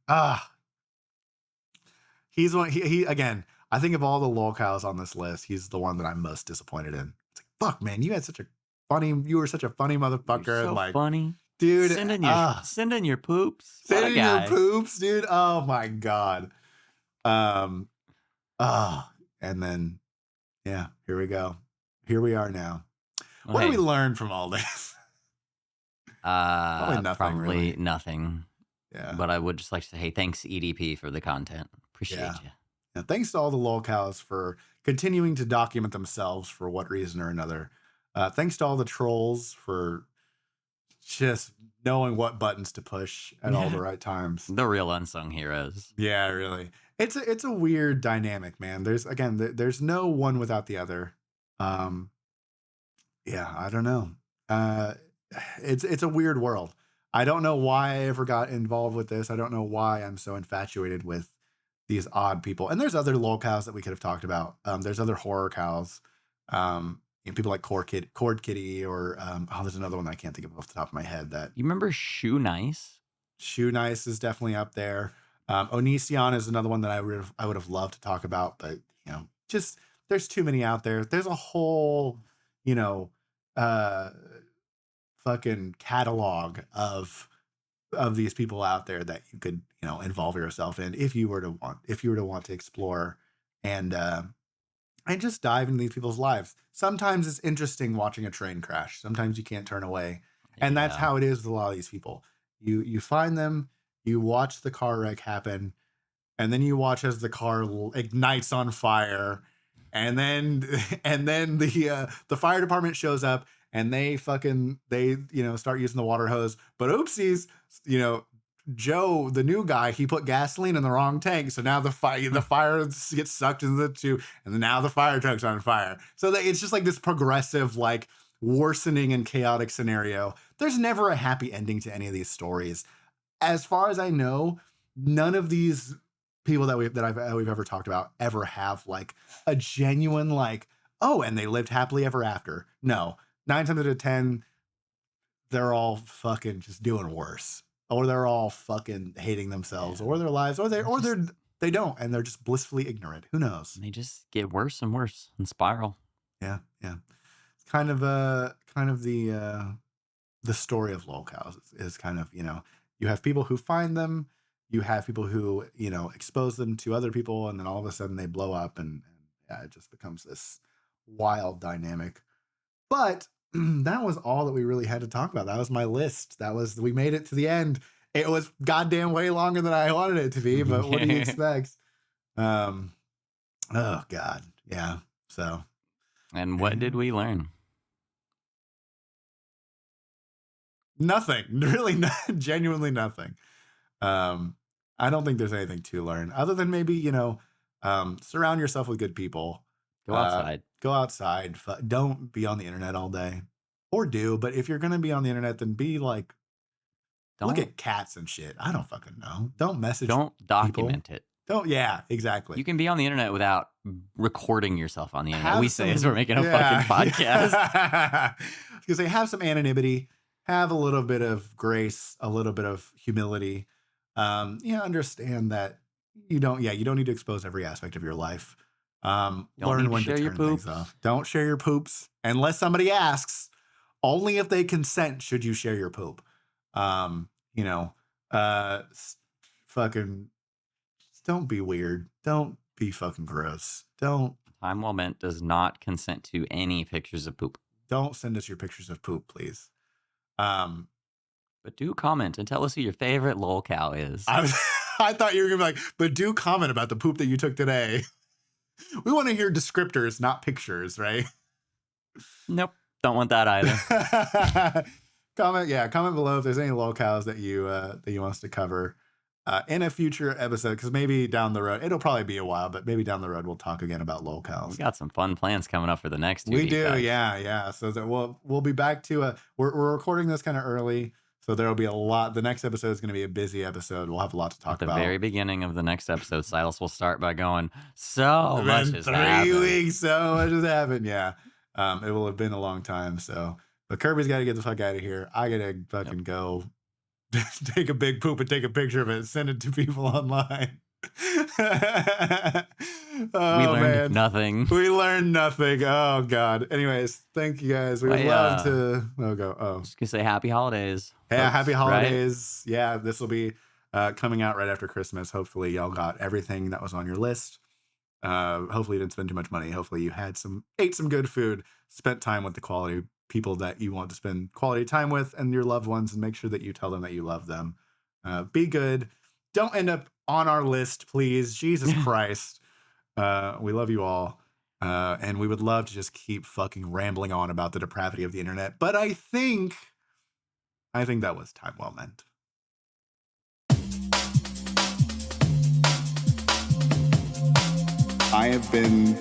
He's one. He again. I think of all the Lolcows on this list, he's the one that I'm most disappointed in. It's like, fuck, man. You were such a funny motherfucker. You're so and like, funny. Dude, send in your poops. Send in your poops, dude. Oh my God. And then, yeah, here we go. Here we are now. What do we learn from all this? Probably nothing. Probably nothing. Yeah. But I would just like to say, hey, thanks EDP for the content. Appreciate you. Yeah, thanks to all the Lolcows for continuing to document themselves for what reason or another. Thanks to all the trolls for just knowing what buttons to push at all the right times. The real unsung heroes. Yeah, really. It's a weird dynamic, man. There's no one without the other. Um, yeah, I don't know. Uh, it's a weird world. I don't know why I ever got involved with this. I don't know why I'm so infatuated with these odd people. And there's other lolcows that we could have talked about. There's other horror cows. People like Cord Kitty, or there's another one that I can't think of off the top of my head. That You remember Shoe Nice? Shoe Nice is definitely up there. Onision is another one that I would have loved to talk about, but just there's too many out there. There's a whole, you know, uh, fucking catalog of these people out there that you could involve yourself in if you were to want to explore and just dive into these people's lives. Sometimes it's interesting watching a train crash. Sometimes you can't turn away, and that's Yeah. how it is with a lot of these people. You find them, you watch the car wreck happen, and then you watch as the car ignites on fire, and then the fire department shows up, and they start using the water hose, but oopsies, Joe, the new guy, he put gasoline in the wrong tank, so now the fire gets sucked into the tube, and then now the fire truck's on fire. So it's just like this progressive, like, worsening and chaotic scenario. There's never a happy ending to any of these stories. As far as I know, none of these people that we've ever talked about ever have like a genuine like, oh, and they lived happily ever after. No, 9 times out of 10, they're all fucking just doing worse, or they're all fucking hating themselves or their lives, or they don't, and they're just blissfully ignorant. Who knows? They just get worse and worse and spiral. Yeah. It's kind of the story of lolcows is kind of, you have people who find them, you have people who, expose them to other people, and then all of a sudden they blow up, and yeah, it just becomes this wild dynamic. But that was all that we really had to talk about. That was my list. We made it to the end. It was goddamn way longer than I wanted it to be, but what do you expect? Oh God. Yeah. So. And what did we learn? Nothing. Really, genuinely nothing. I don't think there's anything to learn other than maybe, surround yourself with good people. Go outside. Go outside. Don't be on the internet all day. Or do, but if you're going to be on the internet, then be like, look at cats and shit. I don't fucking know. Don't message. Don't document it. Yeah, exactly. You can be on the internet without recording yourself on the internet. We say as we're making a fucking podcast. Because they have some anonymity, have a little bit of grace, a little bit of humility. Understand that you don't need to expose every aspect of your life. Learn when to turn things off. Don't share your poops unless somebody asks. Only if they consent should you share your poop. Fucking don't be weird. Don't be fucking gross. Don't. Time Well Meant does not consent to any pictures of poop. Don't send us your pictures of poop, please. But do comment and tell us who your favorite lolcow is. I thought you were gonna be like, but do comment about the poop that you took today. We want to hear descriptors, not pictures, right? Nope. Don't want that either. Comment below if there's any lolcows that you want us to cover in a future episode, because maybe down the road, it'll probably be a while, but maybe down the road we'll talk again about lolcows. We got some fun plans coming up for the next 2 We deep do, dives. yeah. So that we'll be back to we're recording this kind of early, so there'll be a lot. The next episode is going to be a busy episode. We'll have a lot to talk about. At the very beginning of the next episode, Silas will start by going, so much has happened. 3 weeks, so much has happened. Yeah. It will have been a long time. So, but Kirby's got to get the fuck out of here. I got to fucking go take a big poop and take a picture of it and send it to people online. We learned nothing. We learned nothing. Oh God. Anyways, thank you guys. We would love to. Just gonna say happy holidays. Yeah, happy holidays. Right? Yeah, this will be coming out right after Christmas. Hopefully, y'all got everything that was on your list. Hopefully, you didn't spend too much money. Hopefully, you ate some good food, spent time with the quality people that you want to spend quality time with, and your loved ones, and make sure that you tell them that you love them. Be good. Don't end up on our list, please. Jesus Christ. We love you all. And we would love to just keep fucking rambling on about the depravity of the internet. But I think I think that was time well meant. I have been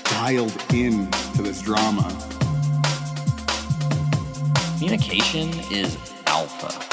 dialed in to this drama. Communication is alpha.